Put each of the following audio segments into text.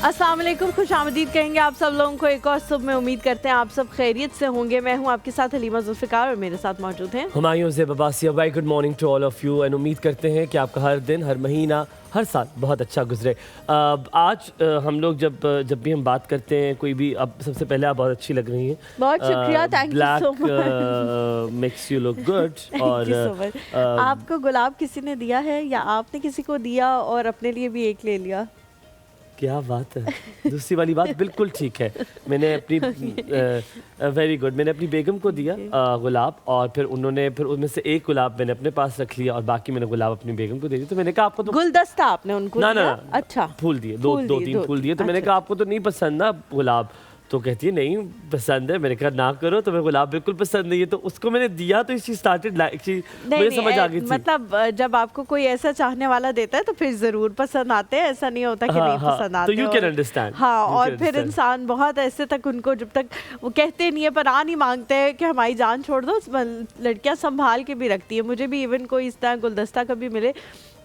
अस्सलाम वालेकुम, खुशामदीद कहेंगे आप सब लोगों को एक और सुबह में। उम्मीद करते हैं आप सब खैरियत से होंगे। मैं हूं आपके साथ हलीमा जुल्फ़िकार और मेरे साथ मौजूद हैं Humayun Zeb Abbasi. Very good morning to all of you and उम्मीद करते हैं कि आपका हर दिन, हर महीना, हर साल बहुत अच्छा गुजरे। आज हम लोग जब भी हम बात करते हैं कोई भी, अब सबसे पहले आप बहुत अच्छी लग रही हैं। बहुत शुक्रिया, thank you so much. Black makes you look good. और आपको गुलाब किसी ने दिया है या आपने किसी को दिया और अपने लिए भी एक ले लिया? क्या बात है, दूसरी वाली बात बिल्कुल ठीक है। मैंने अपनी वेरी गुड, मैंने अपनी बेगम को दिया गुलाब, और फिर उनमें से एक गुलाब मैंने अपने पास रख लिया और बाकी मैंने गुलाब अपनी बेगम को दे दिया। तो मैंने कहा आपको तो गुलदस्ता आपने उनको ना दिया? ना अच्छा, फूल दिए, दो तीन फूल दिए। तो मैंने कहा आपको तो नहीं पसंद ना गुलाब? तो कहती है नहीं पसंद है। मैंने कहा ना करो, तो मैं गुलाब बिल्कुल पसंद नहीं है। तो उसको मैंने दिया तो शी स्टार्टेड मुझे समझ आ गई थी। मतलब जब आपको कोई ऐसा चाहने वाला देता है तो फिर जरूर पसंद आते हैं, ऐसा नहीं होता कि नहीं पसंद आते। तो यू कैन अंडरस्टैंड। हाँ, और फिर इंसान बहुत ऐसे तक उनको, जब तक वो कहते नहीं है पर आ नहीं मांगते हैं कि हमारी जान छोड़ दो, लड़कियां संभाल के भी रखती है। मुझे भी इवन कोई इस तरह गुलदस्ता कभी मिले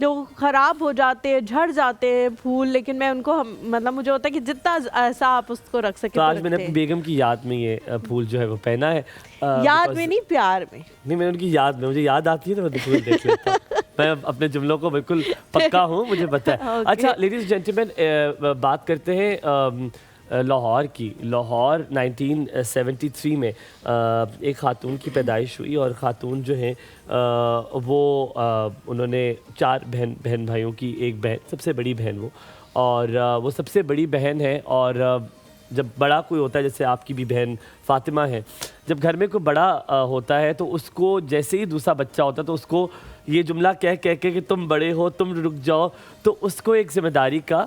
जो खराब हो जाते हैं, झड़ जाते हैं फूल, लेकिन मैं उनको मतलब मुझे होता है कि जितना ऐसा आप उसको रख सके। तो आज मैंने अपनी बेगम की याद में ये फूल जो है वो पहना है। याद में नहीं, प्यार में। नहीं, मैं उनकी याद में, मुझे याद आती है तो मैं फूल देख लेता हूँ। मैं अपने जुमलों को बिल्कुल पक्का हूँ, मुझे पता है। अच्छा लेडीज जेंटलमैन, बात करते हैं लाहौर की। लाहौर 1973 में एक ख़ातून की पैदाइश हुई, और ख़ातून जो हैं वो उन्होंने 4 बहन भाइयों की एक बहन, सबसे बड़ी बहन वो, और वो सबसे बड़ी बहन है। और जब बड़ा कोई होता है, जैसे आपकी भी बहन फ़ातिमा है, जब घर में कोई बड़ा होता है तो उसको जैसे ही दूसरा बच्चा होता है तो उसको ये जुमला कह के कि तुम बड़े हो, तुम रुक जाओ, तो उसको एक जिम्मेदारी का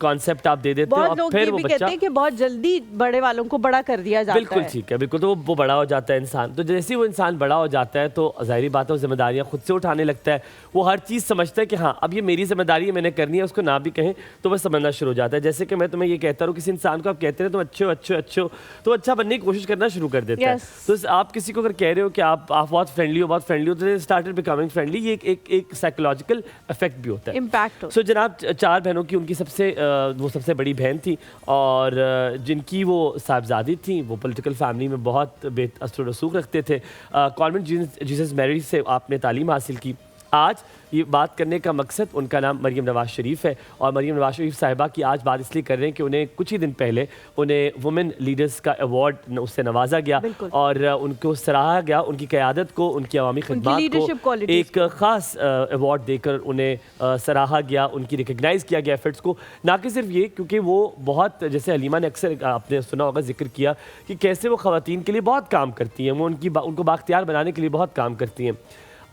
कॉन्सेप्ट आप दे देते हो। और फिर वो बच्चा कहते हैं कि बहुत जल्दी बड़े वालों को बड़ा कर दिया जाता है। बिल्कुल ठीक है, बिल्कुल। तो वो बड़ा हो जाता है इंसान, तो जैसे ही वो इंसान बड़ा हो जाता है तो ज़ाहिर बात है वो जिम्मेदारियाँ खुद से उठाने लगता है। वो हर चीज़ समझता है कि हाँ अब ये मेरी जिम्मेदारी है, मैंने करनी है। उसको ना भी कहें तो वह समझना शुरू हो जाता है। जैसे कि मैं तुम्हें ये कहता हूँ, किसी इंसान को आप कहते हैं तुम अच्छे हो अच्छे अच्छे हो, तो अच्छा बनने की कोशिश करना शुरू कर देता है। तो आप किसी को अगर कह रहे हो कि आप बहुत फ्रेंडली हो, बहुत फ्रेंडली हो, तो स्टार्टेड बिकमिंग फ्रेंडली। ये एक साइकोलॉजिकल इफेक्ट भी होता है, इम्पैक्ट। सो जनाब 4 बहनों की उनकी वो सबसे बड़ी बहन थी, और जिनकी वो साहबजादी थी, वो पॉलिटिकल फैमिली में बहुत बेअसर रसूख रखते थे। कॉन्वेंट जीसस मैरी से आपने तालीम हासिल की। आज ये बात करने का मकसद, उनका नाम मरियम नवाज़ शरीफ है, और मरियम नवाज़ शरीफ साहिबा की आज बात इसलिए कर रहे हैं कि उन्हें कुछ ही दिन पहले उन्हें वुमेन लीडर्स का अवार्ड उससे नवाजा गया, और उनको सराहा गया, उनकी क़यादत को, उनकी अवामी खिदमत को एक ख़ास अवार्ड देकर उन्हें सराहा गया, उनकी रिकगनाइज़ किया गया एफर्ट्स को। ना कि सिर्फ ये, क्योंकि वो बहुत, जैसे हलीमा ने अक्सर आपने सुना होगा जिक्र किया कि कैसे वो ख़वातीन के लिए बहुत काम करती हैं, वो उनको बाख्तियार बनाने के लिए बहुत काम करती हैं।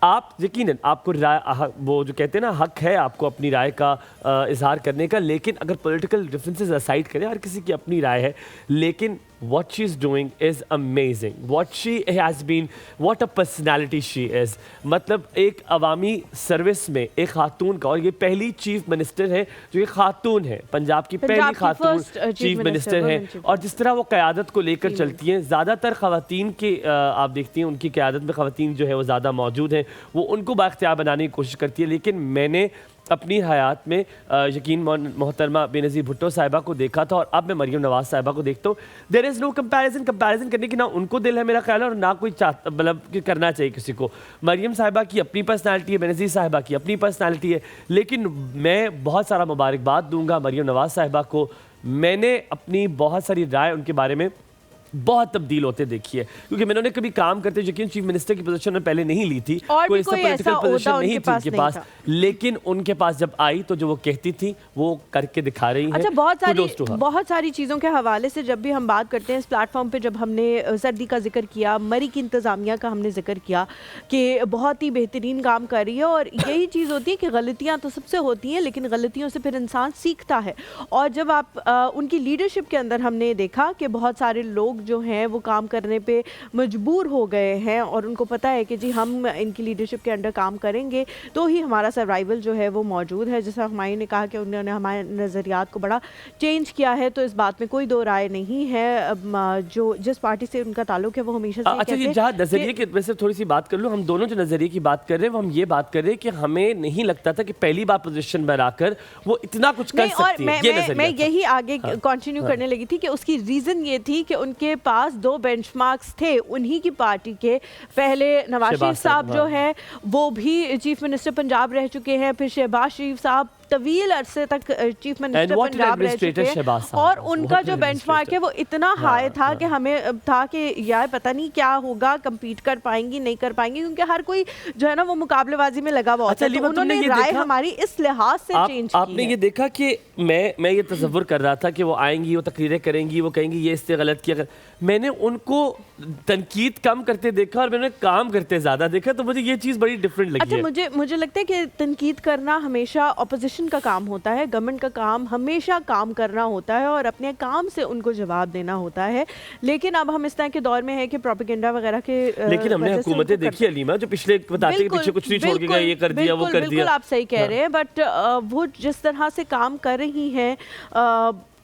आप यकीनन, आपको राय, वो जो कहते हैं ना, हक है आपको अपनी राय का इजहार करने का, लेकिन अगर पॉलिटिकल डिफरेंसेस असाइड करें, हर किसी की अपनी राय है, लेकिन what she is doing is amazing. What she has been, what a personality she is. मतलब एक अवामी सर्विस में एक खातून का, और ये पहली चीफ मिनिस्टर है जो ये खातून है, पंजाब की पहली खातून चीफ मिनिस्टर है, और जिस तरह वो क़यादत को लेकर चलती हैं। ज़्यादातर ख़वातीन के आप देखती हैं उनकी क़यादत में ख़वातीन जो है वो ज़्यादा मौजूद हैं, वो उनको बाख्तियार बनाने की कोशिश करती है। लेकिन मैंने अपनी हयात में यकीन मोहतरमा बेनज़ीर भुट्टो साहिबा को देखा था, और अब मैं मरियम नवाज़ साहिबा को देखता हूँ। देयर इज़ नो कंपैरिजन करने की ना उनको दिल है, मेरा ख्याल है, और ना कोई मतलब कि करना चाहिए किसी को। मरियम साहिबा की अपनी पर्सनैलिटी है, बेनज़ीर साहिबा की अपनी पर्सनैलिटी है, लेकिन मैं बहुत सारा मुबारकबाद दूंगा मरियम नवाज़ साहिबा को। मैंने अपनी बहुत सारी राय उनके बारे में बहुत तब्दील होते देखी है, क्योंकि मैंने कभी काम करते यकीन चीफ मिनिस्टर की पोजीशन में पहले नहीं ली थी, कोई ऐसा पॉलिटिकल पोजीशन नहीं थी उनके पास, लेकिन उनके पास जब आई तो जो वो कहती थी वो करके दिखा रही है। अच्छा, बहुत सारी चीज़ों के हवाले से जब भी हम बात करते हैं इस प्लेटफॉर्म पे, जब हमने सर्दी का जिक्र किया, मरी की इंतज़ामिया का हमने जिक्र किया कि बहुत ही बेहतरीन काम कर रही है, और यही चीज़ होती है कि गलतियाँ तो सबसे होती हैं, लेकिन गलतियों से फिर इंसान सीखता है। और जब आप उनकी लीडरशिप के अंदर हमने देखा कि बहुत सारे लोग जो हैं वो काम करने पे मजबूर हो गए हैं और उनको पता है कि जी हम इनकी लीडरशिप के अंडर काम करेंगे तो ही हमारा सर्वाइवल जो है वो मौजूद है। जैसा हुमायूं ने कहा कि उन्होंने हमारे नज़रियात को बड़ा चेंज किया है, तो इस बात में कोई दो राय नहीं है। जो जिस पार्टी से उनका ताल्लुक है वो हमेशा से अच्छा, ये जहाँ नजरिए की वैसे थोड़ी सी बात कर लूँ, हम दोनों जो नजरिए की बात कर रहे हैं वो हम ये बात कर रहे हैं कि हमें नहीं लगता था कि पहली बार पोजीशन बनाकर वो इतना कुछ कर सकती है। मैं यही आगे कंटिन्यू करने लगी थी कि उसकी रीजन ये थी कि उनके पास दो बेंचमार्क्स थे उन्हीं की पार्टी के। पहले नवाज शरीफ साहब जो है वो भी चीफ मिनिस्टर पंजाब रह चुके हैं, फिर शहबाज शरीफ साहब तवील अरसे तक चीफ मिनिस्टर पंजाब रह चुके हैं और उनका जो बेंचमार्क है वो इतना हाई था कि हमें था कि यार पता नहीं क्या होगा, compete कर पाएंगी नहीं कर पाएंगी, क्योंकि हर कोई जो है ना वो मुकाबलेबाजी में लगा हुआ होता है। तो उन्होंने राय हमारी इस लिहाज से चेंज की। आपने ये देखा कि मैं ये तसव्वुर कर रहा था कि वो आएंगी, वो तकरीरें करेंगी, वो कहेंगी ये इससे गलत किया। मैंने उनको तनकीद कम करते देखा और मैंने काम करते ज्यादा देखा, तो मुझे ये चीज बड़ी डिफरेंट लगी। अच्छा, मुझे लगता है कि तनकीद करना हमेशा ऑपोजिशन का काम होता है, गवर्नमेंट का काम हमेशा काम करना होता है और अपने काम से उनको जवाब देना होता है। लेकिन अब हम इस तरह के दौर में है कि प्रोपेगेंडा वगैरह के लेकिन हमने हुकूमतें देखी अलीमा जो पिछले बताते हैं पीछे कुछ नहीं छोड़ के गए, ये कर दिया वो कर दिया। बिल्कुल आप सही कह रहे हैं, बट वो जिस तरह से काम कर रही हैं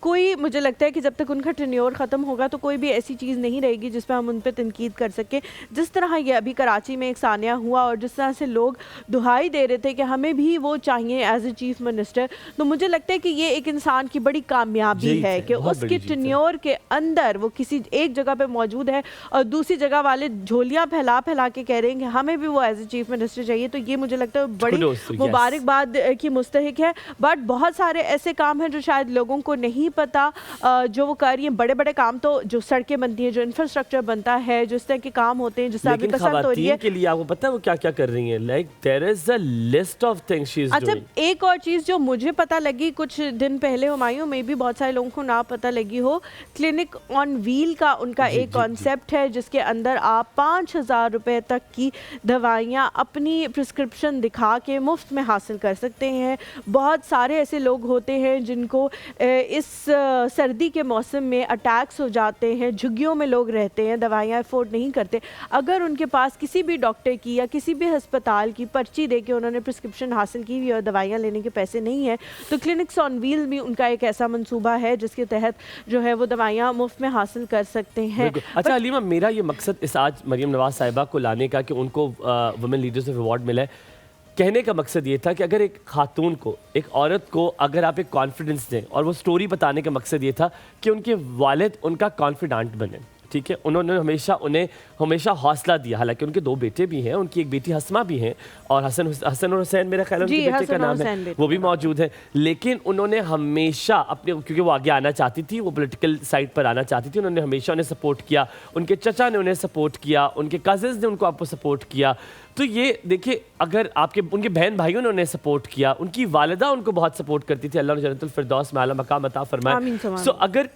कोई, मुझे लगता है कि जब तक उनका टेन्योर ख़त्म होगा तो कोई भी ऐसी चीज़ नहीं रहेगी जिस पर हम उन पर तनकीद कर सकें। जिस तरह ये अभी कराची में एक सानिया हुआ और जिस तरह से लोग दुहाई दे रहे थे कि हमें भी वो चाहिए एज ए चीफ मिनिस्टर, तो मुझे लगता है कि ये एक इंसान की बड़ी कामयाबी है कि उसके टेन्योर के अंदर वो किसी एक जगह पर मौजूद है और दूसरी जगह वाले झोलियाँ फैला फैला के कह रहे हैं कि हमें भी वो एज ए चीफ मिनिस्टर चाहिए। तो ये मुझे लगता है बड़ी मुबारकबाद की मुस्तहिक है। बट बहुत सारे ऐसे काम हैं जो शायद लोगों को नहीं पता, जो वो कर रही हैं। बड़े बड़े काम तो जो सड़कें बनती हैं, जो इंफ्रास्ट्रक्चर बनता है, जो इस तरह के काम होते हैं, जो अभी पसंद हो रही है। के लिए आपको पता है वो क्या क्या कर रही हैं? Like there is a list of things she is doing. अच्छा, एक और चीज़ जो मुझे पता लगी कुछ दिन पहले, हुमायूं में भी बहुत सारे लोगों को ना पता लगी हो, क्लिनिक ऑन व्हील का उनका एक कॉन्सेप्ट है जिसके अंदर आप 5,000 रुपए तक की दवाइयाँ अपनी प्रिस्क्रिप्शन दिखा के मुफ्त में हासिल कर सकते हैं। बहुत सारे ऐसे लोग होते हैं जिनको इस सर्दी के मौसम में अटैक्स हो जाते हैं, झुग्गियों में लोग रहते हैं, दवाइयाँ अफोर्ड नहीं करते। अगर उनके पास किसी भी डॉक्टर की या किसी भी अस्पताल की पर्ची दे के उन्होंने प्रिस्क्रिप्शन हासिल की हुई और दवाइयाँ लेने के पैसे नहीं हैं, तो क्लिनिक्स ऑन व्हील भी उनका एक ऐसा मंसूबा है जिसके तहत जो है वो दवाइयाँ मुफ्त में हासिल कर सकते हैं। अच्छा अलीमा, मेरा ये मकसद इस आज मरियम नवाज साहिबा को लाने का कि उनको वुमेन लीडरशिप अवार्ड मिला है, कहने का मकसद ये था कि अगर एक खातून को, एक औरत को अगर आप एक कॉन्फिडेंस दें, और वो स्टोरी बताने का मकसद ये था कि उनके वालिद उनका कॉन्फिडेंट बने। ठीक है, उन्होंने उन्हें हमेशा हौसला दिया। हालांकि उनके दो बेटे भी हैं, उनकी एक बेटी हसमा भी हैं और हसन और हुसैन मेरा ख्याल है उनके बेटे का नाम है, वो भी मौजूद है। लेकिन उन्होंने हमेशा अपने, क्योंकि वो आगे आना चाहती थी, वो पॉलिटिकल साइड पर आना चाहती थी, उन्होंने हमेशा उन्हें सपोर्ट किया, उनके चचा ने उन्हें सपोर्ट किया, उनके कज़न्स ने उनको आपको सपोर्ट किया। तो ये देखिए, अगर उनके बहन भाइयों ने उन्हें सपोर्ट किया, उनकी वालिदा उनको बहुत सपोर्ट करती थी, अल्लाह ने जन्नतुल फिरदौस में आला मकाम अता फरमाए। सो अगर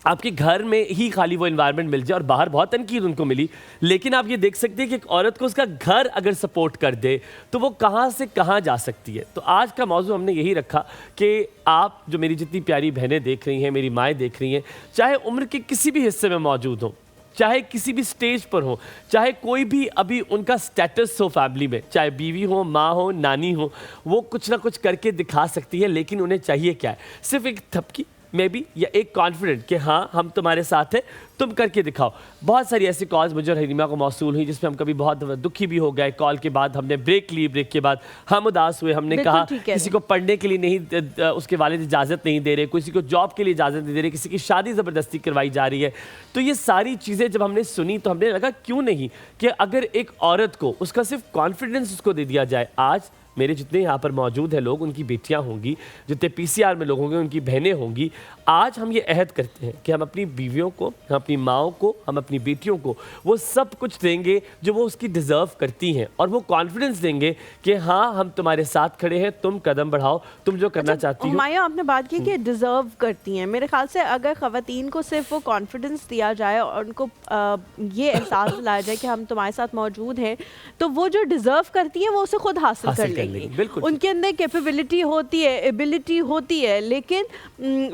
आपके घर में ही खाली वो एनवायरनमेंट मिल जाए, और बाहर बहुत तनकीद उनको मिली, लेकिन आप ये देख सकते हैं कि एक औरत को उसका घर अगर सपोर्ट कर दे तो वो कहाँ से कहाँ जा सकती है। तो आज का मौजू हमने यही रखा कि आप जो मेरी जितनी प्यारी बहनें देख रही हैं, मेरी माएँ देख रही हैं, चाहे उम्र के किसी भी हिस्से में मौजूद हों, चाहे किसी भी स्टेज पर हो, चाहे कोई भी अभी उनका स्टेटस हो फैमिली में, चाहे बीवी हो, माँ हो, नानी हो, वो कुछ ना कुछ करके दिखा सकती है। लेकिन उन्हें चाहिए क्या है? सिर्फ एक थपकी मे बी, या एक कॉन्फिडेंट कि हाँ हम तुम्हारे साथ हैं, तुम करके दिखाओ। बहुत सारी ऐसी कॉल्स मुझे और हरीमा को मौसूल हुई जिसमें हम कभी बहुत दुखी भी हो गए। कॉल के बाद हमने ब्रेक ली, ब्रेक के बाद हम उदास हुए, हमने कहा किसी को पढ़ने के लिए नहीं, उसके वालिद इजाज़त नहीं दे रहे, किसी को जॉब के लिए इजाज़त नहीं दे रहे, किसी की शादी ज़बरदस्ती करवाई जा रही है। तो ये सारी चीज़ें जब हमने सुनी तो हमने लगा क्यों नहीं कि अगर एक औरत को उसका सिर्फ कॉन्फिडेंस उसको दे दिया जाए। आज मेरे जितने यहाँ पर मौजूद हैं लोग, उनकी बेटियाँ होंगी, जितने पीसीआर में लोग होंगे उनकी बहनें होंगी, आज हम ये अहद करते हैं कि हम अपनी बीवियों को, हम अपनी माओं को, हम अपनी बेटियों को वो सब कुछ देंगे जो वो उसकी डिज़र्व करती हैं, और वो कॉन्फिडेंस देंगे कि हाँ हम तुम्हारे साथ खड़े हैं, तुम कदम बढ़ाओ, तुम जो करना चाहती हो। माया, आपने बात की कि डिज़र्व करती हैं। मेरे ख्याल से अगर ख़वातीन को सिर्फ वो कॉन्फिडेंस दिया जाए और उनको ये एहसास दिलाया जाए कि हम तुम्हारे साथ मौजूद हैं, तो वो जो डिज़र्व करती हैं वो उसे खुद हासिल कर लेंगी, बिल्कुल उनके अंदर कैपेबिलिटी होती है, एबिलिटी होती है, लेकिन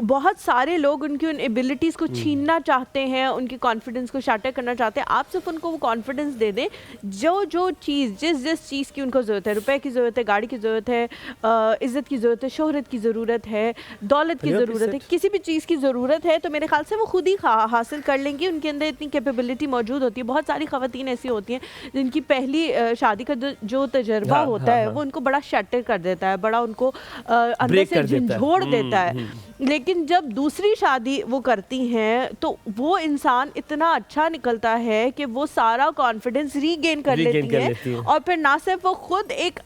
बहुत सारे लोग उनकी उन एबिलिटीज़ को छीनना चाहते हैं, उनकी कॉन्फिडेंस को शाटर करना चाहते हैं। आप सिर्फ उनको वो कॉन्फिडेंस दे दें, जो चीज़ जिस चीज़ की उनको ज़रूरत है, रुपए की ज़रूरत है, गाड़ी की ज़रूरत है, इज़्ज़त की ज़रूरत है, शोहरत की ज़रूरत है, दौलत की ज़रूरत है, किसी भी चीज़ की ज़रूरत है, तो मेरे ख्याल से वो खुद ही हासिल कर लेंगी। उनके अंदर इतनी कैपेबिलिटी मौजूद होती है। बहुत सारी ख़वातीन ऐसी होती हैं जिनकी पहली शादी का जो तजुर्बा होता है वो उनको बड़ा शटर कर देता है, बड़ा उनको अंदर से झंझोड़ देता है। लेकिन जब दूसरी शादी वो करती हैं तो वो इंसान इतना अच्छा निकलता है कि वो सारा कॉन्फिडेंस रीगेन कर लेती है और फिर ना सिर्फ वो खुद एक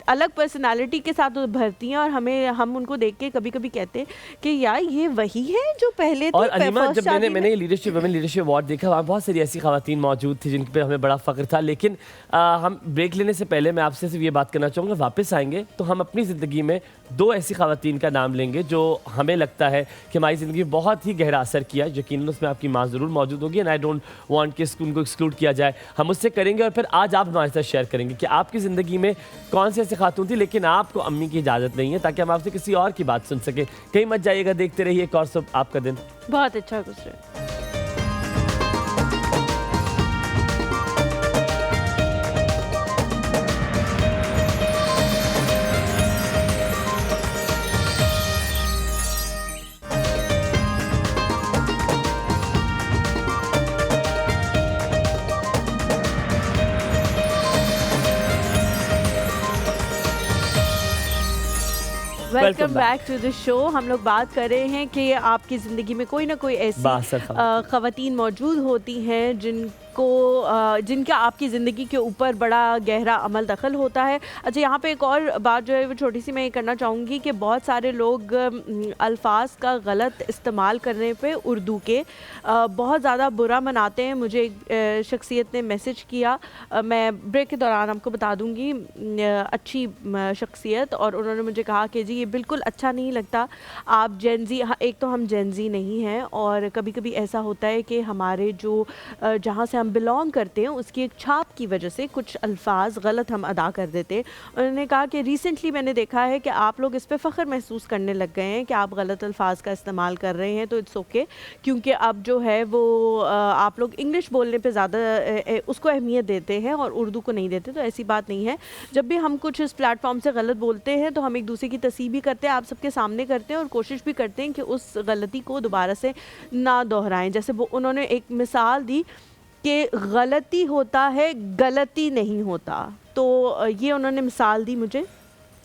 अलग पर्सनालिटी के साथ उभरती हैं और हम उनको देख के कभी कभी कहते हैं कि यार ये वही है जो पहले थी। और अलीमा, जब मैंने लीडरशिप वुमेन लीडरशिप अवार्ड देखा, वहाँ बहुत सारी ऐसी खवातीन मौजूद थी जिन पे हमें बड़ा फ़ख्र था। लेकिन हम ब्रेक लेने से पहले मैं आपसे सिर्फ ये बात करना चाहूँगा, वापस आएंगे तो हम अपनी ज़िंदगी में 2 ऐसी खवातीन का नाम लेंगे जो हमें लगता है कि हमारी ज़िंदगी में बहुत ही गहरा असर किया। यकीनन उसमें आपकी माँ ज़रूर मौजूद होगी, एंड आई डोंट वांट कि उनको एक्सक्लूड किया जाए। हम उससे करेंगे और फिर आज आप हमारे साथ शेयर करेंगे कि आपकी ज़िंदगी में कौन सी ऐसी खातून थी लेकिन आपको अम्मी की इजाज़त नहीं है, ताकि हम आपसे किसी और की बात सुन सकें। कहीं मत जाइएगा, देखते रहिए एक और सब आपका दिन बहुत अच्छा गुजरे। Welcome back to the show. हम लोग बात कर रहे हैं कि आपकी ज़िंदगी में कोई ना कोई ऐसी ख़वातीन मौजूद होती हैं जिनका आपकी ज़िंदगी के ऊपर बड़ा गहरा अमल दखल होता है। अच्छा, यहाँ पे एक और बात जो है वो छोटी सी मैं ये करना चाहूँगी कि बहुत सारे लोग अल्फाज का गलत इस्तेमाल करने पे उर्दू के बहुत ज़्यादा बुरा मनाते हैं। मुझे एक शख्सियत ने मैसेज किया, मैं ब्रेक के दौरान आपको बता दूँगी, अच्छी शख्सियत, और उन्होंने मुझे कहा कि जी ये बिल्कुल अच्छा नहीं लगता, आप जेनजी, एक तो हम जेनजी नहीं हैं और कभी कभी ऐसा होता है कि हमारे जो जहाँ से हम बिलोंग करते हैं उसकी एक छाप की वजह से कुछ अल्फाज गलत हम अदा कर देते हैं। उन्होंने कहा कि रिसेंटली मैंने देखा है कि आप लोग इस पे फ़ख्र महसूस करने लग गए हैं कि आप गलत अल्फाज का इस्तेमाल कर रहे हैं, तो इट्स ओके, क्योंकि अब जो है वो आप लोग इंग्लिश बोलने पे ज़्यादा उसको अहमियत देते हैं और उर्दू को नहीं देते। तो ऐसी बात नहीं है, जब भी हम कुछ इस प्लेटफॉर्म से गलत बोलते हैं तो हम एक दूसरे की तस्वीर भी करते हैं, आप सबके सामने करते हैं और कोशिश भी करते हैं कि उस गलती को दोबारा से ना दोहराएं। जैसे वो उन्होंने एक मिसाल दी कि गलती होता है, गलती नहीं होता, तो ये उन्होंने मिसाल दी मुझे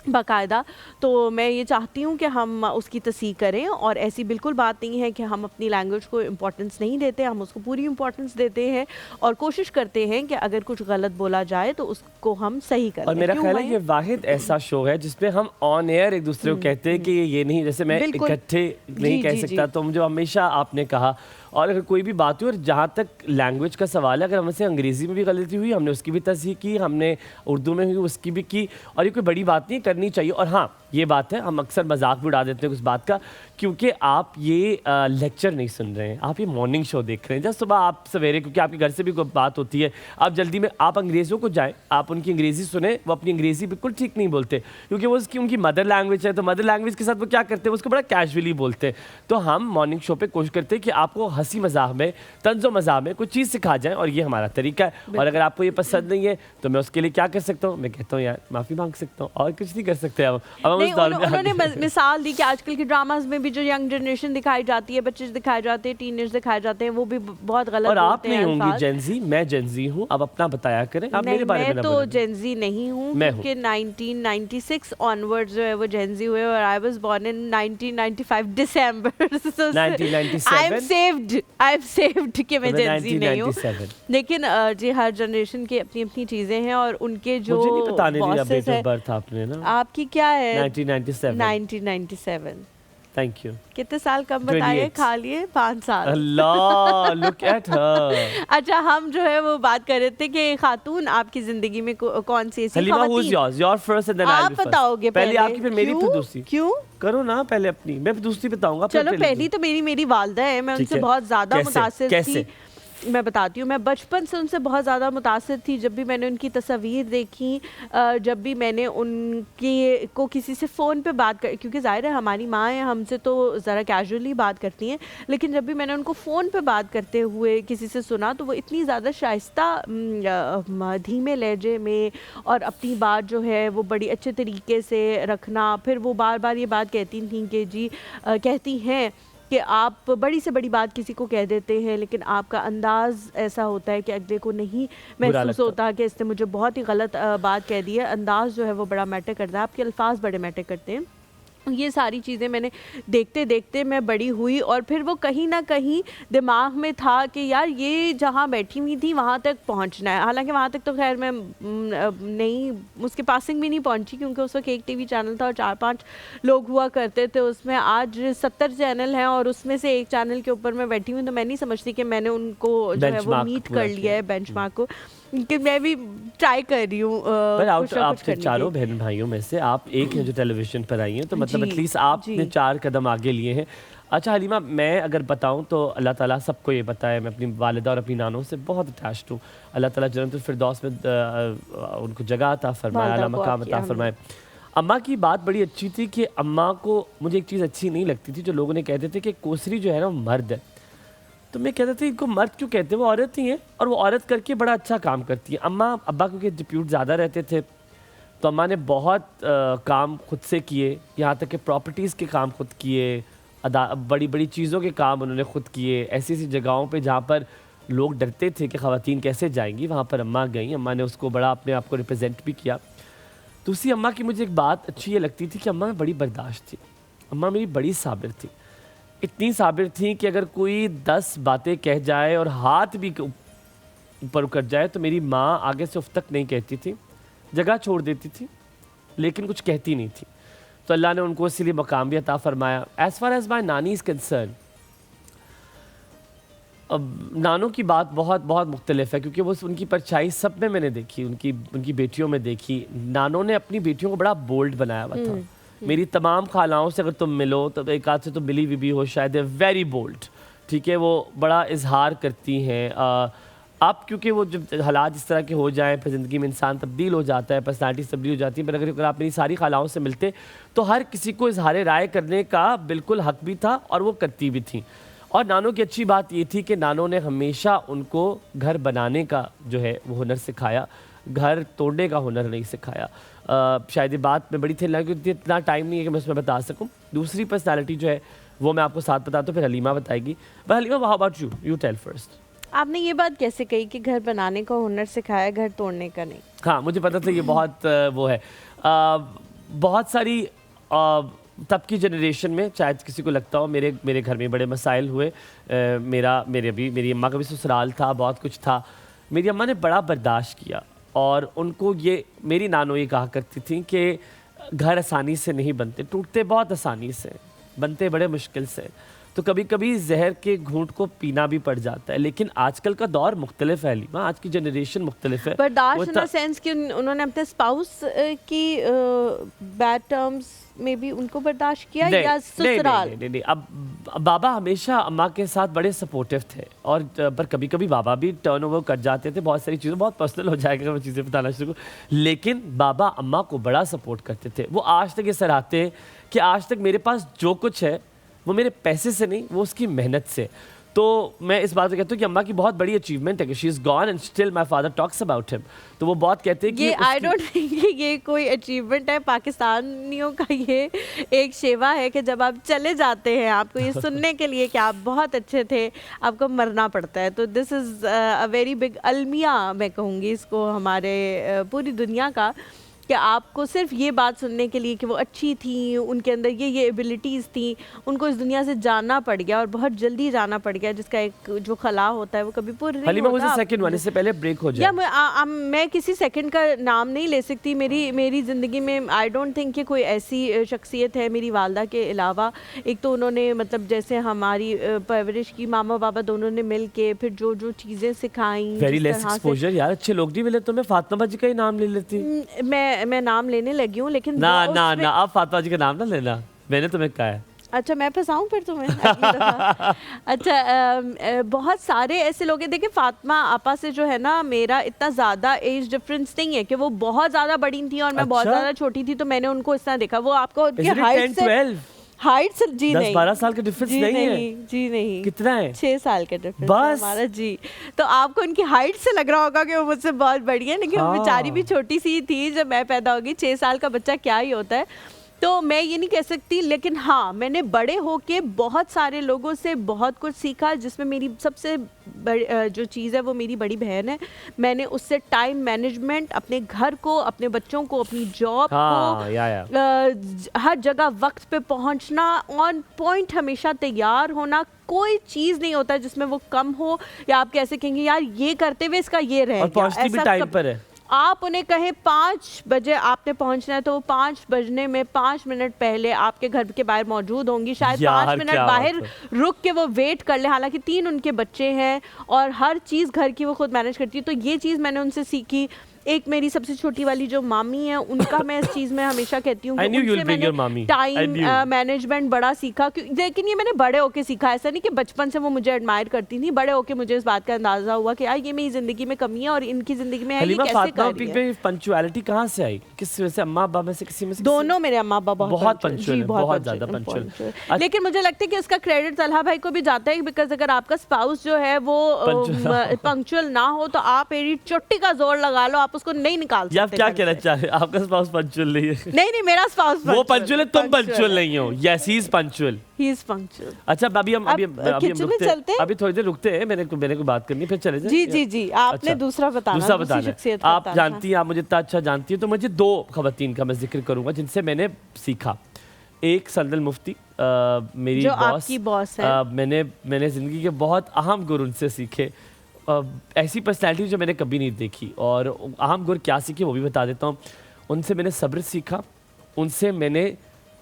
बाकायदा। तो मैं ये चाहती हूँ कि हम उसकी तस्दीक करें, और ऐसी बिल्कुल बात नहीं है कि हम अपनी लैंग्वेज को इम्पोर्टेंस नहीं देते, हम उसको पूरी इम्पोर्टेंस देते हैं और कोशिश करते हैं कि अगर कुछ गलत बोला जाए तो उसको हम सही करें। और मेरा ख्याल है ये वाहिद ऐसा शो है जिसपे हम ऑन एयर एक दूसरे को कहते हैं कि ये नहीं, जैसे मैं इकट्ठे नहीं कह सकता, तो मुझे हमेशा आपने कहा, और अगर कोई भी बात हुई, और जहाँ तक लैंग्वेज का सवाल है, अगर हमसे अंग्रेज़ी में भी गलती हुई हमने उसकी भी तस्दीक की, हमने उर्दू में हुई उसकी भी की, और ये कोई बड़ी बात नहीं, करनी चाहिए। और हाँ, ये बात है, हम अक्सर मजाक भी उड़ा देते हैं उस बात का, क्योंकि आप ये लेक्चर नहीं सुन रहे हैं, आप ये मॉर्निंग शो देख रहे हैं। जब सुबह आप सवेरे, क्योंकि आपके घर से भी कोई बात होती है, आप जल्दी में आप अंग्रेज़ों को जाएँ, आप उनकी अंग्रेज़ी सुने, वो अपनी अंग्रेज़ी बिल्कुल ठीक नहीं बोलते, क्योंकि वो उसकी उनकी मदर लैंग्वेज है, तो मदर लैंग्वेज के साथ वो क्या करते हैं, उसको बड़ा कैजुअली बोलते हैं। तो हम मॉर्निंग शो पर कोशिश करते हैं कि आपको हंसी मजाक में, तंज़ो मज़ाक में कुछ चीज़ सिखा जाए, और ये हमारा तरीका है। और अगर आपको ये पसंद नहीं है तो मैं उसके लिए क्या कर सकता हूँ, मैं कहता हूँ यार माफ़ी मांग सकता हूँ, और कुछ नहीं कर सकते। अब उन्होंने मिसाल दी कि आजकल के ड्रामाज में भी जो यंग जनरेशन दिखाई जाती है, बच्चे दिखाए जाते हैं, टीनेजर्स दिखाए जाते हैं, वो भी बहुत गलत और आप नहीं होंगी जेनजी, मैं जेनजी हूँ। अब अपना बताया करें आप मेरे बारे में। मैं तो जेनजी नहीं हूँ, क्योंकि 1996 ऑनवर्ड्स जो है वो जेनजी हुए, और I was born in 1995 December. 1997 I am saved कि मैं जेनजी नहीं हूँ। लेकिन जी हर जनरेशन की अपनी अपनी चीजें हैं, और उनके जो बॉसेस हैं। आपकी क्या है? 1997। Thank you. कितने साल कम बताइए? खा लिए 5 साल। अल्लाह, लुक एट हर। अच्छा, हम जो है वो बात कर रहे थे कि खातून आपकी जिंदगी में कौन सी ऐसी Halima, who's yours? Your first and then I'll be first. आप बताओगे पहले आपकी, फिर मेरी, फिर दूसरी। क्यों? करो ना, पहले अपनी, मैं दूसरी बताऊंगा। चलो, पहली तो मेरी वालदा है, मैं उनसे बहुत ज्यादा मुतासिर थी। मैं बताती हूँ, मैं बचपन से उनसे बहुत ज़्यादा मुतासिर थी। जब भी मैंने उनकी तस्वीर देखी, जब भी मैंने उनकी को किसी से फ़ोन पे बात कर, क्योंकि ज़ाहिर है हमारी माँ है, हमसे तो ज़रा कैजुअली बात करती हैं, लेकिन जब भी मैंने उनको फ़ोन पे बात करते हुए किसी से सुना तो वो इतनी ज़्यादा शाइस्ता धीमे लहजे में और अपनी बात जो है वो बड़ी अच्छे तरीके से रखना। फिर वो बार बार ये बात कहती थी कि जी कहती हैं कि आप बड़ी से बड़ी बात किसी को कह देते हैं, लेकिन आपका अंदाज़ ऐसा होता है कि अगले को नहीं बुरा महसूस लगता। होता कि इसने मुझे बहुत ही गलत बात कह दी है। अंदाज़ जो है वो बड़ा मैटर करता है, आपके अल्फाज बड़े मैटर करते हैं। ये सारी चीज़ें मैंने देखते देखते मैं बड़ी हुई और फिर वो कहीं ना कहीं दिमाग में था कि यार ये जहाँ बैठी हुई थी वहाँ तक पहुँचना है। हालांकि वहाँ तक तो खैर मैं नहीं, उसके पासिंग भी नहीं पहुँची, क्योंकि उस वक्त एक टीवी चैनल था और 4-5 लोग हुआ करते थे उसमें। आज 70 चैनल हैं और उसमें से एक चैनल के ऊपर मैं बैठी हूँ, तो मैं नहीं समझती कि मैंने उनको जो है वो बेंचमार्क मीट पूरा कर लिया है, बेंचमार्क को, कि मैं भी ट्राई कर रही हूँ पर कुछ ना कुछ आपसे करने चारों की। बहन भाइयों में से आप एक हैं जो टेलीविजन पर आई हैं, तो मतलब जी, एटलीस्ट आपने जी। 4 कदम आगे लिए हैं। अच्छा हलीमा, मैं अगर बताऊं तो अल्लाह ताला सबको ये बताया, मैं अपनी वालिदा और अपनी नानों से बहुत अटैच्ड हूँ। अल्लाह ताला जन्नतुल फिरदौस में उनको जगह अता फरमाए, वालिदा आला को मकाम आपकी अता आमीन। फरमाए। अम्मा की बात बड़ी अच्छी थी कि अम्मा को मुझे एक चीज़ अच्छी नहीं लगती थी, जो लोगों ने कहते थे कि कोसरी जो है ना वो मर्द है। तो मैं कहता था इनको मर्द क्यों कहते हैं, वो औरत ही है और वो औरत करके बड़ा अच्छा काम करती है। अम्मा अब्बा क्योंकि डिप्यूट ज़्यादा रहते थे, तो अम्मा ने बहुत काम खुद से किए, यहाँ तक कि प्रॉपर्टीज़ के काम खुद किए, बड़ी बड़ी चीज़ों के काम उन्होंने खुद किए। ऐसी ऐसी जगहों पे जहाँ पर लोग डरते थे कि ख़वातीन कैसे जाएंगी, वहाँ पर अम्मा गई। अम्मा ने उसको बड़ा अपने आप को रिप्रेजेंट भी किया। दूसरी अम्मा की मुझे एक बात अच्छी ये लगती थी कि अम्मा में बड़ी बर्दाश्त थी, अम्मा मेरी बड़ी साबिर थी। इतनी साबिर थी कि अगर कोई 10 बातें कह जाए और हाथ भी ऊपर कर जाए तो मेरी माँ आगे से उफ तक नहीं कहती थी, जगह छोड़ देती थी, लेकिन कुछ कहती नहीं थी। तो अल्लाह ने उनको इसीलिए मकाम भी अता फरमाया। एज़ फार एज़ माई नानी इज़ कंसर्न, अब नानों की बात बहुत बहुत मुख्तलिफ है, क्योंकि वो उनकी परछाई सब में मैंने देखी, उनकी बेटियों में देखी। नानों ने अपनी बेटियों को बड़ा बोल्ड बनाया हुआ था। मेरी तमाम खालाओं से अगर तुम मिलो तो एक आध से तो मिली भी हो शायद, वेरी बोल्ड, ठीक है, वो बड़ा इजहार करती हैं। अब क्योंकि वो जब हालात इस तरह के हो जाएं, फिर ज़िंदगी में इंसान तब्दील हो जाता है, पर्सनालिटी तब्दील हो जाती है। पर अगर आप मेरी सारी खालाओं से मिलते तो हर किसी को इजहार राय करने का बिल्कुल हक भी था और वो करती भी थी। और नानों की अच्छी बात ये थी कि नानों ने हमेशा उनको घर बनाने का जो है वो हुनर सिखाया, घर तोड़ने का हुनर नहीं सिखाया। शायद ये बात में बड़ी थी, क्योंकि इतना टाइम नहीं है कि मैं उसमें बता सकूं। दूसरी पर्सनालिटी जो है वो मैं आपको साथ बताता हूँ, फिर हलीमा बताएगी। But Halima, how about you, you tell first. आपने ये बात कैसे कही कि घर बनाने का हुनर सिखाया, घर तोड़ने का नहीं? हाँ, मुझे पता था ये बहुत वो है। बहुत सारी तब की जनरेशन में शायद किसी को लगता हो, मेरे घर में बड़े मसाइल हुए। मेरी अम्मा का भी ससुराल था, बहुत कुछ था। मेरी अम्मा ने बड़ा बर्दाश्त किया और उनको ये मेरी नानो ये कहा करती थी कि घर आसानी से नहीं बनते, टूटते बहुत आसानी से, बनते बड़े मुश्किल से। तो कभी कभी जहर के घूंट को पीना भी पड़ जाता है। लेकिन आजकल का दौर मुख्तलिफ है हलीमा, आज की जनरेशन मुख्तलिफ है। बर्दाश्त इन द सेंस कि उन्होंने अपने स्पाउस की बैड टर्म्स में भी उनको बर्दाश्त किया, या ससुराल? नहीं। अब बाबा हमेशा अम्मा के साथ बड़े सपोर्टिव थे, और पर कभी कभी बाबा भी टर्नओवर कर जाते थे। बहुत सारी चीज़ें, बहुत पर्सनल हो जाएगा वो चीज़ें बताना शुरू, लेकिन बाबा अम्मा को बड़ा सपोर्ट करते थे। वो आज तक ये सराहते हैं कि आज तक मेरे पास जो कुछ है वो मेरे पैसे से नहीं, वो उसकी मेहनत से। तो मैं इस बात को कहता हूँ कि अम्मा की बहुत बड़ी अचीवमेंट है कि she is gone and still my father talks about him. तो वो बहुत कहते हैं कि ये आई डोंट थिंक ये कोई अचीवमेंट है। पाकिस्तानियों का ये एक शेवा है कि जब आप चले जाते हैं, आपको ये सुनने के लिए कि आप बहुत अच्छे थे, आपको मरना पड़ता है। तो this is a very big अलमिया, मैं कहूँगी इसको, हमारे पूरी दुनिया का, कि आपको सिर्फ ये बात सुनने के लिए कि वो अच्छी थी, उनके अंदर ये एबिलिटीज़ थी, उनको इस दुनिया से जाना पड़ गया और बहुत जल्दी जाना पड़ गया, जिसका एक जो खला होता है वो कभी पूरा नहीं हलीमा, होता। मुझे सेकंड वन से पहले ब्रेक हो जाए। या मैं किसी सेकंड का नाम नहीं ले सकती। मेरी ज़िंदगी में आई डोंट थिंक कि कोई ऐसी शख्सियत है मेरी वालदा के अलावा। एक तो उन्होंने मतलब जैसे हमारी परवरिश की, मामा बाबा दोनों ने मिल के फिर जो जो चीज़ें सिखाई, वेरी लेस एक्सपोजर यार, अच्छे लोग नहीं मिले तुम्हें। फातिमा बाजी का ही नाम ले लेती। मैं नाम लेने लगी हूँ, लेकिन ना, आप फातिमा जी का नाम ना लेना, मैंने तुम्हें कहा है। अच्छा मैं फंसाऊं फिर तुम्हें अगली दफा। अच्छा बहुत सारे ऐसे लोग हैं, देखिए फातिमा आपा से जो है ना मेरा इतना ज़्यादा एज डिफरेंस नहीं है कि वो बहुत ज़्यादा बड़ी थी और मैं बहुत अच्छा? ज़्यादा छोटी थी, तो मैंने उनको इस तरह देखा। वो आपको उनकी Isn't it हाइट 10, से 12? हाइट से जी नहीं 10-12 साल का डिफरेंस जी नहीं है? नहीं जी नहीं कितना है? 6 साल का डिफरेंस बस? हमारा जी। तो आपको उनकी हाइट से लग रहा होगा कि वो मुझसे बहुत बड़ी है, लेकिन वो हाँ। बेचारी भी छोटी सी थी जब मैं पैदा होगी। 6 साल का बच्चा क्या ही होता है, तो मैं ये नहीं कह सकती। लेकिन हाँ, मैंने बड़े होके बहुत सारे लोगों से बहुत कुछ सीखा, जिसमें मेरी सबसे जो चीज़ है वो मेरी बड़ी बहन है। मैंने उससे टाइम मैनेजमेंट, अपने घर को, अपने बच्चों को, अपनी जॉब हाँ, को, हर जगह वक्त पे पहुंचना, ऑन पॉइंट, हमेशा तैयार होना, कोई चीज़ नहीं होता जिसमें वो कम हो या आप कैसे कहेंगे यार ये करते हुए इसका ये रह और गया। पहुंचती भी ऐसा टाइम पर है। आप उन्हें कहें 5 बजे आपने पहुंचना है, तो वो 5 बजने में 5 मिनट पहले आपके घर के बाहर मौजूद होंगी। शायद यार, 5 मिनट क्या बाहर बात रुक के वो वेट कर ले। हालांकि 3 उनके बच्चे हैं और हर चीज़ घर की वो खुद मैनेज करती है, तो ये चीज़ मैंने उनसे सीखी। एक मेरी सबसे छोटी वाली जो मामी है, उनका मैं इस चीज़ में हमेशा कहती हूँ I knew कि you'll उनसे bring your मैंने mommy. I time knew. Management बड़ा सीखा। लेकिन ये मैंने बड़े होके सीखा, ऐसा नहीं कि बचपन से वो मुझे एडमायर करती थी। बड़े होके मुझे इस बात का अंदाजा हुआ कि यार ये मेरी ज़िंदगी में कमी है और इनकी ज़िंदगी में है, ये हलीमा, कैसे फातिमा कर रही है। पे पंक्चुअलिटी कहाँ से आई? किस वजह से? अम्मा अब्बा में से किसी में से? दोनों मेरे अम्मा अब्बा बहुत punctual, पंक्चुअल जी, है, बहुत ज़्यादा पंक्चुअल। punctual। लेकिन मुझे लगता है कि इसका क्रेडिट तलहा भाई को भी जाता है, बिकॉज अगर आपका स्पाउस जो है वो पंक्चुअल ना हो तो आप मेरी चुट्टी का जोर लगा लो, आप उसको नहीं निकाल सकते। आप क्या कहना चाह रहे हैं? आपका स्पाउस पंक्चुअल नहीं है? नहीं, मेरा स्पाउस वो पंक्चुअल है, तुम पंक्चुअल नहीं हो। Yes, he is punctual. He is punctual. अच्छा, अभी हम किचन में चलते हैं? अभी थोड़ी देर रुकते हैं, मैंने को बात करनी है, फिर चले जाएं। जी आपने अच्छा, दूसरा बताना है। आप जानती हैं, आप मुझे इतना अच्छा जानती हैं, तो मुझे 2 खवातीन का मैं जिक्र करूंगा जिनसे मैंने सीखा। एक संदल मुफ्ती, मेरी जो बॉस, आपकी बॉस है। मैंने ज़िंदगी के बहुत अहम गुर उनसे सीखे। ऐसी पर्सनैलिटी जो मैंने कभी नहीं देखी, और अहम गुर क्या सीखे वो भी बता देता हूँ। उनसे मैंने सब्र सीखा, उनसे मैंने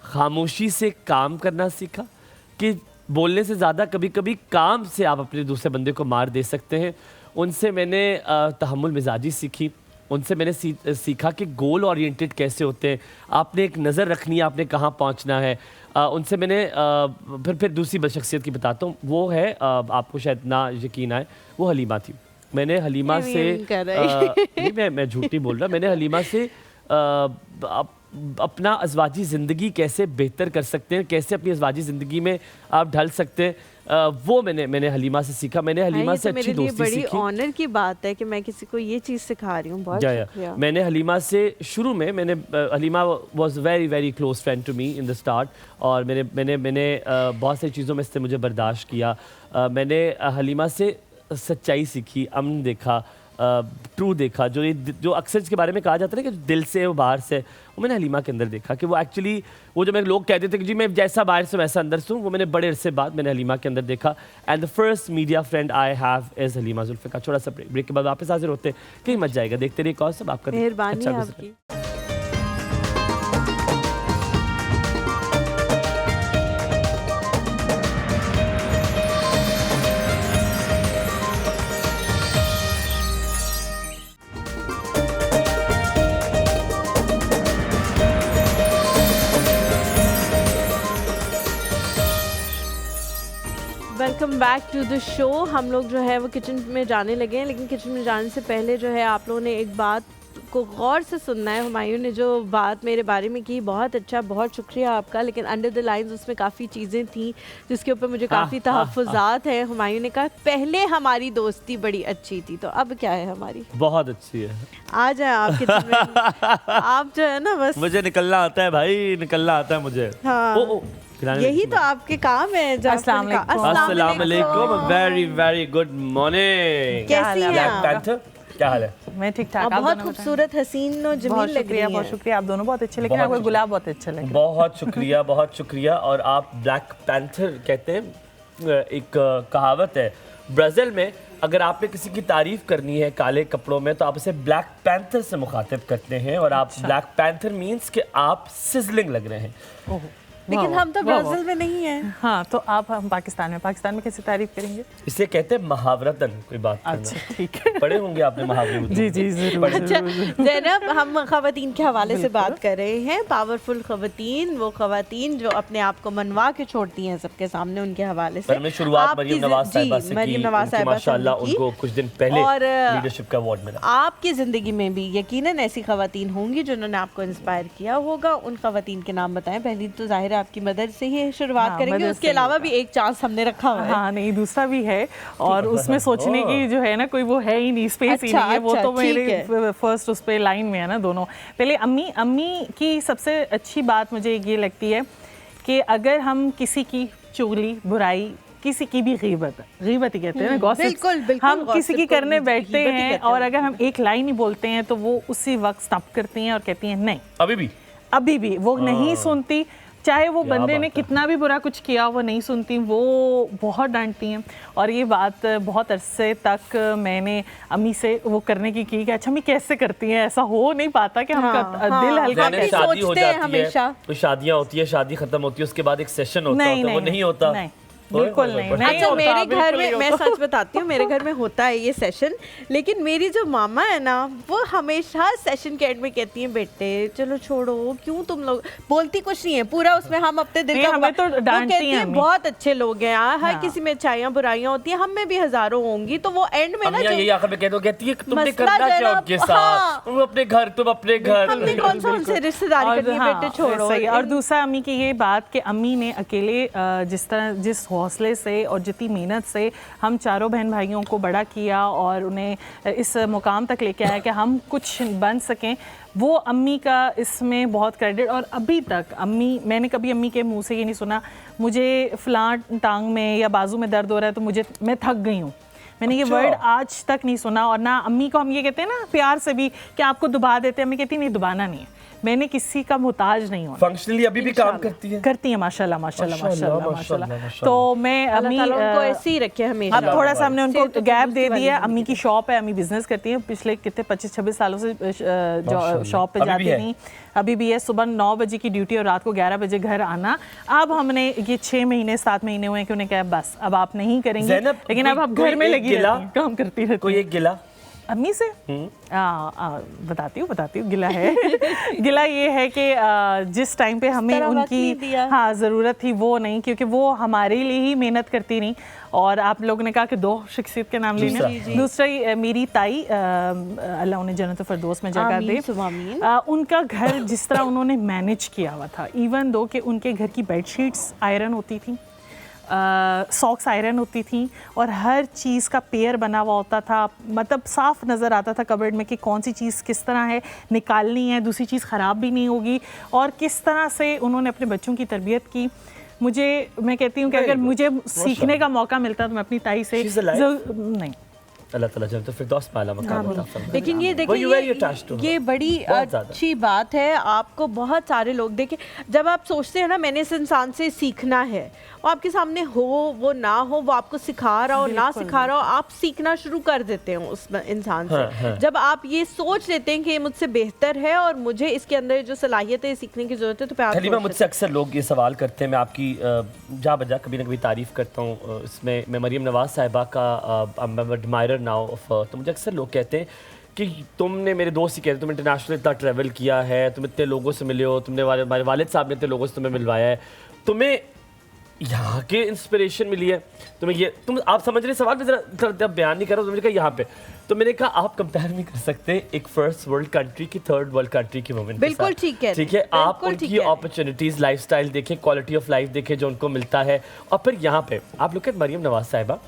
खामोशी से काम करना सीखा कि बोलने से ज़्यादा कभी कभी काम से आप अपने दूसरे बंदे को मार दे सकते हैं। उनसे मैंने तहम्मुल मिजाजी सीखी। उनसे मैंने सीखा कि गोल ओरिएंटेड कैसे होते हैं, आपने एक नज़र रखनी है, आपने कहाँ पहुँचना है। उनसे मैंने फिर दूसरी शख्सियत की बताता हूँ, वो है आपको शायद ना यकीन आए, वो हलीमा थी। मैंने हलीमा से नहीं, मैं झूठ नहीं बोल रहा, मैंने हलीमा से अपना अज़वाजी ज़िंदगी कैसे बेहतर कर सकते हैं, कैसे अपनी अज़वाजी ज़िंदगी में आप ढल सकते हैं, वो मैंने हलीमा से सीखा। मैंने हलीमा से अच्छी दोस्ती सीखी। बड़ी ऑनर की बात है कि मैं किसी को ये चीज़ सिखा रही हूँ। बहुत शुक्रिया। मैंने हलीमा से शुरू में Halima was very very close friend to me in the start, और मैंने बहुत सारी चीज़ों में इससे मुझे बर्दाश्त किया। मैंने हलीमा से सच्चाई सीखी, अमन देखा, ट्रू देखा। जो अक्सर इसके बारे में कहा जाता है ना कि दिल से वो बाहर से, वो मैंने हलीमा के अंदर देखा कि वो एक्चुअली वो जो मैं लोग कहते थे कि जी मैं जैसा बाहर से वैसा अंदर से हूँ, वो मैंने बड़े अरसे बाद मैंने हलीमा के अंदर देखा। And the first media friend I have is Halima Zulfiqar. छोटा सा ब्रेक के बाद वापस हाजिर होते हैं, कहीं मत जाएगा, देखते रहिए कौन सब आपका मेहरबानी आपकी। Welcome back to the show. हम लोग जो है वो किचन में जाने लगे हैं, लेकिन किचन में जाने से पहले जो है आप लोगों ने एक बात को गौर से सुनना है। हुमायूं ने जो बात मेरे बारे में की, बहुत अच्छा, बहुत शुक्रिया आपका। लेकिन अंडर द लाइंस उसमें काफ़ी चीज़ें थी जिसके ऊपर मुझे काफ़ी तहफ़्फ़ुज़ात हैं। हुमायूं ने कहा पहले हमारी दोस्ती बड़ी अच्छी थी, तो अब क्या है? हमारी बहुत अच्छी है। आ जाए आप किचन में। आप जो है ना बस, मुझे निकलना आता है भाई, निकलना आता है मुझे। हाँ, यही तो आपके काम है। अस्सलाम वालेकुम, वेरी वेरी गुड मॉर्निंग। कैसी हैं आप? क्या हाल है? मैं ठीक ठाक। बहुत खूबसूरत, हसीन और जमील लग रही हैं। बहुत शुक्रिया, आप दोनों बहुत अच्छे, लेकिन आपको गुलाब बहुत अच्छा लग रहा है। बहुत शुक्रिया, बहुत शुक्रिया। और आप ब्लैक पैंथर कहते हैं, एक कहावत है ब्राज़ील में, अगर आपने किसी की तारीफ करनी है काले कपड़ों में तो आप उसे ब्लैक पैंथर से मुखातिब करते हैं, और आप ब्लैक पैंथर मीन्स कि आप सिजलिंग लग रहे हैं। लेकिन हम तो ब्राजील में नहीं है। हाँ, तो आप हम पाकिस्तान में कैसे तारीफ करेंगे? इसे कहते हैं महावरतन, कोई बात करना। अच्छा, ठीक है। पढ़े होंगे आपने महावरे? जी जी जरूर। अच्छा ज़ैनब, हम खवातीन के हवाले से बात कर रहे हैं। पावरफुल खवातीन, वो खवातीन जो अपने आप को मनवा के छोड़ती हैं सबके सामने, उनके हवाले से। मैंने शुरुआत मरियम नवाज साहिबा से की। मरियम नवाज साहिबा माशाल्लाह उनको कुछ दिन पहले और लीडरशिप का अवार्ड मिला। आपकी ज़िंदगी में भी यकीनन ऐसी खवातीन होंगी जिन्होंने आपको इंस्पायर किया होगा। उन खवातीन के नाम बताएं। पहली तो जाहिर है आपकी मदर से ही शुरुआत करेंगे, उसके अलावा भी एक चांस हमने रखा हुआ है। हाँ नहीं, दूसरा भी है और उसमें सोचने की जो है ना, कोई वो है ही नहीं, स्पेस ही नहीं है। वो तो मेरे फर्स्ट उस पे लाइन में है ना दोनों। पहले अम्मी की सबसे अच्छी बात मुझे ये लगती है कि अगर हम किसी की चुगली, बुराई, किसी की भी गीबत ही कहते हैं ना, गॉसिप, हम किसी की करने बैठते हैं और अगर हम एक लाइन ही बोलते हैं तो वो उसी वक्त स्टॉप करती हैं और कहती हैं नहीं, अभी भी वो नहीं सुनती। चाहे वो बंदे ने कितना भी बुरा कुछ किया, वो नहीं सुनती, वो बहुत डांटती हैं। और ये बात बहुत अरसे तक मैंने अम्मी से वो करने की कि अच्छा अम्मी कैसे करती हैं, ऐसा हो नहीं पाता कि हम दिल हल्का कैसे सोचते हैं हमेशा। तो शादियां होती है, शादी खत्म होती है, उसके बाद एक सेशन होता है, वो नहीं होता। बिल्कुल नहीं। अच्छा, मेरे घर में, मैं सच बताती हूँ, मेरे घर में होता है ये सेशन, लेकिन मेरी जो मामा है ना, वो हमेशा सेशन के एंड में कहती हैं बेटे चलो छोड़ो, क्यों तुम लोग, बोलती कुछ नहीं है पूरा उसमें, हम अपने दिल का, हमें तो डांटती हैं बहुत अच्छे लोग हैं, हर किसी में अच्छाइयाँ बुराइयां होती हैं, हम में भी हजारों होंगी। तो वो एंड में ना यही आखिर में कहती है तुमने करना क्या उनके साथ, तुम अपने घर, हमने कौन सा उनसे रिश्तेदारी करनी है, बेटे छोड़ो। और दूसरा अम्मी की ये बात कि अम्मी ने अकेले जिस हौसले से और जितनी मेहनत से हम चारों बहन भाइयों को बड़ा किया और उन्हें इस मुकाम तक लेके आया कि हम कुछ बन सकें, वो अम्मी का इसमें बहुत क्रेडिट। और अभी तक मैंने कभी अम्मी के मुंह से ये नहीं सुना मुझे फलां टांग में या बाजू में दर्द हो रहा है तो मैं थक गई हूँ। मैंने ये वर्ड आज तक नहीं सुना। और ना अम्मी को हम ये कहते हैं ना प्यार से भी कि आपको दुबा देते हैं, अम्मी कहती नहीं, दुबाना नहीं है, मैंने किसी का मुहताज नहीं होना। फंक्शनली अभी भी काम करती है माशाल्लाह। तो मैं अम्मी को ऐसे ही रखे हमेशा। अब थोड़ा सा हमने उनको गैप दे दिया। अम्मी की शॉप है, अम्मी बिजनेस करती है, पिछले कितने 25-26 सालों से शॉप पे जाती थी, अभी भी है। सुबह 9 बजे की ड्यूटी और रात को 11 बजे घर आना। अब हमने ये 6 महीने 7 महीने हुए कि उन्हें कहा बस अब आप नहीं करेंगे, लेकिन अब आप घर में लगी काम करती रहती। कोई एक गिला अम्मी से बताती हूँ गिला है गिला ये है कि जिस टाइम पे हमें उनकी ज़रूरत थी वो नहीं, क्योंकि वो हमारे लिए ही मेहनत करती नहीं। और आप लोगों ने कहा कि 2 शख्सियत के नाम लेने, दूसरा मेरी ताई अल्लाह उन्हें जन्नत फरदौस में जगह दे, उनका घर जिस तरह उन्होंने मैनेज किया हुआ था, इवन दो कि उनके घर की बेडशीट्स आयरन होती थी, सॉक्स आयरन होती थी और हर चीज़ का पेयर बना हुआ होता था, मतलब साफ नज़र आता था कबर्ड में कि कौन सी चीज़ किस तरह है निकालनी है, दूसरी चीज़ ख़राब भी नहीं होगी। और किस तरह से उन्होंने अपने बच्चों की तरबियत की। मैं कहती हूँ कि अगर मुझे सीखने का मौका मिलता तो मैं अपनी ताई से नहीं, अल्लाह ताला जन्नत फिरदौस में आला मकाम अता फरमाए। लेकिन ये देखिए ये बड़ी अच्छी बात है। आपको बहुत सारे लोग देखें, जब आप सोचते हैं ना मैंने इस इंसान से सीखना है, वो आपके सामने हो वो ना हो, वो आपको सिखा रहा हो ना सिखा रहा हो, आप सीखना शुरू कर देते हैं उस इंसान से। जब आप ये सोच लेते हैं कि ये मुझसे बेहतर है और मुझे इसके अंदर जो सलाहियत है सीखने की जरूरत है, तो हलीमा मुझसे अक्सर लोग ये सवाल करते हैं, मैं आपकी जा बजा कभी ना कभी तारीफ़ करता हूँ, इसमें मैं मरियम नवाज साहिबा का एडमायरर नाउ ऑफ, तो मुझे अक्सर लोग कहते हैं कि तुमने, मेरे दोस्त ही कहते हैं, तुम इंटरनेशनल इतना ट्रैवल किया है, तुम इतने लोगों से मिले हो, तुमने हमारे वालिद साहब ने इतने लोगों से तुम्हें मिलवाया है, तुम्हें यहाँ के इंस्पिरेशन मिली है, तुम्हें ये आप समझ रहे सवाल में जरा बयान नहीं कर रहा, तुमने कहा यहाँ पे, तो मैंने कहा आप कंपेयर नहीं कर सकते एक फर्स्ट वर्ल्ड कंट्री की थर्ड वर्ल्ड कंट्री की वुमेन। बिल्कुल ठीक है, आप उनकी अपॉर्चुनिटीज, लाइफस्टाइल देखें, क्वालिटी ऑफ लाइफ देखें जो उनको मिलता है, और फिर यहाँ पे आप लोग मरियम नवाज साहिबा,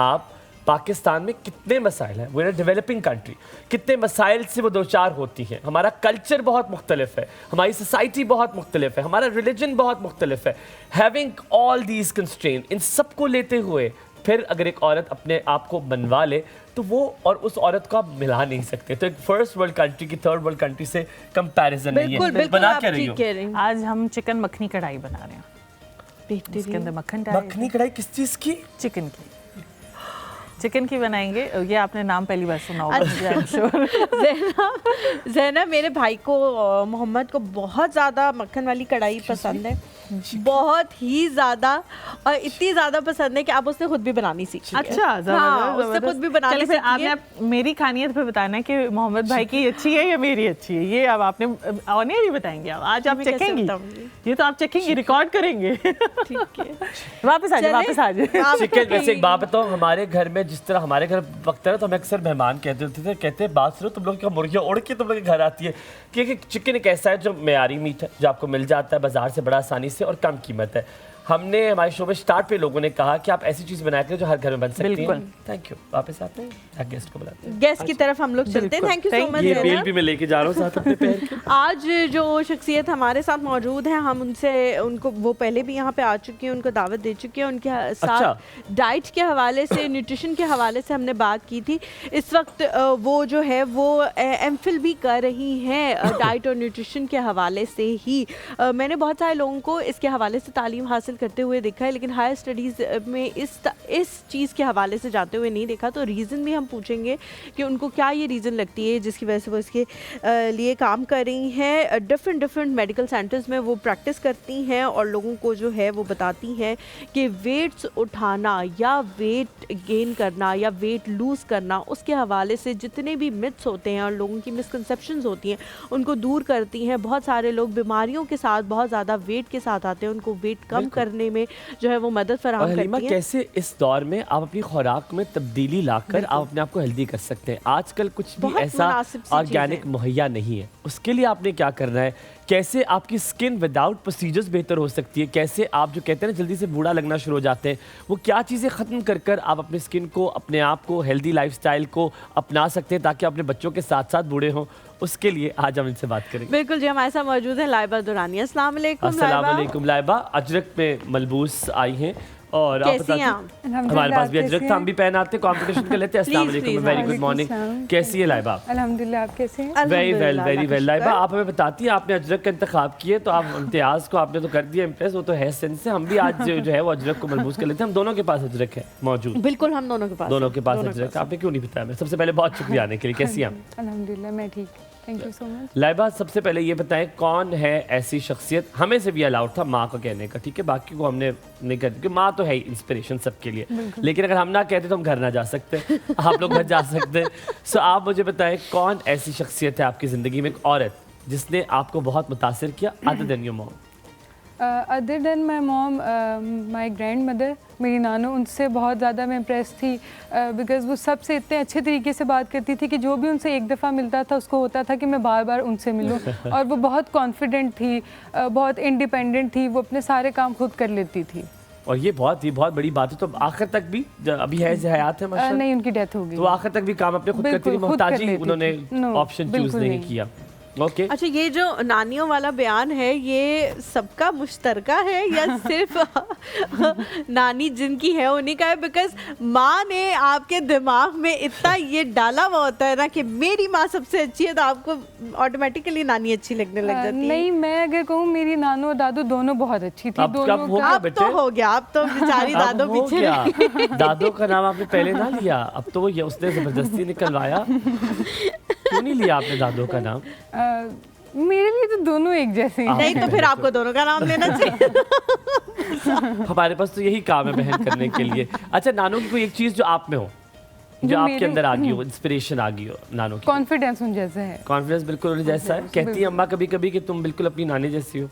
आप पाकिस्तान में कितने मसाइल हैं, वी आर डेवलपिंग कंट्री, कितने मसाइल से वो दो चार होती हैं, हमारा कल्चर बहुत मुख्तलिफ है, हमारी सोसाइटी बहुत मुख्तलिफ है, हमारा रिलीजन बहुत मुख्तलिफ है, हैविंग ऑल दीज कंस्ट्रेंट, इन सब को लेते हुए फिर अगर एक औरत अपने आप को बनवा ले तो वो और उस औरत को आप मिला नहीं सकते। तो एक फर्स्ट वर्ल्ड कंट्री की थर्ड वर्ल्ड कंट्री से कंपैरिजन नहीं है। बना क्या रही हो? आज हम चिकन मखनी कढ़ाई बना रहे हैं, इसके अंदर मखनी कढ़ाई किस चीज़ की? चिकन की बनाएंगे। ये आपने नाम पहली बार सुना होगा। ज़ैनब मेरे भाई को, मोहम्मद को बहुत ज़्यादा मक्खन वाली कढ़ाई पसंद है, बहुत ही ज़्यादा, और इतनी ज़्यादा पसंद है कि आप उसने खुद भी बनानी सीखी है। अच्छा, हाँ, उसने खुद भी बनानी चलिए फिर सीखी है। आपने मेरी खानियत पे बताना है कि मोहम्मद भाई की अच्छी है या मेरी अच्छी है, ये अब आपने ऑन एयर ही बताएंगे। अब आज आप मैं कैसे चखेंगी, बताऊंगी? ये तो आप चखेंगे, रिकॉर्ड करेंगे। ठीक है, वापस आ जाए, वापस आ जाए। आप चिकन, वैसे एक बात बताइए। बताओ, हमारे घर में जिस तरह हमारे घर वक्त है तो हमें अक्सर मेहमान कहते होते थे, कहते हैं बात सुनो, तुम लोग क्या मुर्गियाँ उड़ के तुम लोग के घर आती है, क्योंकि चिकन एक ऐसा है जो मेयारी मीट है, जो आपको मिल जाता है बाजार से बड़ा आसानी से और कम कीमत है। हमने हमारे शो में स्टार्ट पे लोगों ने कहा कि आप ऐसी चीज़ बनाया करें जो हर घर में बन सकती है। बिल्कुल। Thank you. वापस आते हैं, गेस्ट को बुलाते हैं। गेस्ट की तरफ हम लोग चलते हैं। Thank you so much. ये बेल भी मैं लेके जा रहा हूँ साथ अपने पैर के। आज जो शख्सियत हमारे साथ मौजूद है, हम उनको वो पहले भी यहाँ पे आ चुकी हैं, उनको दावत दे चुकी हैं। उनके साथ डाइट के हवाले से, न्यूट्रिशन के हवाले से हमने बात की थी। इस वक्त वो जो है वो एमफिल भी कर रही हैं डाइट और न्यूट्रिशन के हवाले से ही। मैंने बहुत सारे लोगों को इसके हवाले से तालीम हासिल करते हुए देखा है, लेकिन हायर स्टडीज़ में इस चीज़ के हवाले से जाते हुए नहीं देखा। तो रीज़न भी हम पूछेंगे कि उनको क्या ये रीज़न लगती है जिसकी वजह से वो इसके लिए काम कर रही हैं। डिफरेंट मेडिकल सेंटर्स में वो प्रैक्टिस करती हैं और लोगों को जो है वो बताती हैं कि वेट्स उठाना या वेट गेन करना या वेट लूज़ करना, उसके हवाले से जितने भी मिथ्स होते हैं और लोगों की मिसकंसेप्शंस होती हैं, उनको दूर करती हैं। बहुत सारे लोग बीमारियों के साथ बहुत ज़्यादा वेट के साथ आते हैं, उनको वेट कम करने में जो है वो मदद फराहम करती हैं। कैसे इस दौर में आप अपनी खुराक में तब्दीली लाकर आप अपने आप को हेल्दी कर सकते हैं? आजकल कुछ भी ऐसा ऑर्गेनिक मुहैया नहीं है, उसके लिए आपने क्या करना है? कैसे आपकी स्किन विदाउट प्रोसीजर्स बेहतर हो सकती है? कैसे आप जो कहते हैं ना जल्दी से बूढ़ा लगना शुरू हो जाते हैं, वो क्या चीज़ें ख़त्म कर कर आप अपने स्किन को, अपने आप को, हेल्दी लाइफस्टाइल को अपना सकते हैं ताकि अपने बच्चों के साथ साथ बूढ़े हों? उसके लिए आज हम इनसे बात करेंगे। बिल्कुल जी, हमारे साथ मौजूद है लाइबा दुरानी। अस्सलाम वालेकुम लाइबा। अजरक में मलबूस आई हैं और आप बताइए। हमारे पास भी अजरक था, हम भी पहन आते, कंपटीशन कर लेते हैं। अस्सलाम वालेकुम, वेरी गुड मॉर्निंग। कैसी है लाइबा? अल्हम्दुलिल्लाह, आप कैसे हैं? Very well Laiba. आप हमें बताती हैं, आपने अजरक का इंतखाब किए तो आप इम्तियाज़ को आपने तो कर दिया इम्प्रेस, वो तो है सेंस से। हम भी आज जो है वो अजरक को मलबूस कर लेते हैं। हम दोनों के पास अजरक है मौजूद। बिल्कुल, हम दोनों के पास अजरक। आपने क्यों नहीं बताया? मैं सबसे पहले बहुत शुक्रिया आने के लिए। कैसी हैं आप? अल्हम्दुलिल्लाह, मैं ठीक, thank you so much. Laiba, सबसे पहले ये बताएं कौन है ऐसी शख्सियत, हमें से भी अलाउड था माँ को कहने का, ठीक है, बाकी को हमने नहीं कर, क्योंकि माँ तो है इंस्पिरेशन सबके लिए, लेकिन अगर हम ना कहते तो हम घर ना जा सकते, आप लोग घर जा सकते। सो आप मुझे बताएं कौन ऐसी शख्सियत है आपकी ज़िंदगी में, एक औरत जिसने आपको बहुत मुतासिर किया other than your mom? Other than my mom, my grand mother, मेरी नानो, उनसे बहुत ज़्यादा मैं इम्प्रेस थी बिकॉज़ वो सबसे इतने अच्छे तरीके से बात करती थी कि जो भी उनसे एक दफ़ा मिलता था उसको होता था कि मैं बार बार उनसे मिलूं। और वो बहुत कॉन्फिडेंट थी, बहुत इंडिपेंडेंट थी, वो अपने सारे काम खुद कर लेती थी। और ये बहुत बड़ी बात है। तो आखिर तक भी अभी है हयात है माशाल्लाह? नहीं, उनकी डेथ हो गई। तो आखिर तक भी काम अपने खुद करती थी, मोहताजी उन्होंने ऑप्शन चूज नहीं किया। Okay. अच्छा, ये जो नानियों वाला बयान है ये सबका मुश्तरका है या सिर्फ नानी जिनकी है उन्हीं का है? बिकॉज माँ ने आपके दिमाग में इतना ये डाला हुआ होता है ना कि मेरी माँ सबसे अच्छी है, तो आपको ऑटोमेटिकली नानी अच्छी लगने लग जाती है। नहीं, मैं अगर कहूँ मेरी नानो और दादू दोनों बहुत अच्छी थी। अब तो हो गया, अब तो बेचारी दादो पीछे। दादो का नाम आपने पहले ना लिया, अब तो वो उसने जबरदस्ती निकलवाया। क्यों नहीं लिया आपने दादो का नाम? मेरे लिए तो दोनों एक जैसे हैं। नहीं तो फिर आपको दोनों का नाम लेना चाहिए। हमारे पास तो यही काम है बहन करने के लिए। अच्छा, नानो की कोई एक चीज जो आप में हो, जो आपके अंदर आ गई हो, इंस्पिरेशन आ गई हो नानो की? कॉन्फिडेंस उन जैसा है। कॉन्फिडेंस बिल्कुल उन जैसा है। कहती है अम्मा कभी कभी कि तुम बिल्कुल अपनी नानी जैसी हो।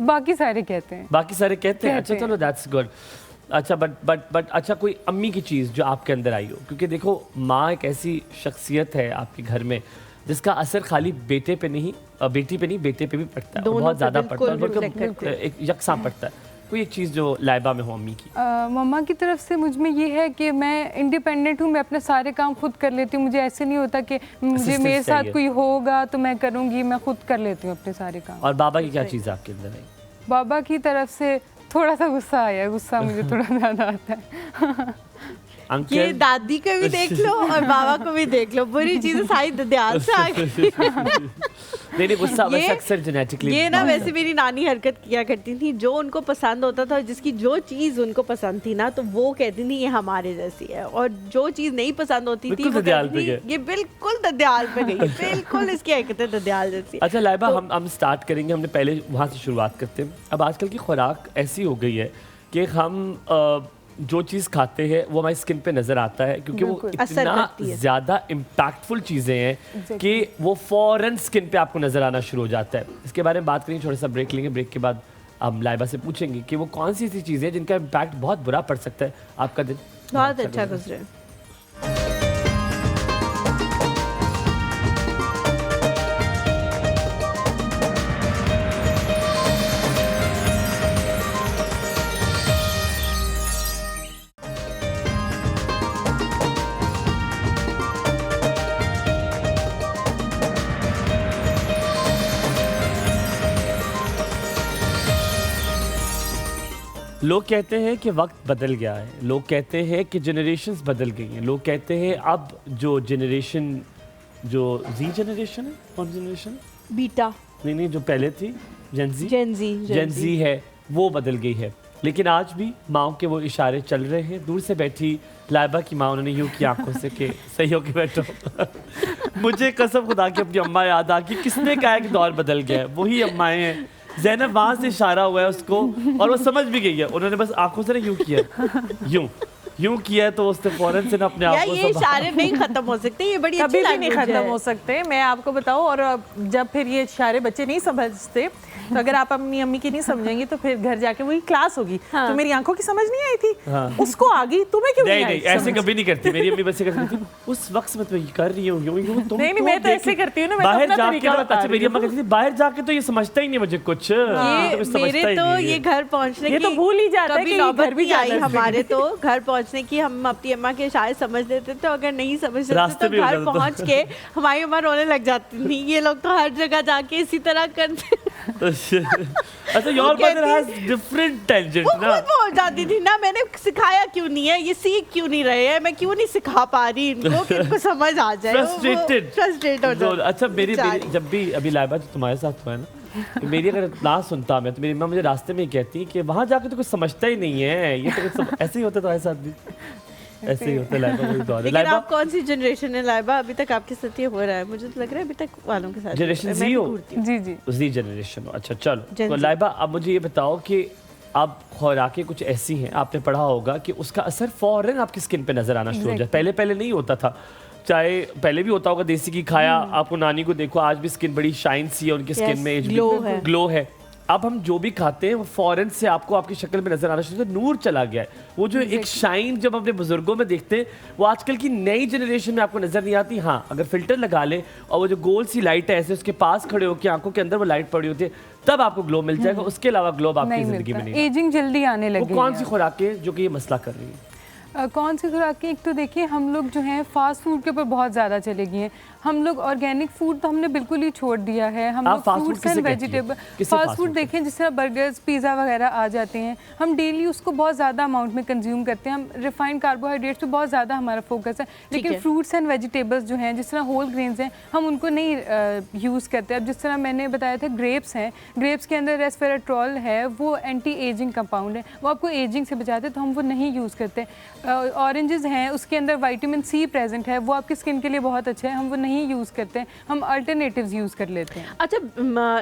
बाकी सारे कहते हैं। अच्छा चलो, दैट्स गुड। अच्छा, बट अच्छा, कोई अम्मी की चीज़ जो आपके अंदर आई हो? क्योंकि देखो, माँ एक ऐसी शख्सियत है आपके घर में जिसका असर खाली बेटे पे नहीं, बेटी पे नहीं, बेटे पे भी पड़ता है, बहुत ज़्यादा पड़ता है, एक यकसा पड़ता है। कोई एक चीज़ जो लाइबा में हो अम्मी की? मम्मा की तरफ से मुझ में ये है कि मैं इंडिपेंडेंट हूँ, मैं अपने सारे काम खुद कर लेती हूँ। मुझे ऐसे नहीं होता कि मुझे मेरे साथ कोई होगा तो मैं करूँगी, मैं खुद कर लेती हूँ अपने सारे काम। और बाबा की क्या चीज़ आपके अंदर आई? बाबा की तरफ से थोड़ा सा गुस्सा आया, गुस्सा मुझे थोड़ा ज़्यादा आता है। अंकल ये दादी को भी देख लो और बाबा को भी देख लो, बुरी चीजें सारी ध्यान से आ गई। नहीं गुस्सा बस अक्सर जेनेटिकली। ये ना वैसे मेरी नानी हरकत किया करती थी, जो उनको पसंद होता था, जिसकी जो चीज़ उनको पसंद थी ना, तो वो कहती थी ये हमारे जैसी है, और जो चीज़ नहीं पसंद होती थी वो कहती थी ये बिल्कुल दद्याल पे गई, बिल्कुल इसकी हरकतें दद्याल जैसी। अच्छा लाइबा, हम स्टार्ट करेंगे, हमने पहले वहाँ से शुरुआत करते हैं। अब आजकल की खुराक ऐसी हो गई है कि हम जो चीज़ खाते हैं वो हमारी स्किन पे नज़र आता है, क्योंकि वो इतना ज़्यादा इम्पैक्टफुल चीज़ें हैं कि वो फौरन स्किन पे आपको नज़र आना शुरू हो जाता है। इसके बारे में बात करेंगे, थोड़ा सा ब्रेक लेंगे, ब्रेक के बाद हम लाइबा से पूछेंगे कि वो कौन सी ऐसी चीज़ें हैं जिनका इम्पैक्ट बहुत बुरा पड़ सकता है आपका दिन बहुत अच्छा गुजरे। लोग कहते हैं कि वक्त बदल गया है, लोग कहते हैं कि जनरेशन्स बदल गई हैं, लोग कहते हैं अब जो जनरेशन, जो जी जनरेशन है, कौन जनरेशन? बीटा नहीं, जो पहले थी जेनजी है, वो बदल गई है। लेकिन आज भी माओ के वो इशारे चल रहे हैं। दूर से बैठी लाइबा की माँ, उन्होंने यूँ की आंखों से कि सही हो के बैठो। मुझे कसम खुदा की अपनी अम्मा याद आ कि किसने कहा कि दौर बदल गया है, वही अम्माएँ हैं। ज़ैनब वहाँ से इशारा हुआ है उसको और वो समझ भी गई है, उन्होंने बस आंखों से यूँ किया, यूं किया, तो उसने फौरन से अपने आप को ये इशारे नहीं खत्म हो सकते, ये बड़ी अच्छी कभी भी नहीं खत्म हो सकते, मैं आपको बताऊं। और जब फिर ये इशारे बच्चे नहीं समझते, तो अगर आप अपनी अम्मी की नहीं समझेंगे तो फिर घर जाके वही क्लास होगी। हाँ। तो मेरी आंखों की समझ नहीं आई थी, हाँ। उसको आ गई, तुम्हें क्यों नहीं आई? ऐसे कभी नहीं करती मेरी अम्मी, बस करती थी उस वक्त मैं तो ये कर रही हूँ नहीं, मैं तो ऐसे करती हूँ ना, बाहर जाके। अच्छा मेरी अम्मा कहती थी बाहर जाके तो ये समझता ही नहीं मुझे कुछ, मेरे तो ये घर पहुँचने की तो भूल ही जाता है कि नौबत भी आई हमारे, तो घर पहुँचने की हम अपनी अम्मा के इशारे समझ लेते थे, अगर नहीं समझ लेते तो घर पहुँच के हमारी अम्मा रोने लग जाती थी, ये लोग तो हर जगह जाके इसी तरह करते। अच्छा your mother has different tangent ना, वो बोल जाती थी ना, मैंने सिखाया क्यों नहीं है, ये सीख क्यों नहीं रहे हैं, मैं क्यों नहीं सिखा पा रही इनको कि इनको समझ आ जाए, फ्रस्ट्रेटेड हो जाए। अच्छा मेरी जब भी अभी लाइबा जो तुम्हारे साथ हुआ है ना, मेरी अगर ना सुनता मैं, तो मेरी माँ मुझे रास्ते में ही कहती है कि वहाँ जाके तो कुछ समझता ही नहीं है, ये तो कुछ ऐसे ही होता तुम्हारे साथ भी, ऐसे ही होता है लाइबा, वही दौर है। लेकिन आप कौन सी जनरेशन है लाइबा? अभी तक आपके साथ ये हो रहा है, मुझे तो लग रहा है अभी तक वालों के साथ जनरेशन जी हो। जी जनरेशन हो। अच्छा चलो, तो लाइबा अब मुझे ये बताओ कि अब खुराकें कुछ ऐसी हैं, आपने पढ़ा होगा कि उसका असर फौरन आपकी स्किन पे नजर आना शुरू हो जाए। पहले नहीं होता था, चाहे पहले भी होता होगा, देसी घी खाया, आपको नानी को देखो आज भी स्किन बड़ी शाइन सी है, उनकी स्किन में ग्लो है। अब हम जो भी खाते हैं वो फौरन से आपको आपकी शक्ल में नजर आना शुरू होता है, नूर चला गया है। वो जो एक शाइन जब अपने बुजुर्गों में देखते हैं, वो आजकल की नई जनरेशन में आपको नजर नहीं आती। हाँ, अगर फिल्टर लगा ले और वो जो गोल सी लाइट है ऐसे उसके पास खड़े होकर आंखों के अंदर वो लाइट पड़ी होती है, तब आपको ग्लो मिल जाएगा, उसके अलावा ग्लो आपकी जिंदगी में नहीं। एजिंग जल्दी आने लगी। वो कौन सी खुराकें जो कि ये मसला कर रही है? कौन सी खुराकें? एक तो देखिए हम लोग जो हैं फास्ट फूड के ऊपर बहुत ज़्यादा चले गए हैं। हम लोग ऑर्गेनिक फूड तो हमने बिल्कुल ही छोड़ दिया है। हम लोग fruits and vegetable, fast food देखें जिस तरह बर्गर्स, पिज़्ज़ा वगैरह आ जाते हैं, हम डेली उसको बहुत ज़्यादा अमाउंट में कंज्यूम करते हैं। हम रिफाइंड कार्बोहाइड्रेट्स पे बहुत ज़्यादा हमारा फोकस है, लेकिन फ्रूट्स एंड वेजिटेबल्स जो हैं, जिस तरह होल ग्रेन्स हैं, हम उनको नहीं यूज़ करते। अब जिस तरह मैंने बताया था ग्रेप्स हैं, ग्रेप्स के अंदर रेस्वेराट्रॉल है, वो एंटी एजिंग कंपाउंड है, वो आपको एजिंग से बचाते हैं, तो हम वो नहीं यूज़ करते। ऑरेंजेस हैं, उसके अंदर विटामिन सी प्रेजेंट है, वो आपकी स्किन के लिए बहुत अच्छा है, हम वो नहीं यूज़ करते हैं, हम अल्टरनेटिव्स यूज़ कर लेते हैं। अच्छा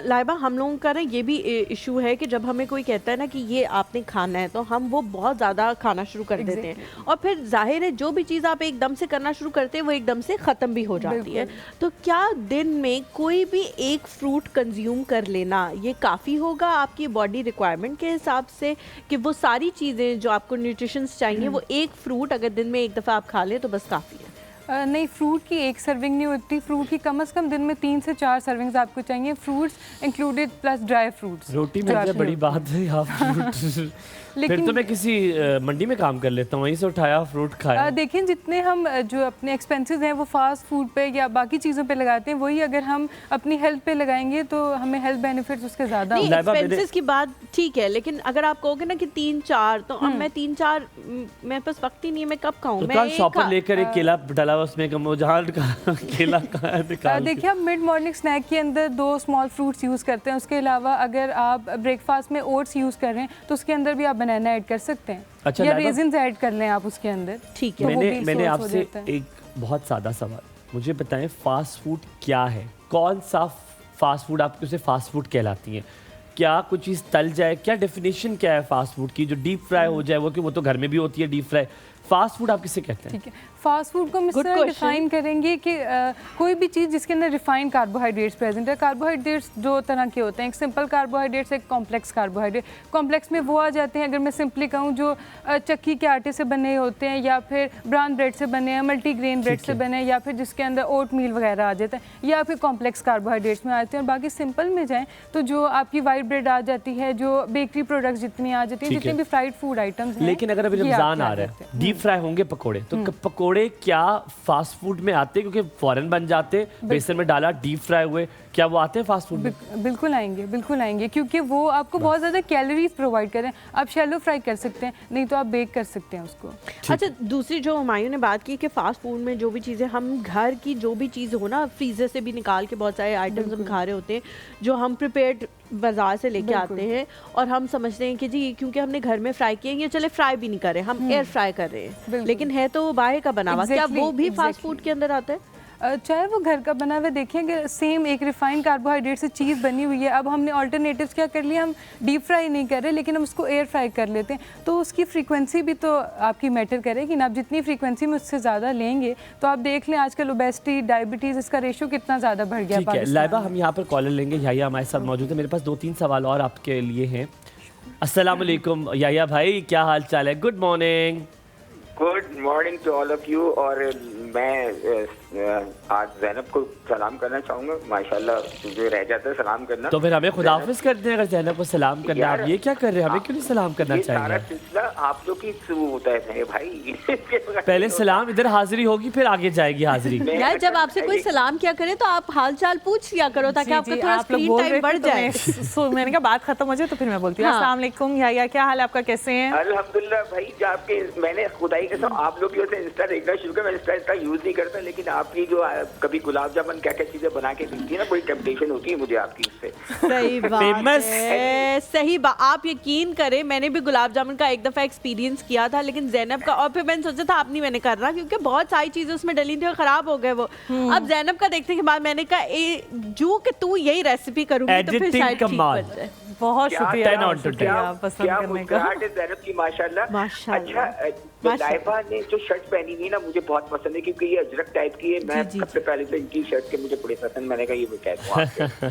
लाइबा, हम लोगों का ना ये भी इशू है कि जब हमें कोई कहता है ना कि ये आपने खाना है, तो हम वो बहुत ज़्यादा खाना शुरू कर देते हैं, और फिर जाहिर है जो भी चीज़ आप एकदम से करना शुरू करते हैं वो एकदम से ख़त्म भी हो जाती है। तो क्या दिन में कोई भी एक फ्रूट कंज्यूम कर लेना ये काफ़ी होगा आपकी बॉडी रिक्वायरमेंट के हिसाब से, कि वो सारी चीज़ें जो आपको न्यूट्रिशंस चाहिए वो एक फ्रूट अगर दिन में एक दफ़ा आप खा लें तो बस काफ़ी है? नहीं, फ्रूट की एक सर्विंग नहीं होती, फ्रूट की कम से कम दिन में 3 से 4 सर्विंग्स आपको चाहिए, fruits included plus dry fruits. रोटी मिल जाए बड़ी बात है यार, फ्रूट फिर तो मैं किसी मंडी में काम कर लेता हूँ, वहीं से उठाया फ्रूट खाया। देखिए जितने हम जो अपने एक्सपेंसेस हैं वो फास्ट फूड पे या बाकी चीज़ों पे लगाते हैं, वही अगर हम अपनी हेल्थ पे लगाएंगे तो हमें हेल्थ बेनिफिट्स उसके ज़्यादा नहीं, एक्सपेंसेस की बात ठीक है, लेकिन अगर आप कहोगे ना कि 3-4 तो अब मैं 3-4 मेरे पास वक्त ही नहीं है, मैं कब खाऊं? मैं शॉपर लेकर एक केला डाला उसमें कम जहाँ केला देखिए आप मिड मॉर्निंग स्नैक के अंदर 2 स्मॉल फ्रूट्स यूज़ करते हैं, उसके अलावा अगर आप ब्रेकफास्ट में ओट्स यूज़ कर रहे हैं तो उसके अंदर भी आप बनाना ऐड कर सकते हैं। अच्छा, या रेजिन्स ऐड कर लें आप उसके अंदर। ठीक है। मैंने आपसे एक बहुत सादा सवाल, मुझे बताएं फास्ट फूड क्या है? कौन सा फास्ट फूड आपके उसे फास्ट फूड कहलाती है? क्या कुछ चीज़ तल जाए, क्या डेफिनेशन क्या है फास्ट फूड की? जो डीप फ्राई हो जाए, वो तो घर में भी होती है डीप फ्राई, फास्ट फूड आप किसे कहते हैं? ठीक है, फास्ट फूड को हम इस तरह डिफाइन करेंगे कि कोई भी चीज़ जिसके अंदर रिफाइंड कार्बोहाइड्रेट्स प्रेजेंट है। कार्बोहाइड्रेट्स 2 तरह के होते हैं, एक सिंपल कार्बोहाइड्रेट्स, एक कॉम्प्लेक्स कार्बोहाइड्रेट। कॉम्प्लेक्स में वो आ जाते हैं, अगर मैं सिंपली कहूँ, जो चक्की के आटे से बने होते हैं या फिर ब्राउन ब्रेड से बने हैं, मल्टीग्रेन ब्रेड से बने हैं, या फिर जिसके अंदर ओट मील वगैरह आ जाता है, या फिर कॉम्प्लेक्स कार्बोहाइड्रेट्स में आते हैं। और बाकी सिंपल में जाएँ तो जो आपकी वाइट ब्रेड आ जाती है, जो बेकरी प्रोडक्ट्स जितनी आ जाती हैं, जितने भी फ्राइड फूड आइटम्स हैं। लेकिन अगर अभी रमजान आ रहा है, डीप फ्राई होंगे पकोड़े, तो पकोड़े क्या फास्ट फूड में आते हैं? क्योंकि फौरन बन जाते, बेसन में डाला, डीप फ्राई हुए, क्या वो आते हैं फास्ट फूड में? बिल्कुल आएंगे, बिल्कुल आएंगे, क्योंकि वो आपको बहुत ज़्यादा कैलोरीज प्रोवाइड करें। आप शैलो फ्राई कर सकते हैं, नहीं तो आप बेक कर सकते हैं उसको। अच्छा, दूसरी जो हुमायूं ने बात की कि फास्ट फूड में जो भी चीज़ें हम घर की जो भी चीज़ हो ना, फ्रीज़र से भी निकाल के बहुत सारे आइटम्स हम खा रहे होते हैं जो हम प्रिपेयर्ड बाजार से लेके आते हैं, और हम समझते हैं कि जी क्योंकि हमने घर में फ्राई किए, ये चले फ्राई भी नहीं कर रहे, हम एयर फ्राई कर रहे हैं, लेकिन है तो बाहर का बना हुआ। क्या वो भी फास्ट फूड के अंदर आता है? चाहे वो घर का बना हुआ, देखेंगे सेम एक रिफाइंड कार्बोहाइड्रेट से चीज़ बनी हुई है। अब हमने ऑल्टरनेटिव्स क्या कर लिया, हम डीप फ्राई नहीं कर रहे, लेकिन हम उसको एयर फ्राई कर लेते हैं, तो उसकी फ्रीक्वेंसी भी तो आपकी मैटर करेगी ना। आप जितनी फ्रीक्वेंसी में उससे ज़्यादा लेंगे, तो आप देख लें आजकल ओबेसिटी, डायबिटीज़, इसका रेशो कितना ज़्यादा बढ़ गया। ठीक है लाइबा, हम यहाँ पर कॉलर लेंगे। याया हमारे साथ मौजूद है, मेरे पास 2-3 सवाल और आपके लिए हैं। अस्सलाम वालेकुम याया भाई, क्या हाल चाल है? Good morning. Good morning to all of you. और मैं आज ज़ैनब को सलाम करना चाहूँगा, माशाल्लाह जो रह जाता है सलाम करना। तो फिर हमें खुदाफिज कर दें अगर ज़ैनब को सलाम करना। आप ये क्या कर रहे हैं, हमें क्यों नहीं सलाम करना चाहिए? सारा सिलसिला आप लोग की शुरू होता है भाई। पहले सलाम, इधर हाजिरी होगी, फिर आगे जाएगी हाजिरी। यार जब आपसे कोई सलाम किया करे तो आप हाल चाल पूछ लिया करो, ताकि आपका थोड़ा स्क्रीन टाइम बढ़ जाए। सो मैंने कहा बात खत्म हो जाए तो फिर मैं बोलती हूँ। अस्सलाम वालेकुम याया, क्या हाल है आपका, कैसे हैं? अल्हम्दुलिल्लाह भाई, जो आपके मैंने खुदाई के साथ आप लोग की वजह से इंस्टा देखना शुरू किया। मैं इंस्टा यूज नहीं करता, लेकिन आपकी जो कभी गुलाब जामुन क्या क्या चीजें बना के देती है ना, बड़ी टेम्पटेशन होती है मुझे आपकी उससे। सही बात है, सही बात। आप यकीन करें, मैंने भी गुलाब जामुन का एक दफा एक्सपीरियंस किया था, लेकिन ज़ैनब का, और फिर मैंने सोचा था आप नहीं मैंने करना, क्योंकि बहुत सारी चीजें उसमें डली थी और खराब हो गए वो। अब ज़ैनब का देखने के बाद मैंने कहा जो कि तू यही रेसिपी करूंगी तो फिर शायद ठीक बन जाए। बहुत शुक्रिया पसंद करने का। ज़ैनब की माशाल्लाह। अच्छा, लाइबा ने जो शर्ट पहनी हुई ना, मुझे बहुत पसंद है, क्योंकि ये अजरक टाइप की है। मैं सबसे पहले तो इनकी शर्ट के मुझे बड़े पसंद, मैंने कहा ये मैं कह दूं।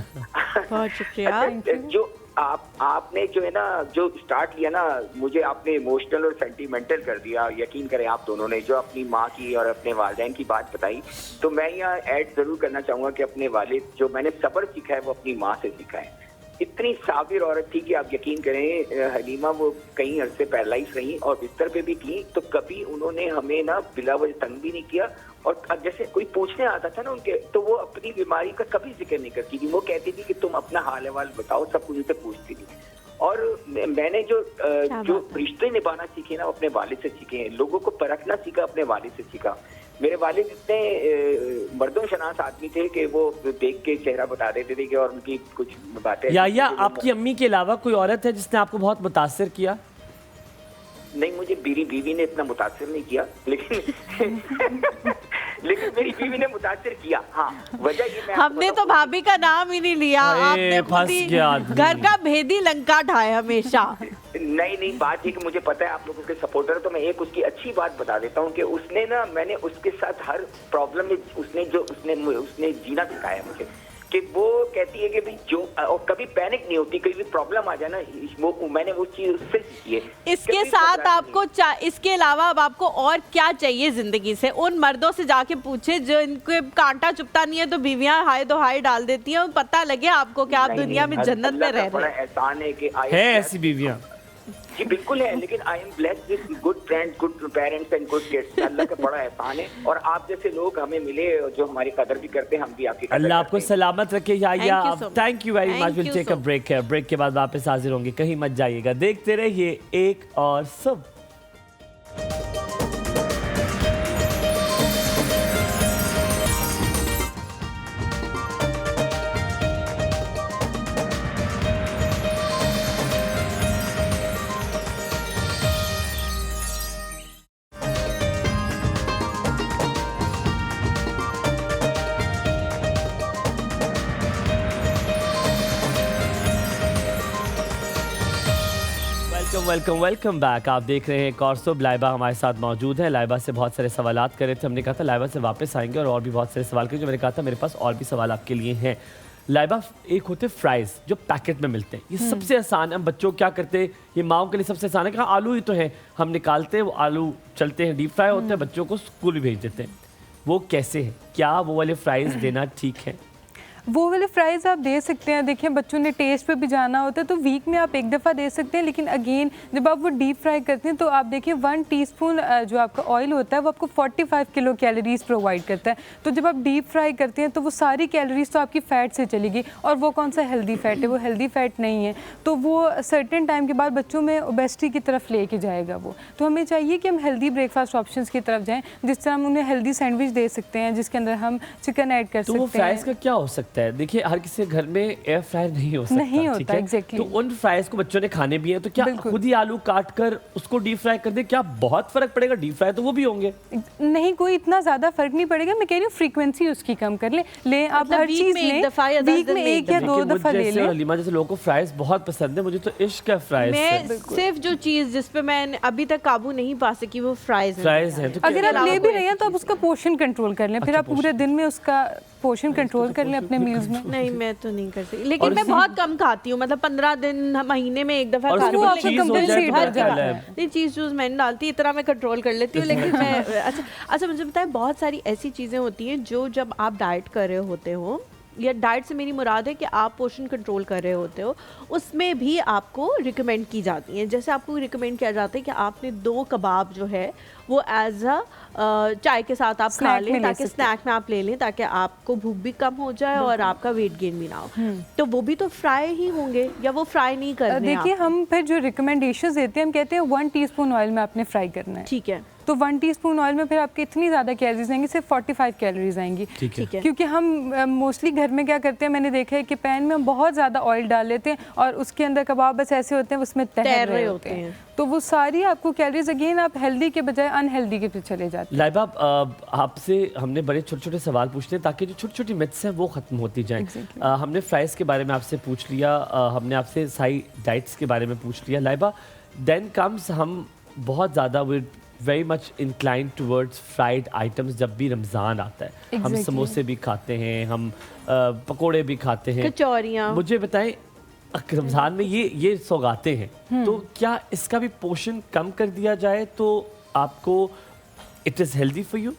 बहुत शुक्रिया। जो आपने जो है ना, जो स्टार्ट किया ना, मुझे आपने इमोशनल और सेंटिमेंटल कर दिया। यकीन करें आप दोनों ने जो अपनी माँ की और अपने वालिदैन की बात बताई, तो मैं यहाँ ऐड जरूर करना चाहूँगा कि अपने वालिद, जो मैंने सब्र सीखा है वो अपनी माँ से सीखा है। इतनी साबिर औरत थी कि आप यकीन करें हलीमा, वो कई अरसे पैरालाइज रही और बिस्तर पे भी थी, तो कभी उन्होंने हमें ना बिलावजह तंग भी नहीं किया। और जैसे कोई पूछने आता था ना उनके, तो वो अपनी बीमारी का कभी जिक्र नहीं करती थी। वो कहती थी कि तुम अपना हाल अहवाल बताओ, सब कुछ उनसे पूछती थी। और मैंने जो रिश्ते निभाना सीखे ना, अपने वालिद से सीखे हैं। लोगों को परखना सीखा, अपने वालिद से सीखा। मेरे वालिद इतने मर्दों शनास आदमी थे कि वो देख के चेहरा बता देते थे कि, और उनकी कुछ बातें। या आपकी अम्मी के अलावा कोई औरत है जिसने आपको बहुत मुतासिर किया? नहीं, मुझे मेरी बीवी ने इतना मुतासिर नहीं किया, लेकिन मेरी बीवी ने मुतासिर किया। हाँ, वजह ये हमने तो भाभी का नाम ही नहीं लिया, आपने घर का भेदी लंका ढाया हमेशा। नहीं, बात ये कि मुझे पता है आप लोग उसके सपोर्टर, तो मैं एक उसकी अच्छी बात बता देता हूँ कि उसने ना, मैंने उसके साथ हर प्रॉब्लम में उसने जीना सिखाया मुझे, कि वो कहती है कि भाई जो और कभी पैनिक नहीं होती, कभी भी प्रॉब्लम आ जाए ना, वो मैंने वो चीज उससे सीखी है। इसके साथ आपको इसके अलावा अब आपको और क्या चाहिए जिंदगी से? उन मर्दों से जाके पूछे जो इनके कांटा चुभता नहीं है तो बीवियां हाय दो हाय डाल देती हैं, पता लगे आपको कि आप दुनिया में जन्नत में रह रहे हैं। बड़ा एहसान है कि है ऐसी बीवियां। जी बिल्कुल है, लेकिन I am blessed with good friends, good parents and good kids. अल्लाह का बड़ा एहसान है, और आप जैसे लोग हमें मिले जो हमारी कदर भी करते हैं, हम भी आपकी कदर अल्लाह करते आपको हैं। सलामत रखे याया। Thank you very much. Will take a break है, ब्रेक के बाद वापस हाजिर होंगे, कहीं मत जाइएगा, देखते रहिए एक और सब। Welcome back. आप देख रहे हैं कॉर्सो। लाइबा हमारे साथ मौजूद है। लाइबा से बहुत सारे सवालात कर रहे थे, हमने कहा था लाइबा से वापस आएंगे और भी बहुत सारे सवाल करेंगे। मैंने कहा था मेरे पास और भी सवाल आपके लिए हैं। लाइबा, एक होते फ्राइज जो पैकेट में मिलते हैं, ये सबसे आसान है। हम बच्चों क्या करते हैं, ये माओं के लिए सबसे आसान है कि आलू ही तो है, हम निकालते हैं, वो आलू चलते हैं, डीप फ्राई होते हैं, बच्चों को स्कूल भी भेज देते हैं। वो कैसे है? क्या वो वाले फ्राइज देना ठीक है? वो वाले फ्राइज़ आप दे सकते हैं। देखिए बच्चों ने टेस्ट पे भी जाना होता है तो वीक में आप एक दफ़ा दे सकते हैं, लेकिन अगेन जब आप वो डीप फ्राई करते हैं तो आप देखिए 1 टीस्पून जो आपका ऑयल होता है वो आपको 45 किलो कैलोरीज प्रोवाइड करता है। तो जब आप डीप फ्राई करते हैं तो वो सारी कैलोरीज तो आपकी फ़ैट से चलेगी, और वो कौन सा हेल्दी फ़ैट है, वो हेल्दी फ़ैट नहीं है। तो वो सर्टेन टाइम के बाद बच्चों में ओबेसिटी की तरफ लेके जाएगा वो। तो हमें चाहिए कि हम हेल्दी ब्रेकफास्ट ऑप्शंस की तरफ जाएँ, जिस तरह हम उन्हें हेल्दी सैंडविच दे सकते हैं जिसके अंदर हम चिकन ऐड कर सकते हैं। तो वो फ्राइज का क्या हो सकता है? देखिए हर किसी घर में एयर फ्रायर नहीं हो सकता, नहीं होता, एग्जैक्टली। तो उन फ्राइज को बच्चों ने खाने भी हैं, तो क्या खुद ही आलू काट कर उसको डीप फ्राई कर दे, क्या बहुत फर्क पड़ेगा? डीप फ्राई तो वो भी होंगे। नहीं, कोई इतना ज्यादा फर्क नहीं पड़ेगा। मैं कह रही हूँ फ्रीक्वेंसी उसकी कम कर ले आप हर चीज लें, वीक में 1 या 2 दफा ले लें। हलीमा जैसे लोगों को फ्राइज बहुत पसंद है, मुझे तो इश्क है फ्राइज। मैं सिर्फ जो चीज जिस पे मैं अभी तक काबू नहीं पा सकी वो फ्राइज है। तो अगर आप ले भी रहे हैं तो आप उसका पोर्शन कंट्रोल कर लें, फिर आप पूरे दिन में उसका पोर्शन कंट्रोल कर लें अपने मील्स में। नहीं, मैं तो नहीं कर सकती, लेकिन मैं बहुत कम खाती हूँ, मतलब 15 दिन महीने में एक दफा खाती हूँ। नहीं, चीज़ जूस मैंने डालती, इतना मैं कंट्रोल कर लेती हूँ, लेकिन मैं अच्छा मुझे बताएं, बहुत सारी ऐसी चीज़ें होती हैं जो जब आप डाइट कर रहे होते हो, या डाइट से मेरी मुराद है कि आप पोषण कंट्रोल कर रहे होते हो, उसमें भी आपको रिकमेंड की जाती हैं। जैसे आपको रिकमेंड किया जाता है कि आपने 2 कबाब जो है वो एज अ चाय के साथ आप खा लें, ताकि स्नैक में आप ले लें, ताकि आपको भूख भी कम हो जाए और आपका वेट गेन भी ना हो। तो वो भी तो फ्राई ही होंगे, या वो फ्राई नहीं करने? देखिए हम फिर जो रिकमेंडेशंस देते हैं, हम कहते हैं 1 टीस्पून ऑयल में आपने फ्राई करना है। ठीक है। तो 1 टीस्पून ऑयल में फिर आपके इतनी ज़्यादा कैलोरीज आएंगी, सिर्फ 45 कैलोरीज आएंगी। ठीक है। क्योंकि हम मोस्टली घर में क्या करते हैं, मैंने देखा है कि पैन में हम बहुत ज़्यादा ऑयल डाल लेते हैं और उसके अंदर कबाब बस ऐसे होते हैं, उसमें तैर रहे होते हैं। तो वो सारी आपको कैलोरीज अगेन आप हेल्दी के बजाय अनहेल्दी के पीछे चले जाते हैं। लाइबा, आपसे हमने बड़े छोटे छोटे सवाल पूछने ताकि जो छोटी छोटी मिथ्स हैं वो खत्म होती जाएं। हमने फ्राइज के बारे में आपसे पूछ लिया, हमने आपसे सारी डाइट्स के बारे में पूछ लिया। लाइबा, देन कम्स हम बहुत ज़्यादा very much inclined towards fried items. जब भी रमज़ान आता है हम समोसे भी खाते हैं, हम पकोड़े भी खाते हैं, कचौरियाँ। मुझे बताएं, रमज़ान में ये सौगाते हैं, तो क्या इसका भी पोषण कम कर दिया जाए तो आपको it is healthy for you?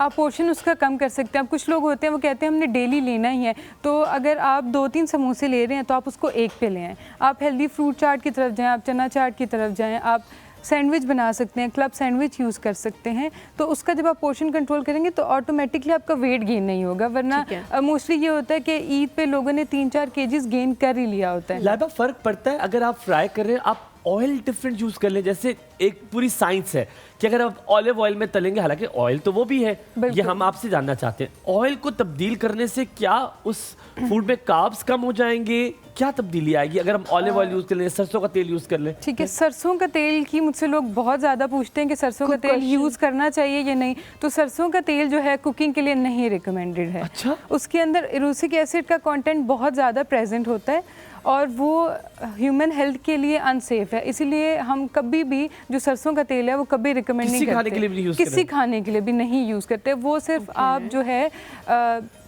आप पोर्शन उसका कम कर सकते हैं। अब कुछ लोग होते हैं वो कहते हैं हमने डेली लेना ही है, तो अगर आप 2-3 समोसे ले रहे हैं तो आप उसको 1 पे ले आएँ। आप हेल्दी फ्रूट चाट की तरफ जाएँ, आप चना चाट की तरफ जाएँ, आप सैंडविच बना सकते हैं, क्लब सैंडविच यूज़ कर सकते हैं। तो उसका जब आप पोर्शन कंट्रोल करेंगे तो ऑटोमेटिकली आपका वेट गेन नहीं होगा, वरना मोस्टली ये होता है कि ईद पे लोगों ने 3-4 केजीज गेन कर ही लिया होता है। लाइबा, फ़र्क पड़ता है अगर आप फ्राई कर रहे हैं, आप ऑयल डिफरेंट यूज़ कर लें? जैसे एक पूरी साइंस है कि अगर आप ऑलिव ऑयल में तलेंगे, हालांकि ऑयल तो वो भी है, ये हम आपसे जानना चाहते हैं, ऑयल को तब्दील करने से क्या उस फूड में कार्ब्स कम हो जाएंगे? क्या तब्दीली आएगी अगर हम ऑलिव ऑयल यूज़ कर लें, सरसों का तेल यूज़ कर लें? ठीक है, सरसों का तेल की मुझसे लोग बहुत ज़्यादा पूछते हैं कि सरसों का तेल यूज़ करना चाहिए या नहीं। तो सरसों का तेल जो है कुकिंग के लिए नहीं रिकमेंडेड है। अच्छा? उसके अंदर एरोसिक एसिड का कंटेंट बहुत ज़्यादा प्रेजेंट होता है और वो ह्यूमन हेल्थ के लिए अनसेफ है, इसीलिए हम कभी भी जो सरसों का तेल है वो कभी रिकमेंड नहीं करते, किसी खाने के लिए भी नहीं यूज़ करते। वो सिर्फ आप जो है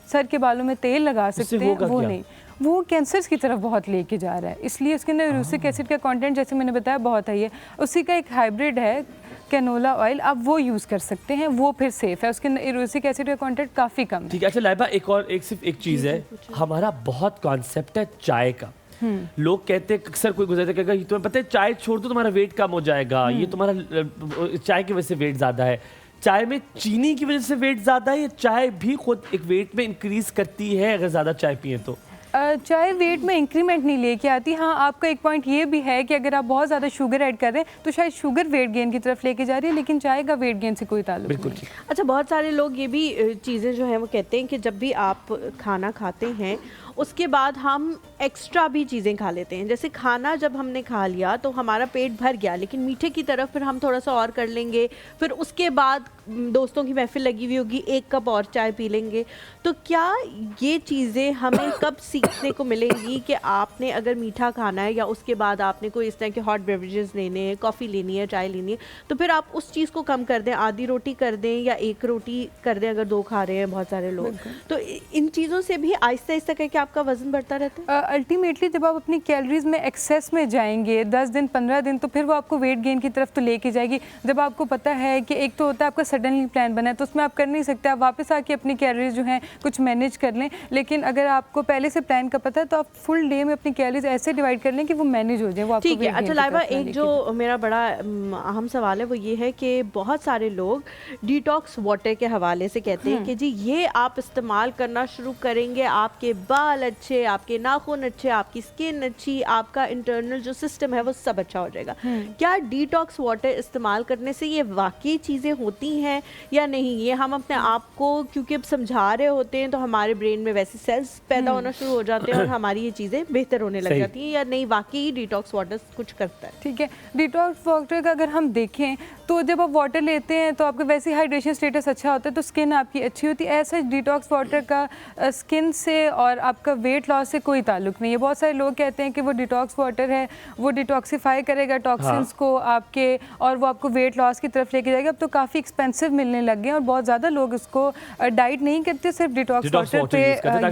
सर के बालों में तेल लगा सकते हैं, होगा वो क्या? नहीं, वो कैंसर्स की तरफ बहुत लेके जा रहा है, इसलिए उसके अंदर यूरिक एसिड का कंटेंट जैसे मैंने बताया बहुत है। ये उसी का एक हाइब्रिड है कैनोला ऑयल, आप वो यूज़ कर सकते हैं, वो फिर सेफ है, उसके अंदर यूरिक एसिड का कंटेंट काफ़ी कम है। ठीक है। अच्छा लाइबा, सिर्फ एक चीज़ है, हमारा बहुत कॉन्सेप्ट है चाय का। लोग कहते हैं, अक्सर कोई गुजरता कहेगा तुम्हें पता है चाय छोड़ दो तुम्हारा वेट कम हो जाएगा, ये तुम्हारा चाय की वजह से वेट ज़्यादा है। चाय में चीनी की वजह से वेट ज़्यादा है, या चाय भी खुद एक वेट में इंक्रीज करती है अगर ज़्यादा चाय पिए तो? चाय वेट में इंक्रीमेंट नहीं लेके आती। हाँ, आपका एक पॉइंट ये भी है कि अगर आप बहुत ज़्यादा शुगर ऐड कर रहे हैं तो शायद शुगर वेट गेन की तरफ लेके जा रही है, लेकिन चाय का वेट गेन से कोई ताल्लुक बिल्कुल नहीं। अच्छा, बहुत सारे लोग ये भी चीज़ें जो हैं वो कहते हैं कि जब भी आप खाना खाते हैं उसके बाद हम एक्स्ट्रा भी चीज़ें खा लेते हैं। जैसे खाना जब हमने खा लिया तो हमारा पेट भर गया, लेकिन मीठे की तरफ फिर हम थोड़ा सा और कर लेंगे, फिर उसके बाद दोस्तों की महफिल लगी हुई होगी, 1 कप और चाय पी लेंगे। तो क्या ये चीज़ें हमें कब सीखने को मिलेंगी कि आपने अगर मीठा खाना है या उसके बाद आपने कोई इस तरह के हॉट बेवरेजेस लेने हैं, कॉफ़ी लेनी है, चाय लेनी है, तो फिर आप उस चीज़ को कम कर दें, आधी रोटी कर दें या 1 रोटी कर दें अगर 2 खा रहे हैं बहुत सारे लोग। तो इन चीज़ों से भी आहिस्ता आहिस्ता करके आपका वजन बढ़ता रहता है? अल्टीमेटली जब आप अपनी कैलोरीज में एक्सेस में जाएंगे 10 दिन 15 दिन, तो फिर वो आपको वेट गेन की तरफ तो लेके जाएगी। जब आपको पता है कि एक तो होता है आपका सडनली प्लान बना है तो उसमें आप कर नहीं सकते, आप वापस आके अपनी कैलोरीज जो हैं कुछ मैनेज कर लें। लेकिन अगर आपको पहले से प्लान का पता है तो आप फुल डे में अपनी कैलोरीज ऐसे डिवाइड कर लें कि वो मैनेज हो जाए, वो आपको ठीक है। weight gain अच्छा की लाइबा, तरफ ना एक लेके जो मेरा बड़ा अहम सवाल है वो ये है कि बहुत सारे लोग डिटॉक्स वाटर के हवाले से कहते हैं कि जी ये आप इस्तेमाल करना शुरू करेंगे, आपके बाल अच्छे, आपके नाखून अच्छे, आपकी स्किन अच्छी, आपका इंटरनल जो सिस्टम है वो सब अच्छा हो जाएगा। क्या डिटॉक्स वाटर इस्तेमाल करने से ये वाकई चीज़ें होती हैं या नहीं? ये हम अपने आप को क्योंकि अब समझा रहे होते हैं तो हमारे ब्रेन में वैसे सेल्स पैदा होना शुरू हो जाते हैं और हमारी ये चीज़ें बेहतर होने लग जाती हैं, या नहीं वाकई डिटॉक्स वाटर कुछ करता है? ठीक है, डिटॉक्स वाटर का अगर हम देखें तो जब आप वाटर लेते हैं तो आपका वैसे हाइड्रेशन स्टेटस अच्छा होता है, तो स्किन आपकी अच्छी होती है। ऐसा डिटॉक्स वाटर का स्किन से और आपका वेट लॉस से कोई ताल्लुक नहीं है। बहुत सारे लोग कहते हैं कि वो डिटॉक्स वाटर है, वो डिटॉक्सिफाई करेगा टॉक्सिन्स को आपके, और वो आपको वेट लॉस की तरफ लेके जाएगा। अब तो काफ़ी एक्सपेंसिव मिलने लग गए हैं और बहुत ज़्यादा लोग इसको डाइट नहीं करते, सिर्फ डिटॉक्स वाटर पे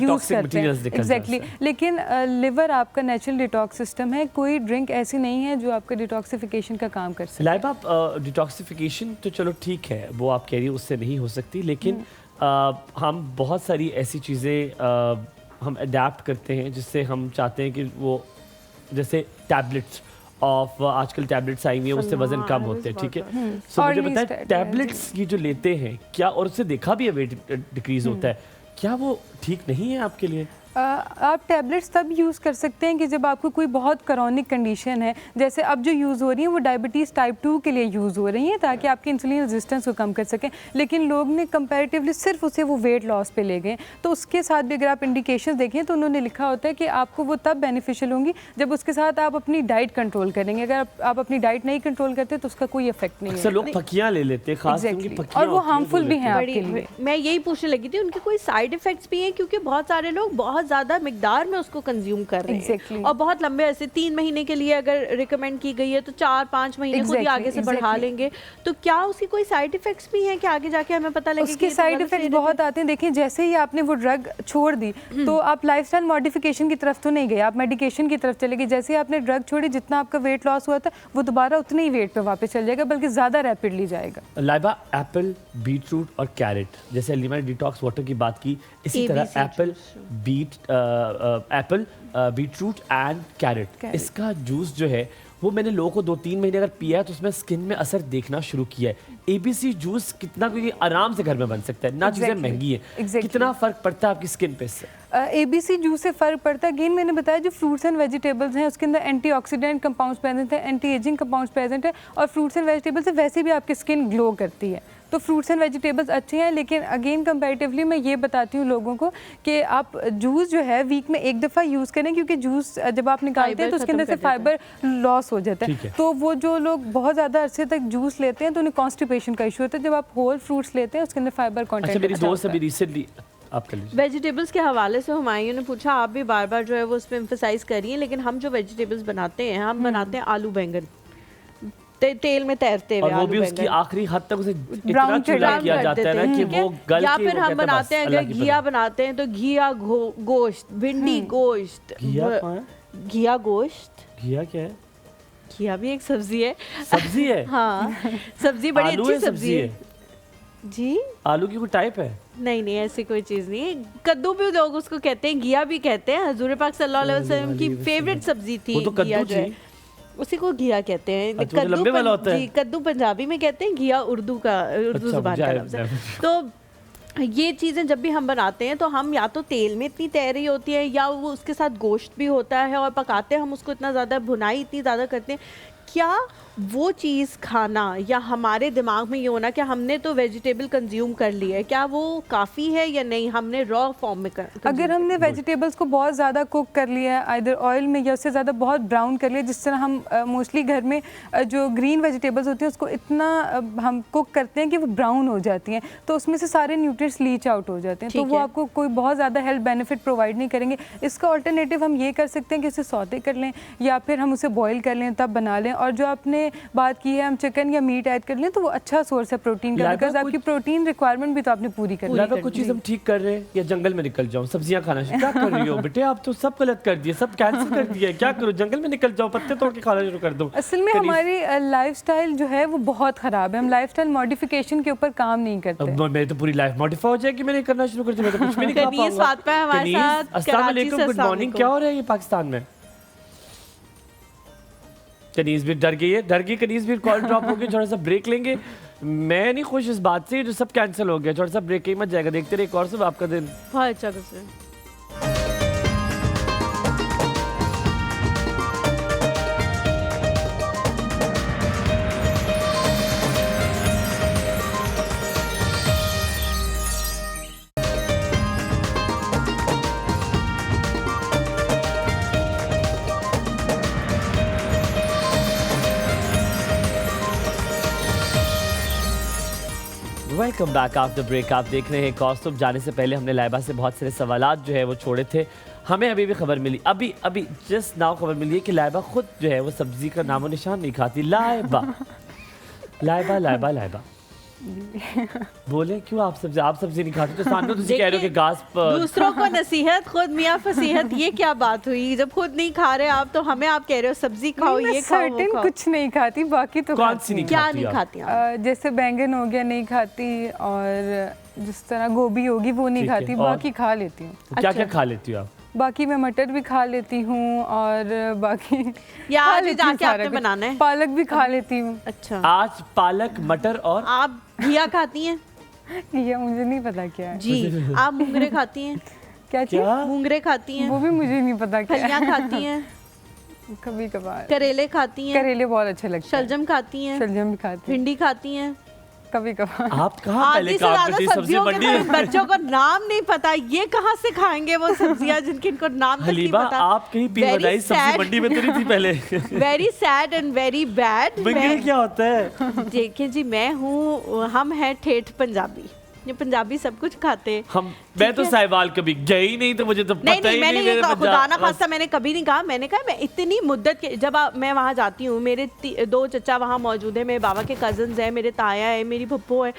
यूज़ करते हैं। एग्जैक्टली। लेकिन लिवर आपका नेचुरल डिटॉक्स सिस्टम है, कोई ड्रिंक ऐसी नहीं है जो आपका डिटॉक्सिफिकेशन का काम कर सके। लाइबा, डिटॉक्सिफिकेशन तो चलो ठीक है, वो आप कह रही हो उससे नहीं हो सकती, लेकिन हम बहुत सारी ऐसी चीज़ें हम अडेप्ट करते हैं जिससे हम चाहते हैं कि वो, जैसे टैबलेट्स ऑफ आजकल टैबलेट्स आई हुई हैं, उससे वजन कम होते हैं, ठीक है। सो मुझे बताएं, टैबलेट्स ये जो लेते हैं क्या, और उससे देखा भी है वेट डिक्रीज होता है, क्या वो ठीक नहीं है आपके लिए? आप टैबलेट्स तब यूज़ कर सकते हैं कि जब आपको कोई बहुत क्रॉनिक कंडीशन है, जैसे अब जो यूज़ हो रही है वो डायबिटीज़ टाइप 2 के लिए यूज़ हो रही हैं ताकि आपकी इंसुलिन रेजिस्टेंस को कम कर सकें। लेकिन लोग ने कंपैरेटिवली सिर्फ उसे वो वेट लॉस पे ले गए, तो उसके साथ भी अगर आप इंडिकेशन देखें तो उन्होंने लिखा होता है कि आपको वो तब बेनिफिशियल होंगी जब उसके साथ आप अपनी डाइट कंट्रोल करेंगे। अगर आप अपनी डाइट नहीं कंट्रोल करते तो उसका कोई इफेक्ट नहीं है। लोग पकियाँ ले लेते हैं, खास करके और वो हार्मफुल भी हैं आपके लिए। मैं यही पूछने लगी थी, उनके कोई साइड इफेक्ट्स भी हैं? क्योंकि बहुत सारे लोग बहुत ज़्यादा मिकदार में उसको कंज्यूम कर रहे हैं और बहुत लंबे, ऐसे 3 महीने के लिए अगर रिकमेंड की गई है तो 4-5 महीने खुद ही आगे से बढ़ा लेंगे। तो क्या उसकी कोई साइड इफेक्ट्स भी हैं कि आगे जाके हमें पता लगे? उसके साइड इफेक्ट्स बहुत आते हैं। देखिए, जैसे ही आपने वो ड्रग छोड़ दी तो आप लाइफस्टाइल मॉडिफिकेशन की तरफ तो नहीं गए, आप मेडिकेशन की तरफ चले गए। जैसे ही आपने ड्रग छोड़ी, जितना आपका वेट लॉस हुआ था वो दोबारा उतने ही वेट पे वापस चल जाएगा, बल्कि ज़्यादा रैपिडली जाएगा। लाइबा, एप्पल, बीटरूट और कैरेट, जैसे अलीमा ने डिटॉक्स वाटर की बात की, इसी तरह एप्पल, बीटरूट एंड कैरेट, इसका जूस जो है वो मैंने लोगों को 2-3 महीने अगर पिया है तो उसमें स्किन में असर देखना शुरू किया है। एबीसी जूस कितना, क्योंकि आराम से घर में बन सकता है ना, चीज़ें महंगी है, कितना फ़र्क पड़ता है आपकी स्किन पे इससे? एबीसी जूस से फ़र्क पड़ता है। अगेन मैंने बताया जो फ्रूट्स एंड वेजिटेबल्स हैं उसके अंदर एंटीऑक्सीडेंट कंपाउंड्स प्रेजेंट है, एंटी एजिंग कंपाउंड्स प्रेजेंट है, और फ्रूट्स एंड वेजिटेबल्स से वैसे भी आपकी स्किन ग्लो करती है। तो फ्रूट्स एंड वेजिटेबल्स अच्छे हैं, लेकिन अगेन कंपैरेटिवली मैं ये बताती हूँ लोगों को कि आप जूस जो है वीक में 1 दफ़ा यूज़ करें, क्योंकि जूस जब आप निकालते हैं तो उसके अंदर से फाइबर लॉस हो जाता है। तो वो जो लोग बहुत ज़्यादा अरसे तक जूस लेते हैं तो उन्हें कॉन्स्टिपेशन का इशू होता है। जब आप होल फ्रूट्स लेते हैं उसके अंदर फाइबर कॉन्टेंट। अच्छा, मेरी दोस्त अभी रिसेंटली, आप कर लीजिए। वेजिटेबल्स के हवाले से हुमायूं ने पूछा, आप भी बार बार जो है वो उस पर एम्फसाइज करिए, लेकिन हम जो वेजिटेबल्स बनाते हैं हम बनाते हैं आलू बैंगन, तेल में तैरते हुए और वो आलू भी उसकी बैंगन। आखिरी हद तक उसे इतना ब्राउन चूल्हा किया जाता है ना कि वो गल या के फिर वो हम कहते हैं बनाते हैं बस, अल्लाह अगर की घिया पनाह। बनाते हैं तो घिया गोश्त, भिंडी गोश्त, घिया कहाँ है? घिया गोश्त, घिया क्या है? घिया भी एक सब्जी है। सब्जी है? हाँ सब्जी बड़ी आलू अच्छी है, सब्जी है जी। आलू की कोई टाइप है? नहीं नहीं ऐसी कोई चीज नहीं है। कद्दू भी लोग उसको कहते हैं, घिया भी कहते हैं। हजूर पाक सल्लल्लाहु अलैहि वसल्लम की फेवरेट सब्जी थी वो तो घिया कद्दू जो है, थी। उसी को घिया कहते हैं। अच्छा, वो जो लंबे वाला होता है? जी कद्दू पंजाबी में कहते हैं, घिया उर्दू अच्छा, जुबान का मुझे लफ्ज़ है। आया- तो ये चीज़ें जब भी हम बनाते हैं तो हम या तो तेल में इतनी तैर रही होती है या वो उसके साथ गोश्त भी होता है और पकाते हैं हम उसको इतना ज़्यादा, भुनाई इतनी ज़्यादा करते हैं। क्या वो चीज़ खाना या हमारे दिमाग में ये होना कि हमने तो वेजिटेबल कंज्यूम कर ली है, क्या वो काफ़ी है या नहीं, हमने रॉ फॉर्म में अगर हमने वेजिटेबल्स को बहुत ज़्यादा कुक कर लिया है आइदर ऑयल में या उससे ज़्यादा बहुत ब्राउन कर लिया, जिस तरह हम मोस्टली घर में जो ग्रीन वेजिटेबल्स होती हैं उसको इतना हम कुक करते हैं कि वो ब्राउन हो जाती हैं, तो उसमें से सारे न्यूट्रिएंट्स लीच आउट हो जाते हैं, तो ठीक वो है। आपको कोई बहुत ज़्यादा हेल्थ बेनिफिट प्रोवाइड नहीं करेंगे। इसका ऑल्टरनेटिव हम ये कर सकते हैं कि उसे सौते कर लें या फिर हम उसे बॉयल कर लें तब बना लें, और जो आपने बात की है हम चिकन या मीट ऐड कर लें तो वो अच्छा सोर्स है प्रोटीन का, लाइबा बिकॉज आपकी प्रोटीन रिक्वायरमेंट भी तो आपने पूरी कर ली। लगा कुछ चीज हम ठीक कर रहे हैं या जंगल में निकल जाऊं सब्जियां खाना, क्या कर रही हो बेटे आप तो सब गलत कर दिए, सब कैंसिल कर दिया, क्या करूं जंगल में निकल जाओ पत्ते तोड़ के खाना शुरू कर दो। असल में हमारी लाइफस्टाइल जो है वो बहुत ख़राब है, हम लाइफस्टाइल मॉडिफिकेशन के ऊपर काम नहीं करते। अब मेरी तो पूरी लाइफ मॉडिफाई हो जाएगी, मैंने करना शुरू कर दिया, मैं तो कुछ भी नहीं खा कनीज़ पाऊंगा। फातिमा है हमारे कनीज़, साथ, अस्सलाम कराची वालेकुम, से गुड अस्सलाम मॉर्निंग। वालेकुम। क्या हो रहा है ये पाकिस्तान में? कनीज़ भी डर गई है, डर गई कनीज़ भी, कॉल ड्रॉप हो गई, थोड़ा सा ब्रेक लेंगे। मैं नहीं खुश इस बात से जो सब कैंसिल हो गया, थोड़ा सा ब्रेक ही मत जाएगा, देखते रहे एक और सुबह आपका दिन। बहुत अच्छा कुछ है। Welcome back after break. आप देख रहे हैं कॉस्ट्यूम। जाने से पहले हमने लाइबा से बहुत सारे सवालात जो है वो छोड़े थे। हमें अभी भी खबर मिली, अभी जस्ट नाउ खबर मिली है कि लाइबा खुद जो है वो सब्जी का नामो निशान नहीं खाती। लाइबा लाइबा लाइबा लाइबा बोले क्यों आप सब्जी नहीं खाती? तो सामने तुझे कह रहे हो कि घास दूसरों को नसीहत, खुद मियाँ फसीहत, ये क्या बात हुई? जब खुद नहीं खा रहे आप तो हमें आप कह रहे हो सब्जी खाओ, नहीं, ये मैं खाओ, वो सर्टेन खाओ। कुछ नहीं खाती, बाकी तो कौन खाती सी नहीं हूँ। क्या खाती नहीं आप? खाती आप? जैसे बैंगन हो गया नहीं खाती, और जिस तरह गोभी होगी वो नहीं ठीक है, खाती, और? बाकी खा लेती हूँ। क्या क्या खा लेती हो आप? बाकी मैं मटर भी खा लेती हूँ और बाकी या खा आज भी लेती हूँ जाके सारा आपने कुछ। बनाना है? पालक भी खा लेती हूँ। अच्छा, आज पालक मटर और आप घिया खाती हैं? ये मुझे नहीं पता क्या है। जी। आप मुंगरे खाती हैं? क्या चीज़? क्या? मुंगरे खाती हैं? वो भी मुझे नहीं पता क्या है। फलियां खाती हैं? कभी कभार करेले खाती हैं? करेले बहुत अच्छे लगते हैं। शलजम खाती हैं? शलजम भी खाती हूँ भिंडी खाती हैं? कभी कभार। आप कहाँ पहले आधी से काम ज्यादा करती? सब्जी सब्जियों के मंडी तो इन बच्चों को नाम नहीं पता, ये कहाँ से खाएंगे वो सब्जियां जिनके इनको नाम तक नहीं हलीबा पता? आप कहीं पीर Very बताई सब्जी sad. मंडी में तो नहीं थी पहले। Very sad and very bad. मंगल क्या होता है? देखिए जी, मैं हूँ, हम हैं ठेठ पंजाबी, ये पंजाबी सब कुछ खाते हैं। मैं तो साहिवाल कभी गई नहीं तो मुझे तो नहीं पता नहीं, ही मैंने नहीं ये मेरे खुदा ना बस- खास्ता मैंने कभी नहीं कहा। मैंने कहा मैं इतनी मुद्दत के जब मैं वहाँ जाती हूँ, मेरे 2 चचा वहाँ मौजूद है, मेरे बाबा के कजन्स हैं, मेरे ताया है, मेरी पप्पो है,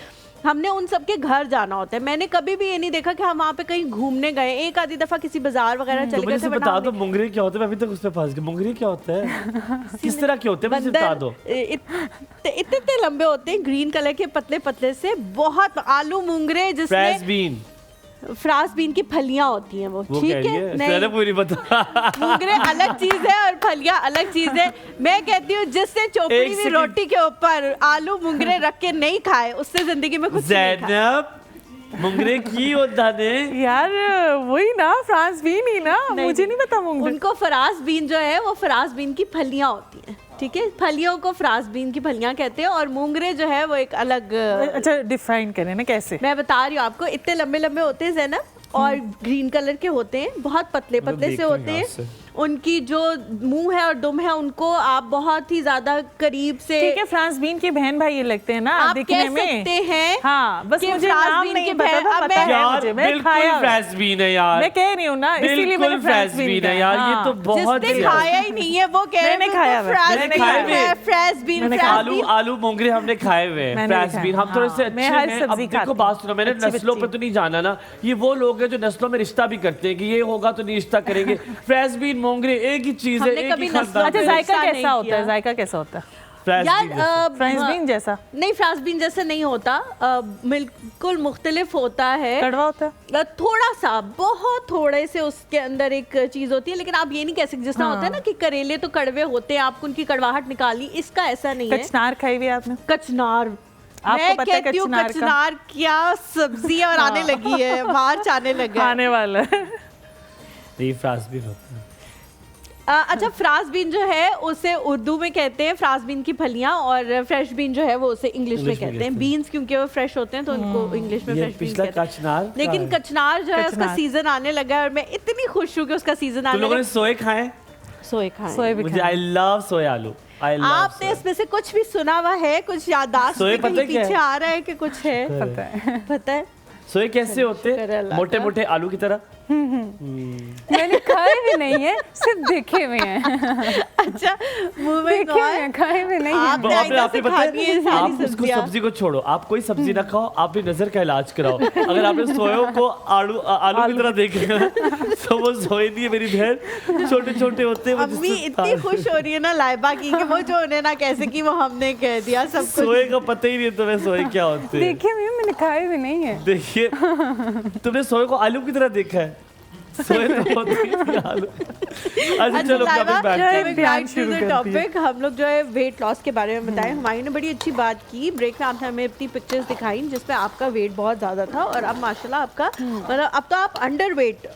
हमने उन सब के घर जाना होता है। मैंने कभी भी ये नहीं देखा कि हम वहाँ पे कहीं घूमने गए, एक आधी दफा किसी बाजार वगैरह तो चले मुझे गए थे, से वरना बता दो हमने- मुंगरे क्या होते हैं? मैं अभी तक उस पे फंस गया। मुंगरे क्या होता है? किस तरह के होते हैं मुझे बता दो। इतने लंबे होते हैं, ग्रीन कलर के, पतले पतले से, बहुत आलू मुंगरे फ्रेश जिसमें बीन फ्रांस बीन की फलियां होती हैं, वो वो ठीक कह रही है? है मैंने नहीं, पूरी बता। मुंगरे अलग चीज है और फलियां अलग चीज है। मैं कहती हूँ जिससे चोपड़ी एक हुई सेकंड। रोटी के ऊपर आलू मुंगरे रख के नहीं खाए, उससे जिंदगी में कुछ नहीं खाए। ज़ैनब मुंगरे की होता ने यार वही ना, फ्रांस बीन ही ना, मुझे नहीं पता मुंगरे। उनको फरास बीन जो है वो फरास बीन की फलियां होती हैं, ठीक है? फलियों को फरास बीन की फलियां कहते हैं, और मुंगरे जो है वो एक अलग। अच्छा डिफाइन करें ना कैसे? मैं बता रही हूँ आपको, इतने लंबे लंबे होते हैं ज़ैनब, और ग्रीन कलर के होते हैं, बहुत पतले पतले से होते हैं, उनकी जो मुंह है और दुम है उनको आप बहुत ही ज्यादा करीब से, ठीक है, फ्रांस बीन के बहन भाई ये लगते हैं ना आप दिखने कह में। सकते हैं। हाँ, बस कि मुझे फ्रांस नाम बीन नहीं की पता बहन- था, अब पता मैं- है यार मुझे, मैं बिल्कुल खाया। फ्रेंचबीन है यार, मैं कह रही हूँ ना, इसीलिए मैंने फ्रेंचबीन है यार, ये तो बहुत जिसने ज्यादा। खाया ही नहीं है वो कह रहे मैंने खाया हुआ है, मैंने खाए हुए हैं। फ्रेंचबीन आलू आलू मोंगरे हमने खाए हुए हैं, मैंने भी फ्रेंचबीन खाया। हम थोड़े से हाँ, अच्छे मैं हर हैं। सब्जी अब देखो खाती बात सुनो, मैंने अच्छी नस्लों पे बच्ची। तो नहीं जाना ना, ये वो लोग हैं जो नस्लों में रिश्ता भी करते हैं कि ये होगा तो नहीं रिश्ता करेंगे। फ्रेंचबीन मोंगरे एक ही चीज है, हमने एक कभी ही नस्लों खानदान अच्छा, में है। जायका नहीं कैसा होता किया। है? जायका कैसा होता है? फ्रेंचबीन जैसा। यार फ्रेंच बीन जैसा नहीं, फ्रांस बीन जैसे नहीं होता, बिल्कुल मुख्तलिफ होता है। कड़वा होता है? थोड़ा सा, बहुत थोड़े से उसके अंदर एक चीज होती है, लेकिन आप ये नहीं कह सकते जिस तरह होता है ना कि करेले तो कड़वे होते हैं, आपको उनकी कड़वाहट निकाली, इसका ऐसा नहीं है। कचनार खाई हुई है आपने? कचनार, आपको मैं पता है कहती हूँ कचनार का? कचनार क्या सब्जी और आने लगी है, मार्च आने लगा है। आने वाला है। ये फ्रेंचबीन होता है। अच्छा, फ्रांस बीन जो है उसे उर्दू में कहते हैं फ्रांस बीन की फलियां, और फ्रेश बीन जो है वो उसे इंग्लिश में कहते हैं। बीन्स क्योंकि वो फ्रेश होते हैं तो उनको इंग्लिश में ये फ्रेश बीन पिछला कहते हैं। कचनार लेकिन कचनार जो है उसका कचनार। सीजन आने लगा है और मैं इतनी खुश हूँ कि उसका सीजन तुम आने लोगों ने लगा। सोए खाए? सोए खाए। सोए भी मुझे खाए। आई लव सोया आलू, आई लव। आपने इसमें से कुछ भी सुना हुआ है? कुछ याददाश्त सोए में पता कहीं है क्या पीछे है? आ रहा है कि कुछ है? पता है। पता है? सोए कैसे होते? शुक्र है अल्लाह मोटे का। मोटे आलू की तरह। मैंने खाए भी नहीं है, सिर्फ देखे हुए हैं। अच्छा, मुंह में देखे हुए हैं, खाए भी नहीं है। आपने आइंदा से खानी है सारी आप उसको सब्जियां। सब्जी को छोड़ो, आप कोई सब्जी ना खाओ, आप भी नजर का इलाज कराओ। अगर आपने सोयों को आलू आलू की तरह देखेगा तो वो सोए नहीं है मेरी बहन, छोटे छोटे होते हैं वो अम्मी जिससे इतनी खुश हो रही है ना लाइबा की कि वो जो उन्हें ना कैसे की वो हमने कह दिया सब कुछ। सोए का पता ही नहीं है तुम्हें सोए क्या होते हैं। देखे हुए हैं, मैंने खाए भी नहीं है। देखिए, तुमने सोए को आलू की तरह देखा है? सोए तो होते ही नहीं आलू। अच्छा चलो लाइबा, coming back जो to- है ध्यान back to शुरू the करती है। topic, हम लोग जो है वेट लॉस के बारे में बताएं। हुमायूं ने बड़ी अच्छी बात की ब्रेक में, आपने हमें अपनी पिक्चर्स दिखाई जिसमें आपका वेट बहुत ज़्यादा था और अब माशाल्लाह आपका मतलब अब तो आप अंडर वेट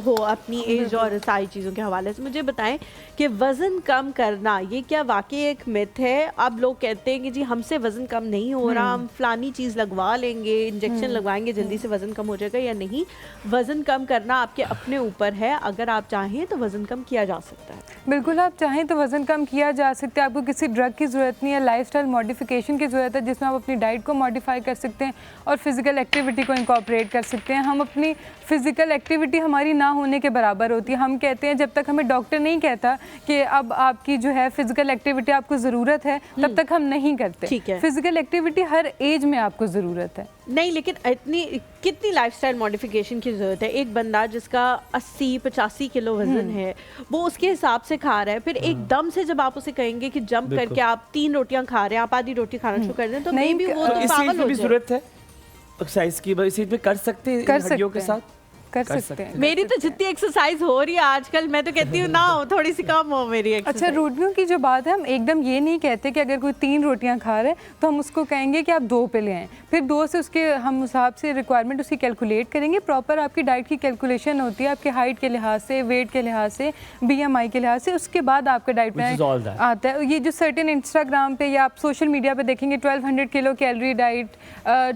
हो अपनी एज और सारी चीज़ों के हवाले से। मुझे बताएं कि वज़न कम करना ये क्या वाकई एक मिथ है? अब लोग कहते हैं कि जी हमसे वज़न कम नहीं हो रहा, हम फलानी चीज़ लगवा लेंगे, इंजेक्शन लगवाएंगे, जल्दी से वज़न कम हो जाएगा, या नहीं? वज़न कम करना आपके अपने ऊपर है, अगर आप चाहें तो वज़न कम किया जा सकता है। बिल्कुल, आप चाहें तो वज़न कम किया जा सकता है। आपको किसी ड्रग की ज़रूरत नहीं है, लाइफस्टाइल मॉडिफिकेशन की ज़रूरत है जिसमें आप अपनी डाइट को मॉडिफाई कर सकते हैं और फिज़िकल एक्टिविटी को इंकॉर्पोरेट कर सकते हैं। हम अपनी फिज़िकल एक्टिविटी हमारी ना होने के बराबर होती है। हम कहते हैं जब तक हमें डॉक्टर नहीं कहता कि अब आपकी जो है फिज़िकल एक्टिविटी आपको ज़रूरत है, तब तक हम नहीं करते। ठीक है। फिज़िकल एक्टिविटी हर एज में आपको ज़रूरत है। नहीं, लेकिन इतनी कितनी लाइफस्टाइल मॉडिफिकेशन की ज़रूरत है? एक बंदा जिसका 80-85 किलो वजन है वो उसके हिसाब से खा रहा है, फिर एकदम से जब आप उसे कहेंगे कि जंप करके आप 3 रोटियां खा रहे हैं, आप आधी रोटी खाना शुरू कर दें, तो नहीं, मे बी वो तो तो इस पागल चीज में हो भी जाए। जरूरत है एक्सरसाइज की, इस चीज में कर सकते हैं कर इन हड्डियों के सकते हैं। साथ। कर कर सकते हैं। मेरी तो जितनी एक्सरसाइज हो रही है आजकल, मैं तो कहती हूँ ना हो, थोड़ी सी कम हो मेरी अच्छा, एक्सरसाइज। रोटियों की जो बात है, हम एकदम ये नहीं कहते कि अगर कोई 3 रोटियां खा रहे हैं तो हम उसको कहेंगे कि आप 2 पे ले आएँ, फिर 2 से उसके हम हिसाब से रिक्वायरमेंट उसकी कैलकुलेट करेंगे। प्रॉपर आपकी डाइट की कैलकुलेशन होती है आपके हाइट के लिहाज से, वेट के लिहाज से, BMI के लिहाज से, उसके बाद आपका डाइट Which is all में that. आता है। ये जो सर्टेन इंस्टाग्राम पे या आप सोशल मीडिया पे देखेंगे 1200 kilo calorie diet,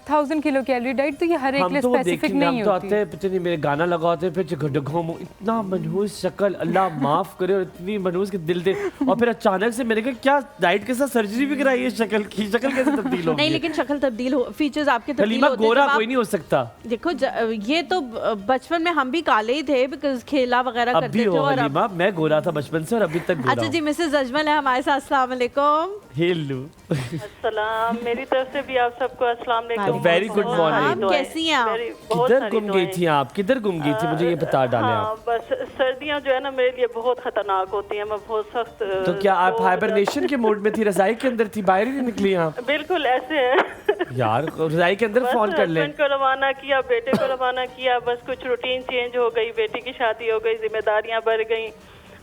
1000 kilo calorie diet, तो ये हर एक हम लिए तो वो स्पेसिफिक देखेंगे, नहीं हम तो होती। आते हैं पता नहीं मेरे गाना लगा होते हैं, फिर घुमो इतना मनहूस शक्ल, अल्लाह माफ करे, और इतनी मनहूस के दिल दे, और फिर अचानक से मैंने कहा क्या डाइट के साथ सर्जरी भी कराई है? शक्ल की शक्ल कैसे तब्दील होगी? नहीं, लेकिन शक्ल तब्दील हो, फीचर्स आपके तब्दील हलीमा होते हैं गोरा जब आप- कोई नहीं हो सकता। देखो ये तो बचपन में हम भी काले ही थे बिकॉज खेला वगैरह अब करते भी थे। हो और अब- हलीमा, मैं गोरा था बचपन से और अभी तक गोरा अच्छा जी, हूँ। मिसेस अजमल है हमारे साथ। अस्सलाम वालेकुम। हेलो, अस्सलाम, मेरी तरफ से भी आप सबको अस्सलाम वालेकुम। वेरी गुड बहुत मॉर्निंग। सारी दुआएं। कैसी हैं आप? बहुत किधर सारी गुम गई दुआएं। थी आप? किधर गुम गई थी? मुझे ये बता डालें आप। हाँ, बस सर्दियाँ जो है ना मेरे लिए बहुत खतरनाक होती हैं, मैं बहुत सख्त। तो क्या आप बहुत हाइबरनेशन के मोड में थी? रजाई के अंदर थी, बाहर ही नहीं निकली आप? बिल्कुल ऐसे है। यार रजाई के अंदर बस फोन कर लें। हस्बैंड को रवाना किया, बेटे को रवाना किया, बस कुछ रूटीन चेंज हो गई, बेटी की शादी हो गई, जिम्मेदारियां बढ़ गई,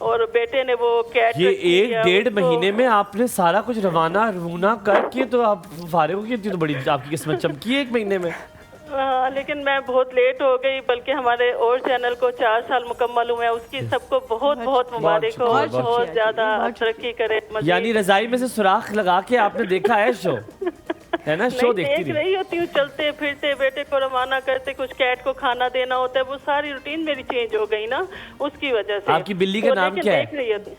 और बेटे ने वो कैट ये रखी है, 1-1.5 उसको- महीने में आपने सारा कुछ रवाना रूना करके तो आप फारिग हो गई थी, तो बड़ी आपकी किस्मत चमकी है 1 महीने में। हाँ, लेकिन मैं बहुत लेट हो गई, बल्कि हमारे और चैनल को 4 साल मुकम्मल हुए हैं, उसकी सबको बहुत बहुत मुबारक हो, बहुत बहुत शुक्रिया, ज्यादा बहुत तरक्की करे मज़ीद। यानी रजाई में से सुराख लगा के आपने देखा है शो? है ना, शो नहीं, देखती देख थी। रही होती हूँ चलते फिरते, बेटे को रवाना करते, कुछ कैट को खाना देना होता है, वो सारी रूटीन मेरी चेंज हो गई ना उसकी वजह से। आपकी बिल्ली का वो नाम लेके क्या है? देख रही होती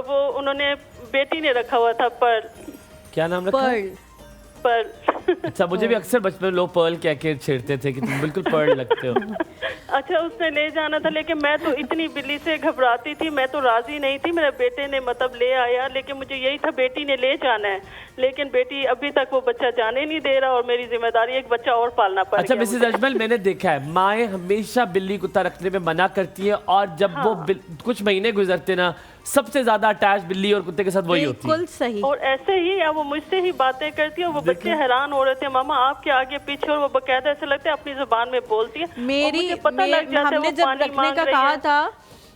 वो उन्होंने बेटी ने रखा हुआ था पर्ल। क्या नाम रखा? पर्ल। पर्ल। अच्छा, मुझे भी अक्सर बचपन में लोग पर्ल कह के छेड़ते थे कि तुम बिल्कुल पर्ल लगते हो। अच्छा, उसने ले जाना था, लेकिन मैं तो इतनी बिल्ली से घबराती थी, मैं तो राजी नहीं थी। मेरे बेटे ने मतलब ले आया, लेकिन मुझे यही था बेटी ने ले जाना है, लेकिन बेटी अभी तक वो बच्चा जाने नहीं दे रहा और मेरी जिम्मेदारी एक बच्चा और पालना पड़ अच्छा गया मिसेज मुझे। अजमल, मैंने देखा है माएँ हमेशा बिल्ली कुत्ता रखने में मना करती है, और जब वो कुछ महीने गुजरते ना, सबसे ज्यादा अटैच बिल्ली और कुत्ते के साथ वही होती है। बिल्कुल सही। और ऐसे ही अब वो मुझसे ही बातें करती है और वो बच्चे हैरान हो रहे थे, मामा आपके आगे पीछे, और वो बकायदा ऐसे लगता है अपनी जुबान में बोलती है। और मुझे पता लग जाता है हमने वो जब पानी रखने मांग का रही कहा है। था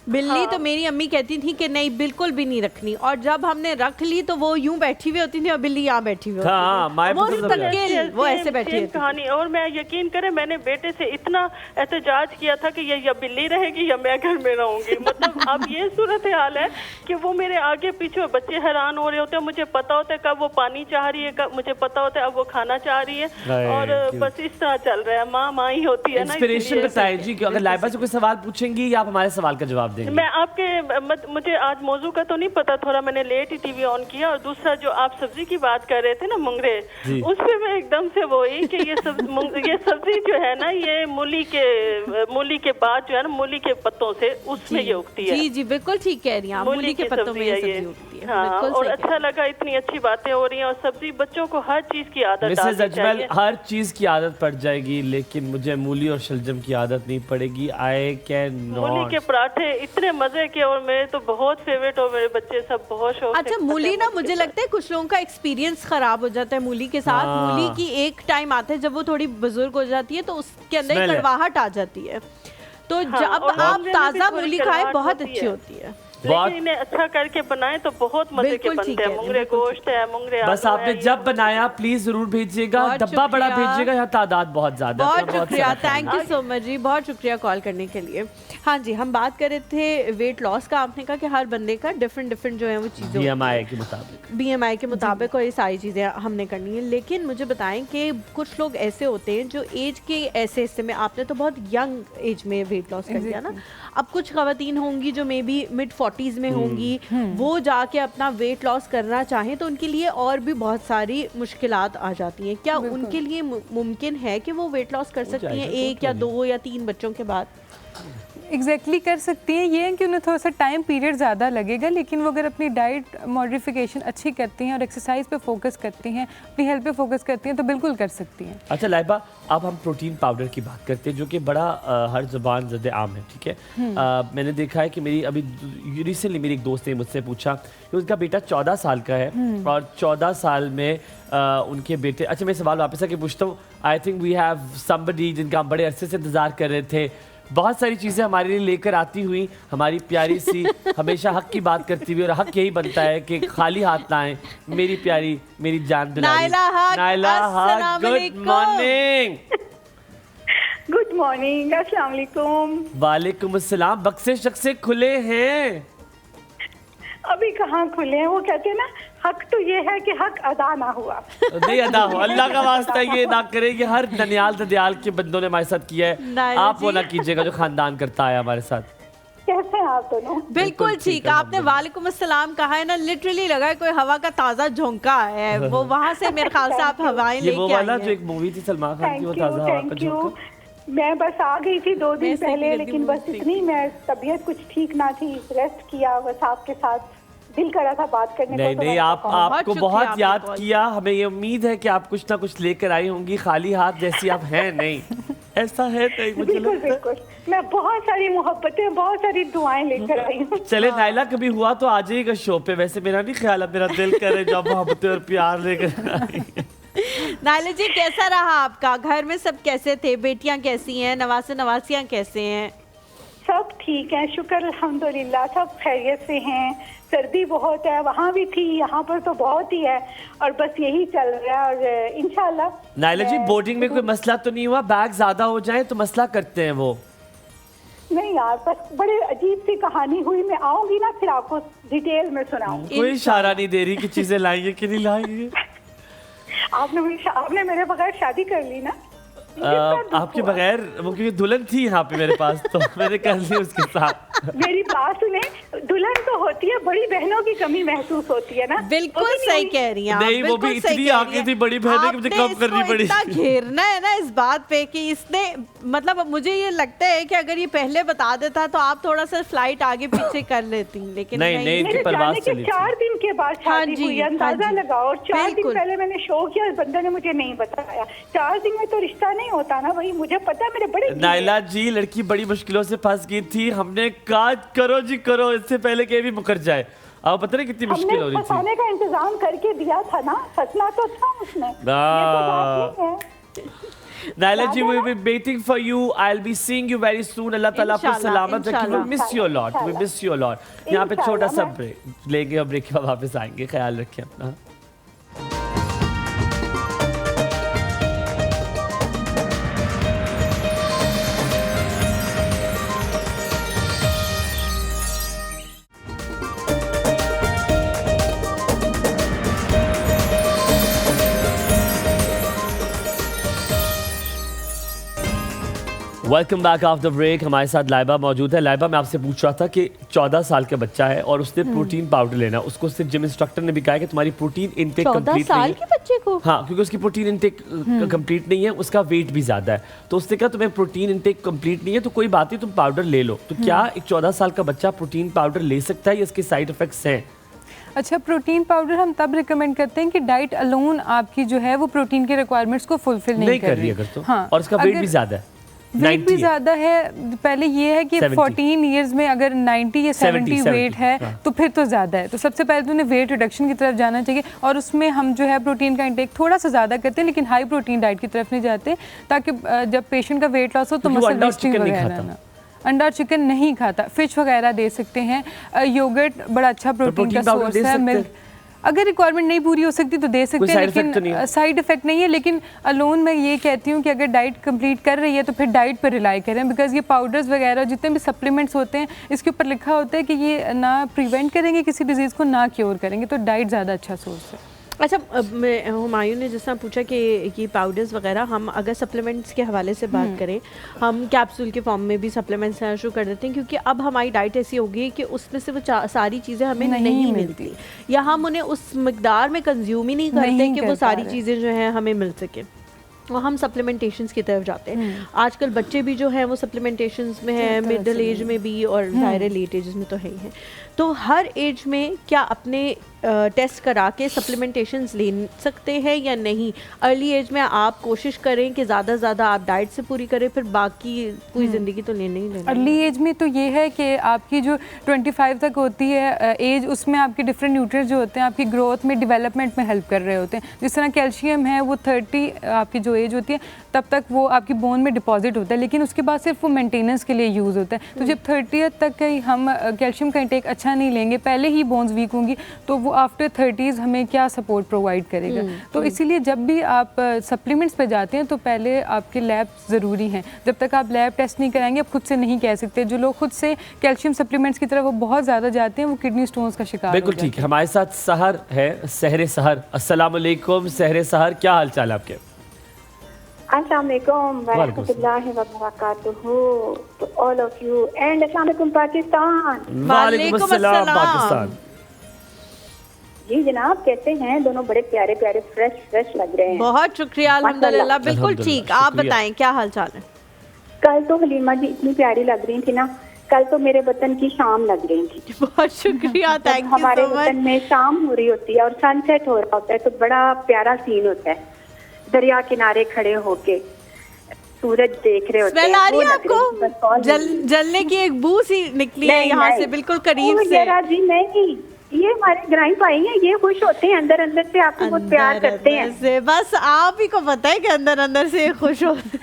बिल्ली, तो मेरी अम्मी कहती थी कि नहीं बिल्कुल भी नहीं रखनी, और जब हमने रख ली तो वो यूं बैठी हुई होती थी और बिल्ली यहाँ बैठी हुई होती हाँ, थी। माएँ वो पसंद मुस्तकिल, है। वो ऐसे बैठी सेम होती थी। कहानी। और मैं यकीन करें, मैंने बेटे से इतना एहतजाज किया था कि ये या बिल्ली रहेगी या मैं घर में रहूंगी। मतलब अब ये सूरत हाल है कि वो मेरे आगे पीछे, बच्चे हैरान हो रहे होते हैं, मुझे पता होता है कब वो पानी चाह रही है, कब मुझे पता होता है अब वो खाना चाह रही है, और बस इस तरह चल रहा है। माँ ही होती है ना। इंस्पिरेशन बताएं जी, कि अगर लाइबा से कोई सवाल पूछेंगी या आप हमारे सवाल का जवाब देंगे? मैं आपके मुझे आज मौजू का तो नहीं पता, थोड़ा मैंने लेट ही टीवी ऑन किया, और दूसरा जो आप सब्जी की बात कर रहे थे ना, मुंगरे, उस पे मैं एकदम से वही कि ये सब्जी जो है ना, ये मूली के बाद जो है ना, मूली के पत्तों से उसमें ये उगती है। जी जी बिल्कुल ठीक कह रही हैं आप, मूली के पत्तों में ये सब्जी उगती है। हाँ, बिल्कुल और सही अच्छा लगा, इतनी अच्छी बातें हो रही हैं, और सब्जी बच्चों को हर चीज की आदत मिसेज डालनी अजमल, चाहिए। हर चीज की आदत पड़ जाएगी, लेकिन मुझे मूली और शलजम की आदत नहीं पड़ेगी। आई कैन मूली के नॉट। पराठे इतने मजे के, और मेरे तो बहुत फेवरेट, और मेरे बच्चे सब बहुत शौक से अच्छा, खाते मूली हैं ना मूली मुझे के लगता है कुछ लोगों का एक्सपीरियंस खराब हो जाता है मूली के साथ। हाँ। मूली की एक टाइम आता है जब वो थोड़ी बुजुर्ग हो जाती है तो उसके अंदर Smell है। कड़वाहट आ जाती है, तो हाँ, जब और आप मूली में भी ताज़ा थोड़ी मूली खाएं कड़वाहट बहुत होती अच्छी है। होती है। बहुत- लेकिन इन्हें अच्छा करके बनाए तो बहुत मजे के बिल्कुल ठीक बनते हैं। है, मुंगरे बिल्कुल गोश्त है, मुंगरे बस आलू आपने है, जब ये बनाया प्लीज जरूर भेजिएगा, बहुत डब्बा बड़ा शुक्रिया। भेजिएगा, यहाँ तादाद बहुत ज्यादा है, बहुत तो बहुत शुक्रिया, सारा थैंक यू सो मच जी, बहुत शुक्रिया कॉल करने के लिए। हाँ जी, हम बात कर रहे थे वेट लॉस का। आपने कहा कि हर बंदे का डिफरेंट जो है वो चीज़ें BMI के मुताबिक। BMI के मुताबिक और ये सारी चीज़ें हमने करनी है। लेकिन मुझे बताएं कि कुछ लोग ऐसे होते हैं जो एज के ऐसे हिस्से में, आपने तो बहुत यंग एज में वेट लॉस कर दिया ना, अब कुछ खवातीन होंगी जो मे बी मिड 40s में होंगी, वो जाके अपना वेट लॉस करना चाहें तो उनके लिए और भी बहुत सारी मुश्किलात आ जाती हैं। क्या उनके लिए मुमकिन है कि वो वेट लॉस कर सकती हैं एक या दो या तीन बच्चों के बाद? एग्जैक्टली कर सकती हैं। ये है कि उन्हें थोड़ा सा टाइम पीरियड ज़्यादा लगेगा, लेकिन वो अगर अपनी डाइट मॉडिफिकेशन अच्छी करती हैं और एक्सरसाइज पे फोकस करती हैं, अपनी हेल्थ पे फोकस करती हैं, तो बिल्कुल कर सकती हैं। अच्छा लाइबा, अब हम प्रोटीन पाउडर की बात करते हैं जो कि बड़ा हर ज़बान ज़द आम है, ठीक है। मैंने देखा है कि मेरी अभी रिसेंटली मेरी एक दोस्त ने मुझसे पूछा कि उसका बेटा 14 साल का है, और 14 साल में उनके बेटे, अच्छा मैं सवाल वापस आके पूछता हूँ। I think we have somebody जिनका हम बड़े अरसे से इंतज़ार कर रहे थे, बहुत सारी चीज़ें हमारे लिए लेकर आती हुई, हमारी प्यारी सी, हमेशा हक की बात करती हुई, और हक यही बनता है कि खाली हाथ ना आए, मेरी प्यारी, मेरी जान दुलारी नायला हक, अस्सलाम गुड वालेकुम। मॉर्निंग। गुड मॉर्निंग, अस्सलाम वालेकुम। वालेकुम अस्सलाम। बक्से शक्से खुले हैं? अभी कहाँ खुले हैं? वो कहते हैं ना, हक तो ये है कि हक अदा ना हुआ। नहीं अदा हो, अल्लाह का वास्ता ये अदा करे कि हर दनियाल ददियाल के बंदों ने हमारे साथ किया है, नायला आप वो जी। ना कीजिएगा जो खानदान करता है हमारे साथ। कैसे हैं आप दोनों? बिल्कुल ठीक, आपने वालेकुम अस्सलाम कहा है ना, लिटरली लगा है कोई हवा का ताज़ा झोंका है, वो वहाँ से मेरे ख्याल से आप हवाएं ये वो लेके वाला आई जो हैं। एक मूवी थी सलमान खान थैंक की, वो यू, ताज़ा हवा का थैंक यू। झोंका। मैं बस आ गई थी 2 दिन मैं पहले, सही लेकिन लगी, बस इतनी, मैं तबीयत कुछ ठीक ना थी, रेस्ट किया, बस आपके साथ दिल करा था बात करने नहीं को। तो नहीं, मैं आप कॉल- आपको शुक्रिया बहुत आपने याद कॉल किया, हमें ये उम्मीद है कि आप कुछ ना कुछ लेकर आई होंगी, खाली हाथ जैसी आप हैं नहीं, ऐसा है नहीं मुझे बिल्कुल लगता है। बिल्कुल, मैं बहुत सारी मोहब्बतें, बहुत सारी दुआएं लेकर आई हूँ। चले नायला, कभी हुआ तो आ जाइएगा शो पे, वैसे मेरा नहीं ख्याल है, मेरा दिल करे जब मोहब्बतें और प्यार लेकर आई। नायला जी, कैसा रहा आपका? घर में सब कैसे थे? बेटियां कैसी हैं? नवासे नवासियां कैसे हैं? सब ठीक है, शुक्र अल्हम्दुलिल्लाह, सब खैरियत से हैं। सर्दी बहुत है, वहाँ भी थी, यहाँ पर तो बहुत ही है, और बस यही चल रहा है। और इंशाल्लाह नायला जी, बोर्डिंग में कोई मसला तो नहीं हुआ? बैग ज्यादा हो जाए तो मसला करते हैं वो। नहीं यार, बस बड़े अजीब सी कहानी हुई। मैं आऊंगी ना, फिर आपको डिटेल में सुनाऊंगी। कोई इशारा नहीं दे रही कि चीजें लाएंगे कि नहीं लाएंगे। आपने मेरे बगैर शादी कर ली ना? आपके बगैर, वो क्योंकि दुल्हन थी यहाँ पे मेरे पास, तो मैंने कर ली उसके साथ। मेरी बात सुने, दुल्हन तो होती है, बड़ी बहनों की कमी महसूस होती है ना। बिल्कुल सही कह रही हैं आप, नहीं, वो भी बिल्कुल सही इतनी कह रही आगे हैं। थी बड़ी बहनें कि मुझे कम आपने करनी इसको पड़ी। इतना घेरना है ना इस बात पे कि इसने, मतलब मुझे ये लगता है कि अगर ये पहले बता देता तो आप थोड़ा सा फ्लाइट आगे पीछे कर लेती, लेकिन नहीं, नहीं, मेरे परवाज़ जाने के चली थी। 4 दिन के बाद हाँ शादी जी, हुई, हाँ अंदाजा जी। लगाओ। और 4 दिन बिल्कुल। पहले मैंने शो किया, बंदे ने मुझे नहीं बताया। 4 दिन में तो रिश्ता नहीं होता ना, वही मुझे पता है, मेरे बड़े नाइला जी, लड़की बड़ी मुश्किलों से फंस गई थी, हमने कहा करो जी करो, इससे पहले कि भी मुकर जाए। आप पता नहीं कितनी मुश्किल हो हमने रही थी। फंसाने का इंतजाम करके दिया था ना, फंसना तो था उसने। ये तो बात नहीं है। Naila ji, we will be waiting for you. I'll be seeing you very soon. अल्लाह ताला आपको इंशाल्लाह, सलामत रखे। We इंशाल्लाह। miss you a lot. We miss you a lot. यहाँ पे छोटा सा ब्रेक लेंगे और ब्रेक के बाद वापस आएंगे। ख्याल रखें अपना। Welcome back after break. हमारे साथ लाइबा मौजूद है। लाइबा, मैं आपसे पूछ रहा था कि 14 साल का बच्चा है और उसने प्रोटीन पाउडर लेना, उसको सिर्फ जिम इंस्ट्रक्टर ने भी कहा है कि तुम्हारी प्रोटीन इनटेक 14 कंप्लीट साल नहीं के है। बच्चे को? हाँ, क्योंकि उसकी प्रोटीन इनटेक कंप्लीट नहीं है, उसका वेट भी ज्यादा है, तो उसने कहा तुम्हें प्रोटीन इनटेक कंप्लीट नहीं है तो कोई बात नहीं, तुम पाउडर ले लो। तो क्या एक 14 साल का बच्चा प्रोटीन पाउडर ले सकता है या इसके साइड इफेक्ट्स हैं? अच्छा, प्रोटीन पाउडर हम तब रिकमेंड करते हैं कि डाइट अलोन आपकी जो है वो प्रोटीन के रिक्वायरमेंट्स को फुलफिल नहीं कर रही। अगर तो हाँ, और उसका वेट भी ज्यादा है, वेट भी ज्यादा है। पहले ये है कि 14 इयर्स में अगर 90 या 70 वेट है तो फिर तो ज़्यादा है। तो सबसे पहले तो उन्हें वेट रिडक्शन की तरफ जाना चाहिए और उसमें हम जो है प्रोटीन का इंटेक थोड़ा सा ज़्यादा करते हैं, लेकिन हाई प्रोटीन डाइट की तरफ नहीं जाते, ताकि जब पेशेंट का वेट लॉस हो तो मसल वेस्टिंग वगैरह ना। अंडा चिकन नहीं खाता, फिश वगैरह दे सकते हैं। योगर्ट बड़ा अच्छा प्रोटीन का सोर्स है। मिल्क अगर रिक्वायरमेंट नहीं पूरी हो सकती तो दे सकते हैं, लेकिन साइड इफेक्ट नहीं है। लेकिन अलोन मैं ये कहती हूँ कि अगर डाइट कंप्लीट कर रही है तो फिर डाइट पर रिलाई करें, बिकॉज ये पाउडर्स वगैरह जितने भी सप्लीमेंट्स होते हैं इसके ऊपर लिखा होता है कि ये ना प्रिवेंट करेंगे किसी डिजीज़ को, ना क्योर करेंगे। तो डाइट ज़्यादा अच्छा सोर्स है। अच्छा, हुमायूं ने जिस तरह पूछा कि पाउडर्स वगैरह, हम अगर सप्लीमेंट्स के हवाले से बात करें, हम कैप्सूल के फॉर्म में भी सप्लीमेंट्स शुरू कर देते हैं, क्योंकि अब हमारी डाइट ऐसी हो गई कि उसमें से वो सारी चीज़ें हमें नहीं मिलती या हम उन्हें उस मकदार में कंज्यूम ही नहीं करते कि वो सारी चीज़ें जो हैं हमें मिल सके, और हम सप्लीमेंटेशंस की तरफ जाते हैं। आजकल बच्चे भी जो हैं वो सप्लीमेंटेशंस में हैं, मिडिल एज में भी और ज़ाहिर लेट एज में तो है ही है। तो हर एज में क्या अपने टेस्ट करा के सप्लीमेंटेशंस ले सकते हैं या नहीं? अर्ली एज में आप कोशिश करें कि ज़्यादा से ज़्यादा आप डाइट से पूरी करें, फिर बाकी पूरी ज़िंदगी तो लेना ही लेना। अर्ली एज में तो ये है कि आपकी जो 25 तक होती है एज, उसमें आपके डिफरेंट न्यूट्रिएंट्स जो होते हैं आपकी ग्रोथ में, डेवलपमेंट में हेल्प कर रहे होते हैं। जिस तरह कैल्शियम है वो 30 आपकी जो एज होती है तब तक वो आपकी बोन में डिपॉजिट होता है, लेकिन उसके बाद सिर्फ वो मेंटेनेंस के लिए यूज़ होता है। तो जब 30th तक हम कैल्शियम का इंटेक अच्छा नहीं लेंगे, पहले ही बोन्स वीक होंगी, तो वो आफ्टर 30s हमें क्या सपोर्ट प्रोवाइड करेगा। तो इसीलिए जब भी आप सप्लीमेंट्स पे जाते हैं तो पहले आपके लैब ज़रूरी हैं। जब तक आप लैब टेस्ट नहीं कराएंगे आप खुद से नहीं कह सकते। जो लोग खुद से कैल्शियम सप्लीमेंट्स की तरफ वो बहुत ज़्यादा जाते हैं वो किडनी स्टोन्स का शिकार। बिल्कुल ठीक है। हमारे साथ सहर है, सहरे सहर। अस्सलाम वालेकुम सहरे सहर, क्या हाल चाल है आपके? अस्सलाम वालेकुम वरहमतुल्लाहि वबरकातुहू to all of you and अस्सलाम वालेकुम पाकिस्तान। वालेकुम अस्सलाम पाकिस्तान। जी जनाब, कैसे हैं? दोनों बड़े प्यारे प्यारे फ्रेश लग रहे हैं। बहुत शुक्रिया, अल्हम्दुलिल्लाह बिल्कुल ठीक। आप बताएं क्या हाल चाल है? कल तो हलीमा जी इतनी प्यारी लग रही थी ना, कल तो मेरे वतन की शाम लग रही थी। बहुत शुक्रिया, थैंक यू। हमारे वतन में शाम हो रही होती है और सनसेट हो रहा होता है, तो बड़ा प्यारा सीन होता है। दरिया किनारे खड़े होके सूरज देख रहे होते हैं। स्मेल आ रही है आपको? जलने की एक बू सी निकली है यहाँ से बिल्कुल करीब से। जी नहीं, ये हमारे ग्राई भाई हैं, ये खुश होते हैं अंदर अंदर से, आपको बहुत प्यार करते हैं से। बस आप ही को पता है कि अंदर अंदर से खुश होते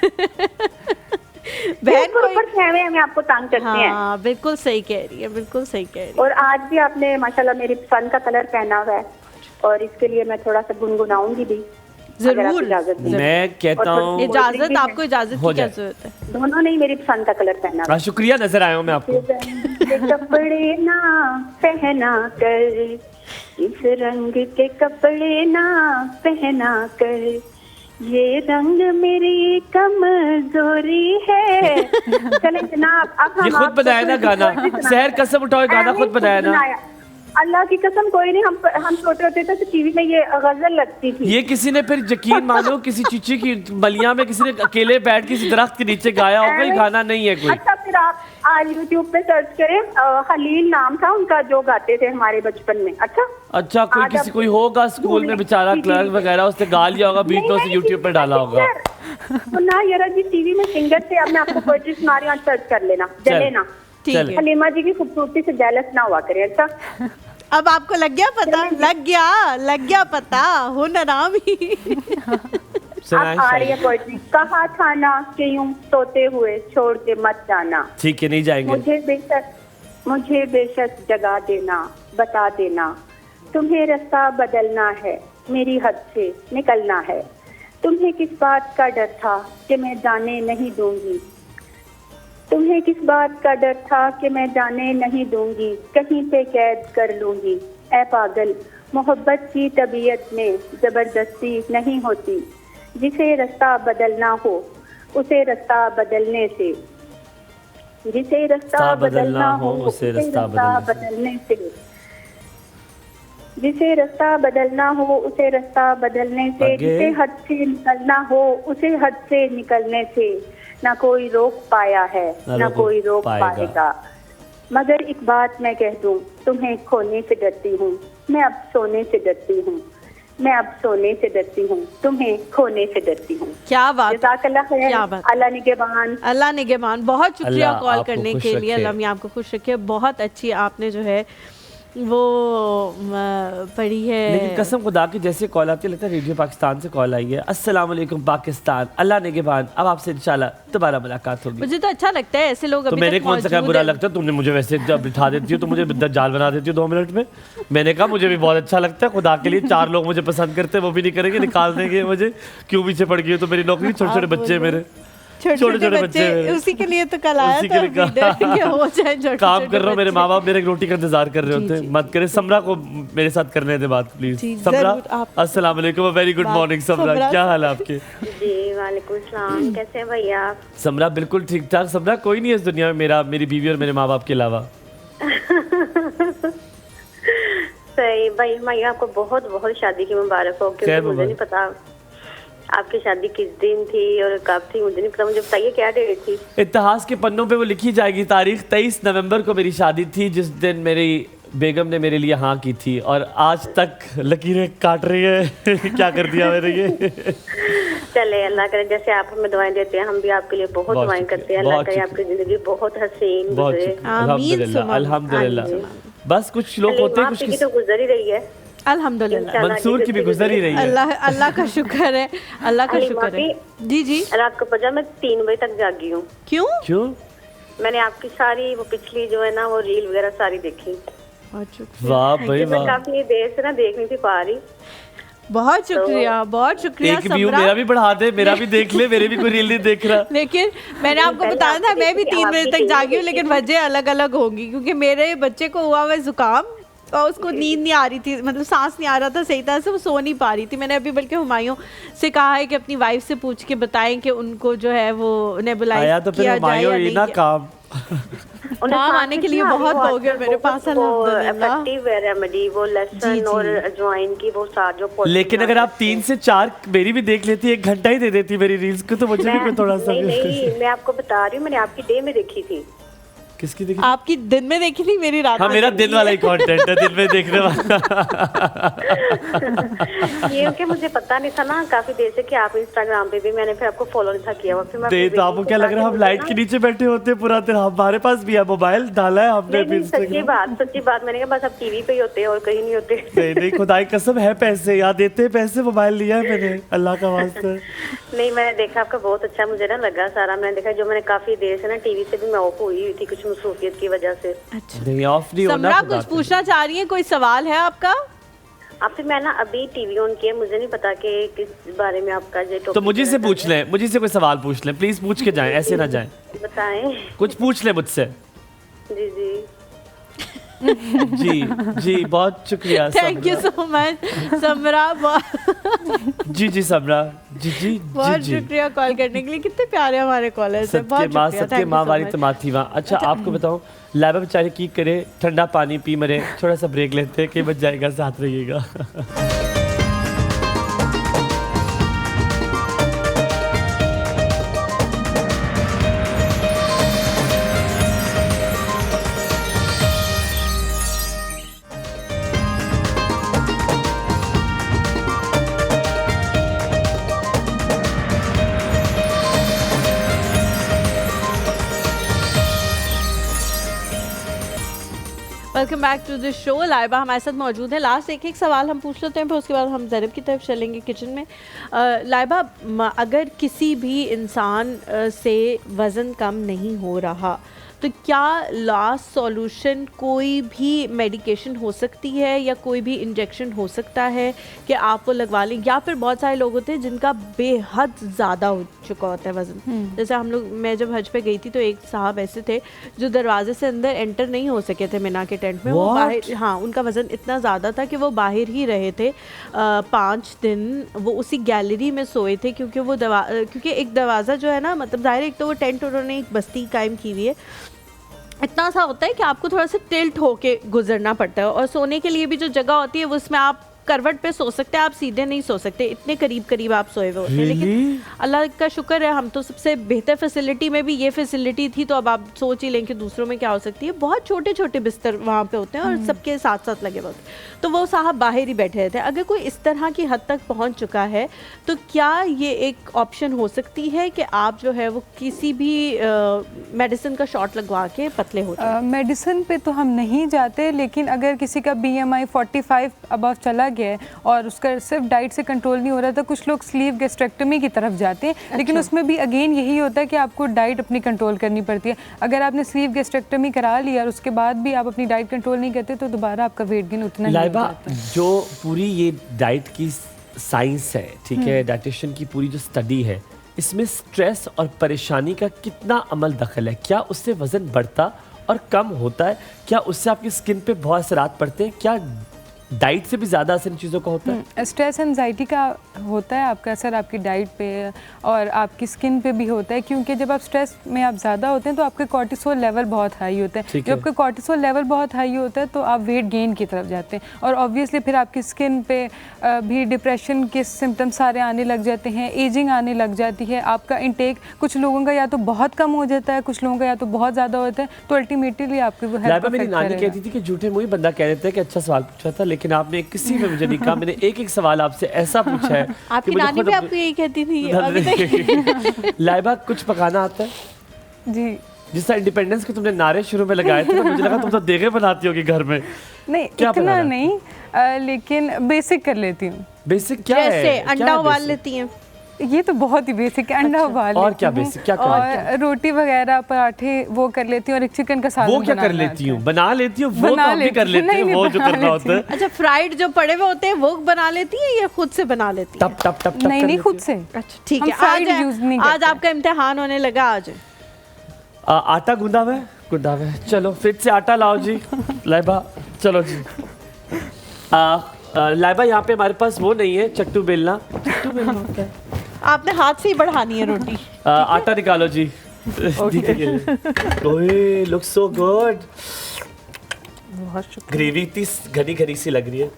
बहन को हमें आपको तंग करते हैं। हाँ, बिल्कुल सही कह रही है, बिल्कुल सही कह रही है। और आज भी आपने माशाल्लाह मेरी पसंद का कलर पहना हुआ है और इसके लिए मैं थोड़ा सा गुनगुनाऊंगी भी। जरूर, मैं कहता हूँ इजाजत, आपको इजाजत की क्या जरूरत है? दोनों ने मेरी पसंद का कलर पहना हुआ। शुक्रिया, नजर आया हूँ मैं आपको। कपड़े ना पहना कर इस रंग के कपड़े ना पहना कर, ये रंग मेरी कमजोरी है। चले जनाब, अब हम ये खुद बनाया ना गाना, सहर कसम उठाओ गाना खुद बनाया ना। अल्लाह की कसम कोई नहीं, हम छोटे होते थे तो टीवी में ये गजल लगती थी। ये किसी ने फिर यकीन मानो किसी चीची की बलिया में किसी ने अकेले बैठ के किसी दरख्त के नीचे गाया होगा, ये गाना नहीं है कोई। अच्छा, फिर आप आज यूट्यूब पे सर्च करें, खलील नाम था उनका जो गाते थे हमारे बचपन में। अच्छा कोई किसी कोई होगा स्कूल में बेचारा क्लर्क वगैरह, उसने गा लिया होगा, बीट तो उसे यूट्यूब पे डाला होगा। तो ना यार जी टीवी में सिंगर थे। अब मैं आपको पोएट्री सुना रही हूँ, सर्च कर लेना, जले ना। ठीक है। हलीमा जी की खूबसूरती से जेलस ना हुआ करें। अच्छा, अब आपको लग गया पता, लग गया पता हो ना नाम ही। अब आ रही है पोएट्री। कहा था ना कि यूं सोते हुए छोड़ के मत जाना, ठीक है नहीं जाएंगे। मुझे बेशक जगा देना, बता देना, तुम्हें रास्ता बदलना है, मेरी हद से निकलना है। तुम्हें किस बात का डर था कि मैं जाने नहीं दूंगी, तुम्हें किस बात का डर था कि मैं जाने नहीं दूंगी, कहीं पे कैद कर लूंगी। ऐ पागल, मोहब्बत की तबीयत में जबरदस्ती नहीं होती, जिसे रास्ता बदलना हो उसे रास्ता बदलने से, जिसे रास्ता बदलना हो उसे रास्ता बदलने से, जिसे रास्ता बदलना हो उसे रास्ता बदलने से, जिसे हद से निकलना हो उसे हद से निकलने से। ना कोई रोक पाया है ना कोई रोक पाएगा। मगर एक बात मैं कह दूं, तुम्हें खोने से डरती हूँ, मैं अब सोने से डरती हूँ, मैं अब सोने से डरती हूँ, तुम्हें खोने से डरती हूँ। क्या बात, जज़ाकल्लाह खैर, क्या बात। अल्लाह निगहबान। अल्लाह निगहबान। बहुत शुक्रिया अल्लाह कॉल आपको करने खुश के लिए। रखे। अल्लाह मियां आपको खुश रखे। बहुत अच्छी आपने जो है वो पढ़ी है। लेकिन कसम खुदा की जैसे कॉल आती है लगता है रेडियो पाकिस्तान से कॉल आई है। अस्सलाम वालेकुम पाकिस्तान, अल्लाह निगहबान। अब आपसे इंशाल्लाह दोबारा मुलाकात होगी। मुझे तो अच्छा लगता है ऐसे लोग। तो मैंने कौन सा कहा बुरा लगता है? तुमने मुझे वैसे जब बिठा देती हो तो मुझे दज्जाल बना देती हो 2 मिनट में। मैंने कहा मुझे भी बहुत अच्छा लगता है, खुदा के लिए 4 लोग मुझे पसंद करते हैं, वो भी नहीं करेंगे, निकाल देंगे मुझे। क्यों पीछे पड़ गई हो? तो मेरी नौकरी, छोटे छोटे बच्चे मेरे, छोटे बच्चे उसी के लिए तो कल आया उसी था के लिए वीडियो कि हो जाए छोटे काम कर रहा हूँ। मेरे बच्चे। माँ बाप मेरे रोटी का इंतजार कर रहे होते हैं। मत करे समरा को मेरे साथ करने दे बात प्लीज। जी, समरा, जरूर, आप- अस्सलाम वालेकुम, वेरी गुड मॉर्निंग समरा, क्या हाल है आपके? जी वालेकुम सलाम, कैसे हैं भैया आप? समरा बिल्कुल ठीक ठाक। समरा कोई नहीं है इस दुनिया में मेरी बीवी और मेरे माँ बाप के अलावा। सही भाई, मैं आपको बहुत बहुत शादी की मुबारक हो। क्योंकि मुझे नहीं पता आपकी शादी किस दिन थी और कब थी, मुझे नहीं पता। मुझे बताइए क्या डेट थी? इतिहास के पन्नों पे वो लिखी जाएगी तारीख। 23 नवंबर को मेरी शादी थी, जिस दिन मेरी बेगम ने मेरे लिए हाँ की थी, और आज तक लकीरें काट रही है। क्या कर दिया मैंने ये। चले अल्लाह करे जैसे आप हमें दुआएं देते हैं, हम भी आपके लिए बहुत दुआएं करते हैं। अल्लाह करे आपकी जिंदगी बहुत हसीन बहुत गुजरे। अल्हम्दुलिल्लाह अल्हम्दुलिल्लाह। बस कुछ लोग होते हैं आपकी कुछ तो गुजर ही रही है अल्हम्दुलिल्लाह। मंसूर की भी गुजर ही रही है। अल्लाह का शुक्र है, अल्लाह का शुक्र है। जी जी। रात को पता मैं 3 बजे तक जागी हूँ। क्यों? क्यों? मैंने आपकी सारी वो पिछली जो है ना वो रील वगैरह सारी देखी। वाह भाई मैं वाह, काफी देर से ना देख नहीं थी पा रही। बहुत शुक्रिया, बहुत शुक्रिया एक व्यू समरा। मेरा भी बढ़ा दे, मेरा भी देख ले, मेरे भी कोई रील नहीं देख रहा। लेकिन मैंने आपको बताया था मैं भी 3 बजे तक जागी हूँ, लेकिन वजह अलग अलग होगी क्योंकि मेरे बच्चे को हुआ हुआ जुकाम और उसको नींद नहीं आ रही थी, मतलब सांस नहीं आ रहा था सही तरह से, वो सो नहीं पा रही थी। मैंने अभी बल्कि हुमायूं से कहा है कि अपनी वाइफ से पूछ के बताएं कि उनको जो है वो नेबुलाइज आया तो फिर किया जाए या हुमायूं ना नहीं। काम काम आने के लिए बहुत हो गया मेरे पास अल्हम्दुलिल्लाह। इफेक्टिव रेमेडी वो लहसुन और अजवाइन की वो साथ जो। लेकिन अगर आप 3 से 4 मेरी भी देख लेती, 1 घंटा ही दे देती मेरी रील्स को, तो मुझे भी कोई थोड़ा सा। नहीं मैं आपको बता रही हूँ, मैंने आपकी डे में देखी थी। किसकी देखी? आपकी दिन में देखी थी, मेरी रात हाँ में मेरा देखी दिन वाला ही कंटेंट है, दिन में देखने वाला। ये कि मुझे पता नहीं था ना काफी देर से कि आप इंस्टाग्राम पे भी, मैंने फिर आपको फॉलो नहीं था किया हुआ। फिर मैं तो आपको क्या लग रहा है हम लाइट के नीचे बैठे होते हैं पूरा दिन? हमारे पास भी है मोबाइल, डाला है हमने भी इंस्टाग्राम। सच्ची बात मैंने कहा बस अब टीवी पे ही होते हैं और कहीं नहीं होते। नहीं नहीं, खुदाई कसम है, पैसे याद देते हैं, पैसे मोबाइल लिया है मैंने, अल्लाह का वास्ता। नहीं मैंने देखा आपका बहुत अच्छा मुझे ना लगा सारा। मैंने देखा जो मैंने काफी देर से ना टीवी से भी मैं ऑफ हुई थी कुछ मसरूफियत की वजह से। अच्छा, नहीं ऑफ नहीं होना। समरा कुछ पूछना चाह रही है, कोई सवाल है आपका? आपसे मैं ना अभी टीवी ऑन किया, मुझे नहीं पता कि किस बारे में आपका ये तो मुझे से पूछ लें, मुझे से कोई सवाल पूछ लें प्लीज, पूछ के जाएं, ऐसे ना जाएं। बताएं। कुछ पूछ लें मुझसे। जी जी जी जी, बहुत शुक्रिया। थैंक यू सो मच समरा, जी जी समरा, जी जी बहुत जी, शुक्रिया कॉल करने के लिए। कितने प्यारे हमारे कॉलर्स हैं, बहुत शुक्रिया। सबके माँ वाली तो माँ थी वहाँ। अच्छा आपको बताऊँ, लाइबा बेचारे की करे, ठंडा पानी पी मरे, थोड़ा सा ब्रेक लेते हैं, कई बच जाएगा, साथ रहिएगा। Welcome back to the show. Laiba हमारे साथ मौजूद है। लास्ट एक सवाल हम पूछ लेते हैं, फिर उसके बाद हम ज़ैनब की तरफ चलेंगे किचन में। लाइबा, अगर किसी भी इंसान से वज़न कम नहीं हो रहा तो क्या लास्ट सॉल्यूशन कोई भी मेडिकेशन हो सकती है या कोई भी इंजेक्शन हो सकता है कि आप वो लगवा लें, या फिर बहुत सारे लोग होते हैं जिनका बेहद ज़्यादा हो चुका होता है वज़न। जैसे मैं जब हज पे गई थी तो एक साहब ऐसे थे जो दरवाजे से अंदर एंटर नहीं हो सके थे मिना के टेंट में। वो बाहर, हाँ, उनका वज़न इतना ज़्यादा था कि वो बाहर ही रहे थे 5 दिन। वो उसी गैलरी में सोए थे क्योंकि एक दरवाज़ा जो है ना, मतलब ज़ाहिर एक तो वो टेंट उन्होंने एक बस्ती कायम की हुई है, इतना सा होता है कि आपको थोड़ा सा टिल्ट होके गुजरना पड़ता है, और सोने के लिए भी जो जगह होती है वो उसमें आप करवट पे सो सकते हैं, आप सीधे नहीं सो सकते, इतने करीब करीब आप सोए हुए होते हैं। लेकिन अल्लाह का शुक्र है, हम तो सबसे बेहतर फैसिलिटी में भी ये फैसिलिटी थी, तो अब आप सोच ही लें कि दूसरों में क्या हो सकती है। बहुत छोटे छोटे बिस्तर वहाँ पे होते हैं और सबके साथ साथ लगे हुए होते हैं। तो वो साहब बाहर ही बैठे रहते हैं। अगर कोई इस तरह की हद तक पहुँच चुका है तो क्या ये एक ऑप्शन हो सकती है कि आप जो है वो किसी भी मेडिसिन का शॉट लगवा के पतले हो जाए? मेडिसिन पे तो हम नहीं जाते, लेकिन अगर किसी का BMI 45 अबव चला गया है और उसका सिर्फ डाइट से कंट्रोल नहीं हो रहा, तो कुछ लोग स्लीव गैस्ट्रेक्टमी की तरफ जाते हैं। अच्छा। लेकिन उसमें भी अगेन यही होता है कि आपको डाइट अपनी कंट्रोल करनी पड़ती है। अगर आपने स्लीव गैस्ट्रेक्टमी करा लिया और उसके बाद भी आप अपनी डाइट कंट्रोल नहीं करते तो दोबारा आपका वेट गेन उतना ही होता है। जो पूरी ये डाइट की साइंस है, ठीक है, डाइटिशियन की पूरी जो स्टडी है, इसमें स्ट्रेस और परेशानी का कितना अमल दखल है? क्या उससे वजन बढ़ता और कम होता है? क्या उससे आपकी स्किन पे बहुत असरात पड़ते हैं? क्या डाइट से भी ज़्यादा असर इन चीज़ों का होता है? स्ट्रेस एंजाइटी का होता है आपका असर आपकी डाइट पे और आपकी स्किन पे भी होता है, क्योंकि जब आप स्ट्रेस में आप ज़्यादा होते हैं तो आपके कॉर्टिसोल लेवल बहुत हाई होता है। जब आपका कॉर्टिसोल लेवल बहुत हाई होता है तो आप वेट गेन की तरफ जाते हैं, और ऑब्वियसली फिर आपकी स्किन पे भी डिप्रेशन के सिम्टम्स सारे आने लग जाते हैं, एजिंग आने लग जाती है। आपका इंटेक कुछ लोगों का या तो बहुत कम हो जाता है, कुछ लोगों का या तो बहुत ज़्यादा होता है, तो अल्टीमेटली आपकी वो हेल्थ मेरी नानी कहती थी कि झूठे मुँह बंदा कह देता है कि अच्छा सवाल पूछा था, लेकिन आपने किसी में मुझे नहीं कहा। मैंने एक एक सवाल आपसे ऐसा पूछा है। आपकी नानी भी आपको यही कहती थी अभी तक? लाइबा, कुछ पकाना आता है? जी। जिस तरह इंडिपेंडेंस के तुमने नारे शुरू में लगाए थे, तो मुझे लगा तुम तो देगे बनाती होगी घर में। नहीं, इतना नहीं, लेकिन बेसिक कर लेती हूँ। बेसिक क्या है? जैसे अंडा उबाल लेती हैं? ये तो बहुत ही बेसिक है। अंडा उबाल और क्या बेसिक, क्या और रोटी वगैरह, पराठे वो कर लेती हूँ, और एक चिकन का सालन वो क्या कर लेती हूँ? बना लेती हूँ? वो तो हम भी कर लेते हैं, वो जो करना होता है। अच्छा, फ्राइड जो पड़े हुए होते हैं वो बना लेती है या खुद से बना लेती है? टप टप टप नहीं, खुद से। अच्छा ठीक है, आज आपका इम्तिहान होने लगा। आज आटा गूंदा हुआ है। चलो फिर से आटा लाओ जी। लाइबा चलो जी। लाइबा, यहाँ पे हमारे पास वो नहीं है चट्टू बेलना होता है, आपने हाथ से ही बढ़ानी है रोटी। आटा निकालो जी। ओए, लुक सो गुड। ग्रेवी इतनी घनी घनी सी लग रही है,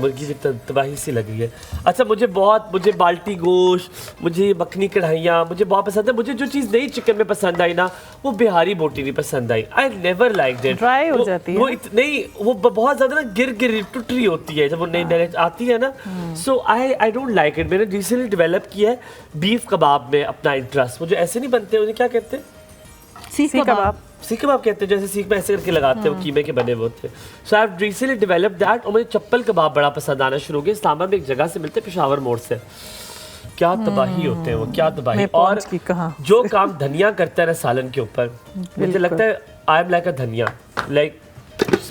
मुर्गी की तबाही सी लग रही है। अच्छा, मुझे बाल्टी गोश्त, मुझे मखनी कढ़ाइयाँ मुझे बहुत पसंद है। मुझे जो चीज़ नहीं चिकन में पसंद आई ना, वो बिहारी बोटी नहीं पसंद आई। I never like that. Dry हो जाती है वो बहुत ज़्यादा ना गिर टूट रही होती है जब वो नई डायरेक्ट आती है ना। सो आई डोंट लाइक इट। मैंने रिसेंटली डेवलप किया है बीफ कबाब में अपना इंटरेस्ट। मुझे ऐसे नहीं बनते, उन्हें क्या कहते हैं? सीख कबाब कहते हैं, जैसे सीख में ऐसे करके लगाते हैं, वो कीमे के बने हुए होते हैं। So I have recently developed that. और मुझे चप्पल कबाब बड़ा पसंद आना शुरू हो गया। इस्लामाबाद में एक जगह से मिलते हैं, पेशावर मोड़ से। क्या तबाही होते हैं वो, क्या तबाही। और जो काम धनिया करता है ना सालन के ऊपर, मुझे लगता है आई एम लाइक अ धनिया, लाइक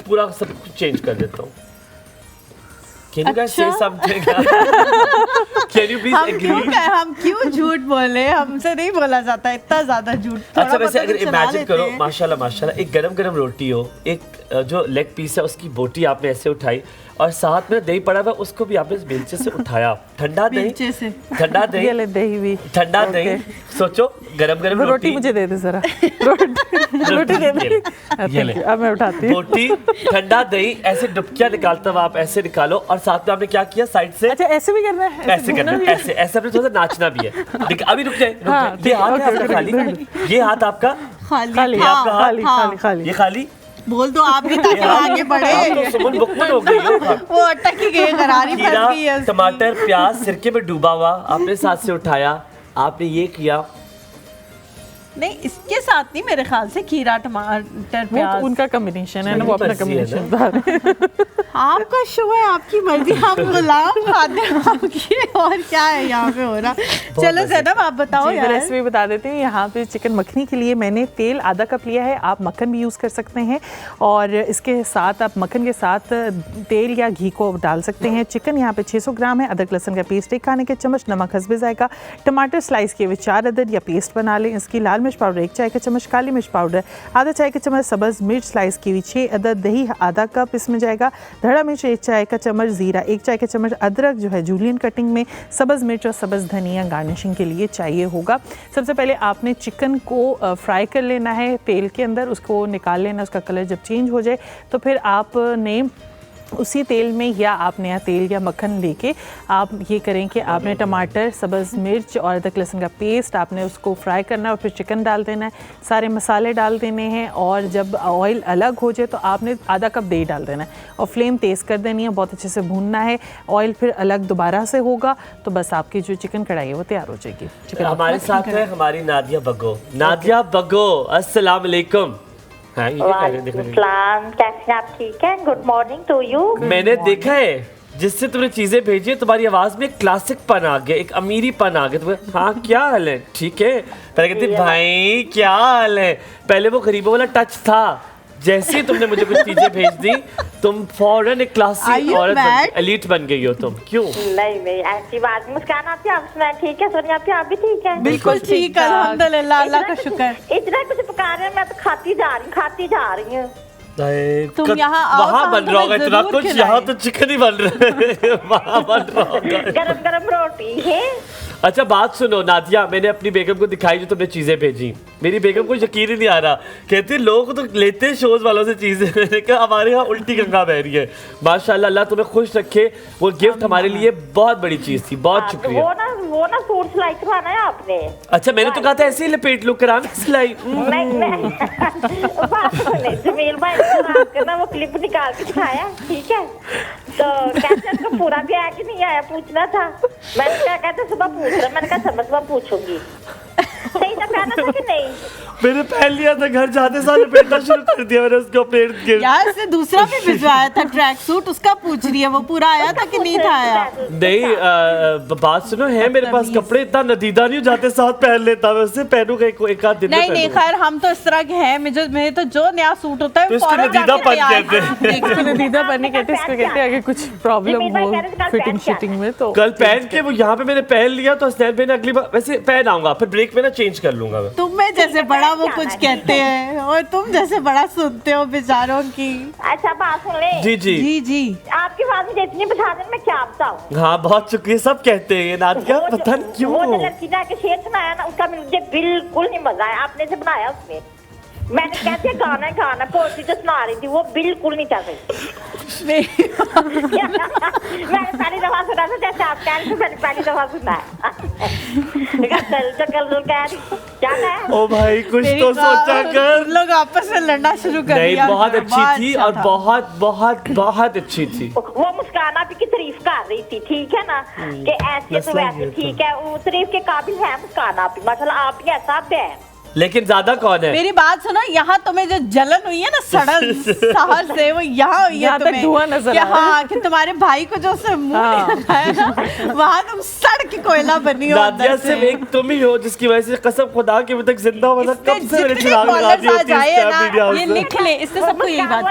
पूरा सब कुछ चेंज कर देता हूँ। Can you guys say something? Can you please agree? हम क्यों झूठ बोले, हमसे नहीं बोला जाता इतना ज्यादा झूठ। अच्छा वैसे अगर इमेजिन करो माशाल्लाह माशाल्लाह, एक गरम गरम रोटी हो, एक जो लेग पीस है उसकी बोटी आपने ऐसे उठाई और साथ में दही पड़ा हुआ उसको भी आपने बेलचे से उठाया, ठंडा दही, ठंडा दही, दही भी ठंडा दही, सोचो गरम गरम रोटी मुझे दे दे जरा, रोटी दे दे, अब मैं उठाती हूँ। बोटी, ठंडा दही, ऐसे डुबकियां निकालता हुआ आप ऐसे निकालो और साथ में आपने क्या किया साइड से, अच्छा ऐसे भी करना है, ऐसे करना है, ऐसे ऐसे आपने थोड़ा सा नाचना भी है। अभी रुक जाए, ये हाथ है आपका खाली, ये हाथ आपका खाली, ये खाली बोल दो आप भी ताकि आगे बढ़े। आप तो सुमन बुकमन हो गई हो। वो अटक ही गए, गरारी फंस गई है उसकी। टमाटर प्याज सिरके में डूबा हुआ आपने साथ से उठाया, आपने ये किया। नहीं इसके साथ नहीं, मेरे ख्याल से खीरा टमाटर प्याज उनका कॉम्बिनेशन है ना, वो अपना कॉम्बिनेशन बता रहे। आपका शो है, आपकी मर्जी, हम गुलाम खाते आपकी, और क्या है यहाँ पे हो रहा। चलो ज़ैनब आप बताओ यार। रेसिपी बता देती हूँ। यहाँ पे चिकन मखनी के लिए मैंने तेल आधा कप लिया है, आप मक्खन भी यूज़ कर सकते हैं और इसके साथ आप मक्खन के साथ तेल या घी को डाल सकते हैं। चिकन यहाँ पे 600 ग्राम है, अदरक लहसुन का पेस्ट 1 खाने के चम्मच, नमक हस्बे जायका, टमाटर स्लाइस किए हुए 4 अदद या पेस्ट बना लें, इसकी लाल मिर्च पाउडर 1 चाय का चम्मच, काली मिर्च पाउडर आधा चाय का चम्मच, सब्ज़ मिर्च स्लाइस की हुई 6 अदद, दही आधा कप इसमें जाएगा, धड़ा मिर्च 1 चाय का चम्मच, जीरा 1 चाय का चम्मच, अदरक जो है जूलियन कटिंग में, सब्ज़ मिर्च और सब्ज़ धनिया गार्निशिंग के लिए चाहिए होगा। सबसे पहले आपने चिकन को फ्राई कर लेना है तेल के अंदर, उसको निकाल लेना, उसका कलर जब चेंज हो जाए तो फिर आपने उसी तेल में या आप नया तेल या मक्खन लेके आप ये करें कि आपने टमाटर, सब्ज़ मिर्च और अदरक लहसुन का पेस्ट आपने उसको फ्राई करना है और फिर चिकन डाल देना है, सारे मसाले डाल देने हैं और जब ऑयल अलग हो जाए तो आपने आधा कप दही डाल देना है और फ्लेम तेज़ कर देनी है, बहुत अच्छे से भूनना है। ऑयल फिर अलग दोबारा से होगा तो बस आपकी जो चिकन कढ़ाई है वो तैयार हो जाएगी। चिकन हमारे साथ है हमारी नादिया बग्गो। नादिया बग्गो, अस्सलाम वालेकुम। वालेकुम, कैसे आप ठीक हैं? Good morning to you. मैंने देखा है जिससे तुमने चीजें भेजी है, तुम्हारी आवाज में एक क्लासिक पन आ गया, एक अमीरी पन आ गया। तुम्हें हाँ क्या हाल है, ठीक है, पहले कहती भाई क्या हाल है, पहले वो गरीबों वाला टच था। जैसे ही तुमने मुझे कुछ चीजें भेज दी तुम फौरन एक क्लासिक औरत एलीट बन गई हो तुम। क्यों? नहीं ऐसी बात, मुस्कान आती है, आप सुनाए ठीक है, सोनिया आती है, आप भी ठीक है? बिल्कुल ठीक है, अल्हम्दुलिल्लाह, अल्लाह का शुक्र। इतना कुछ पका रहे हैं, मैं तो खाती जा रही हूँ। तुम यहाँ आओ, वहाँ बन रहा होगा इतना कुछ, यहाँ तो चिकन ही बन रहा है, वहाँ बन रहा होगा गरम गरम रोटी है। अच्छा बात सुनो नादिया, मैंने अपनी बेगम को दिखाई जो तुमने चीजें भेजी, मेरी बेगम को यकीन ही नहीं आ रहा, कहती लोग तो लेते शोज वालों से चीजें, मैंने कहा हमारे यहाँ उल्टी गंगा बह रही है। माशाल्लाह, अल्लाह तुम्हें खुश रखे। वो गिफ्ट हमारे लिए बहुत बड़ी चीज थी, बहुत शुक्रिया। वो ना सूट सिलाई करवाना है आपने। अच्छा मैंने तो कहा था ऐसे ही लपेट लो, कराना सिलाई। जमील भाई ना वो क्लिप निकाल के दिखाया, ठीक है, तो कैसे आपका पूरा भी आया कि नहीं आया पूछना था। मैंने क्या कहते सुबह पूछ रहा, मैंने कहा सुबह पूछूंगी, सही था कहना था कि नहीं। मैंने पहन लिया था, घर जाते साल लपेटना शुरू कर दिया मैंने उसको अपने इर्द गिर्द। यार इसने दूसरा भी भिजवाया था ट्रैक सूट, उसका पूछ रही है वो पूरा आया था कि नहीं था आया। नहीं बात सुनो, है मेरे पास कपड़े, इतना नदीदा नहीं जाते साथ पहन लेता, मैं उससे पहनूंगा एक आध दिन। नहीं खैर हम तो इस तरह के हैं, मुझे तो जो नया सूट होता है तो नदीदा पन कहते हैं, नदीदा पन कहते हैं, इसको कहते हैं अगर कुछ प्रॉब्लम हो फिटिंग शिटिंग में तो। कल पहन के वो यहाँ पे मैंने पहन लिया तो हसनैन भाई ने अगली बार वैसे पहन आऊंगा, फिर ब्रेक में ना चेंज कर लूंगा मैं। तुम्हें जैसे बड़ा वो कुछ कहते हैं और तुम जैसे बड़ा सुनते हो बेचारों की। अच्छा बात सुन ले। जी जी जी जी, आपकी बात मुझे इतनी बता दें, मैं क्या बताऊं। हाँ बहुत शुक्रिया, सब कहते हैं नादिया, पता नहीं क्यों। वो जो लड़की ने आके शेर सुनाया ना, उसका मुझे बिल्कुल नहीं मजा आया, आपने से बनाया उसमें। मैंने कहा था गाना पोएट्री जो सुना रही थी वो बिल्कुल नहीं चल रही। मैंने पहली दफा सुना था, जैसे आप कह रहे थे मैंने पहली दफा सुना है। ओ भाई कुछ तो सोचा कर। लोग आपस में लड़ना शुरू कर दिया। बहुत अच्छी थी और बहुत बहुत बहुत अच्छी थी। वो मुस्कान आप की तारीफ कर रही थी, ठीक है ना, कि ऐसे तो वैसे ठीक है, वो तारीफ के काबिल है मुस्कान आप, माशाल्लाह आप ही ऐसा है। लेकिन ज्यादा कौन है? मेरी बात सुनो, यहाँ तुम्हें जो जलन हुई है ना सड़न सहर से, वो यहाँ हुई है तुम्हें। धुआं नजर आ रहा है। हाँ, कि तुम्हारे भाई को जो उसने मुंह लगाया ना, वहाँ तुम सड़ के कोयला बनी हो नादिया अंदर सिर्फ से। एक तुम ही हो जिसकी वजह से कसम खुदा के अभी तक जिंदा हो, मतलब कब से मैंने जितने चिराग लगा दी कॉलर्स आ होती है जाए इस ना, मीडिया हाउस ये में। लिख ले, इससे सबको यही बात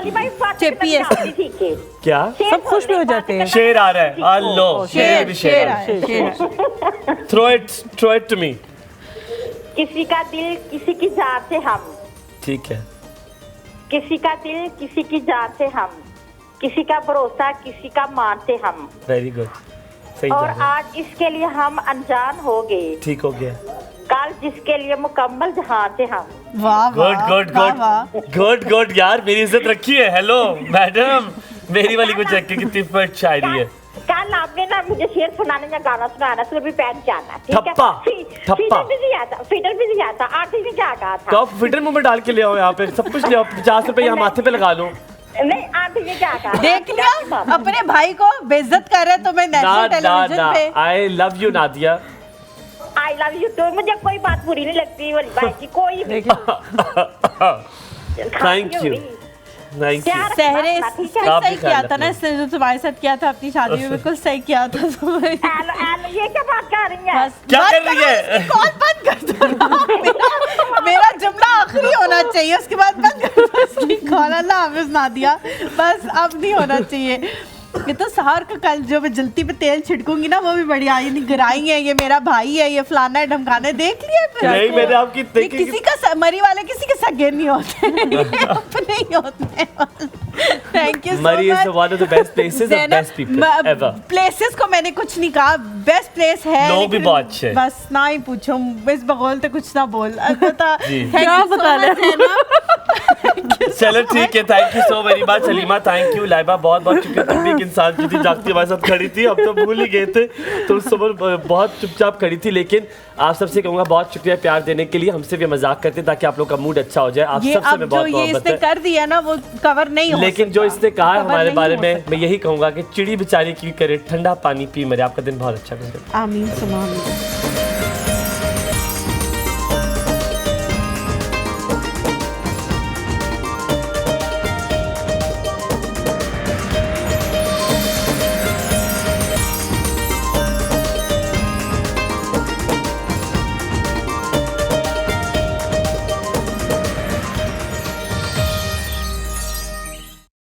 की। क्या सब खुश भी हो जाते हैं। शेर आ रहा है, लो शेर भी शेर आ शेर रहा है। Throw it to me. किसी का दिल किसी की जान से हम, ठीक है। किसी का दिल किसी की जान से हम, किसी का भरोसा किसी का मानते हम, वेरी गुड, सही और जा रहा है। आज इसके लिए हम अनजान हो गए, ठीक हो गया। कल जिसके लिए मुकम्मल जहान थे हम। वाह good good good good good यार, मेरी इज्जत रखी है। हेलो मैडम, मेरी वाली को चेक की कितनी फट शायरी है। कल आपने ना मुझे शेर सुनाने या गाना सुनाना, सिर्फ भी पहन के आना, ठीक है? ठप्पा, ठप्पा। फीडर भी नहीं आता। आरती ने क्या कहा था? तो आप फिटर मुंह में डाल के ले आओ, यहाँ पे सब कुछ ले आओ। 50 रुपए यहाँ माथे पे लगा लो। नहीं, आरती ने क्या कहा? देख लिया, अपने भाई को बेइज्जत कर रहे तुम्हें नेशनल टेलीविजन पे। I love you Nadia. I love you too. मुझे कोई बात बुरी नहीं लगती वली भाई की, कोई भी। Thank you, thank you. सहरे आप भी सही किया ख्याल था ना इसने, जो तुम्हारे साथ किया था अपनी शादी में, बिल्कुल सही किया था तुम्हें। ये क्या बात कर रही है? बस क्या बंद कर रही करो, है? इसकी कॉल बंद कर दो। मेरा जुमला आखिरी होना चाहिए, उसके बाद बंद कर दो इसकी कॉल। अल्लाह हाफिज नादिया, बस अब नहीं होना चाहिए। ये तो सहर का कल जो मैं जलती पे तेल छिड़कूंगी ना, वो भी बढ़िया, ये निगराई है, ये मेरा भाई है, ये फलाना है ढमकाना है, देख लिया फिर। नहीं, मैंने आपकी ये देखी किसी का मरी वाले किसी के सगे नहीं होते, ये अपने ही होते हैं। थैंक यू सो मरी is much. One of the best places और बेस्ट पीपल एवर। प्लेसेस को मैंने कुछ नहीं कहा, बेस्ट प्लेस है। लोग भी लेकिन बहुत अच्छे हैं। बस ना ही पूछो, बस बगौल तो कुछ ना बोल। बता जी। क्या बता चलो ठीक है, thank you so very much Salima, thank you. Laiba बहुत बहुत शुक्रिया, तुम भी एक इंसान की थी जागती हमारे साथ खड़ी थी, अब तो भूल ही गए थे। तुम सुबह बहुत चुपचाप खड़ी थी, लेकिन आप सबसे कहूँगा बहुत शुक्रिया प्यार देने के लिए। हमसे भी मजाक करते ताकि आप लोग का मूड अच्छा हो जाए। आप ये सबसे अब मैं जो बहुत ये मोहब्बत इसने है, कर दिया ना, वो कवर नहीं हो लेकिन जो सकता। इसने कहा है खबर हमारे नहीं बारे हो में, सकता। मैं यही कहूँगा कि चिड़ी बेचारी की करे ठंडा पानी पी मरे, आपका दिन बहुत अच्छा गुजरे। आमीन सुमा आमीन।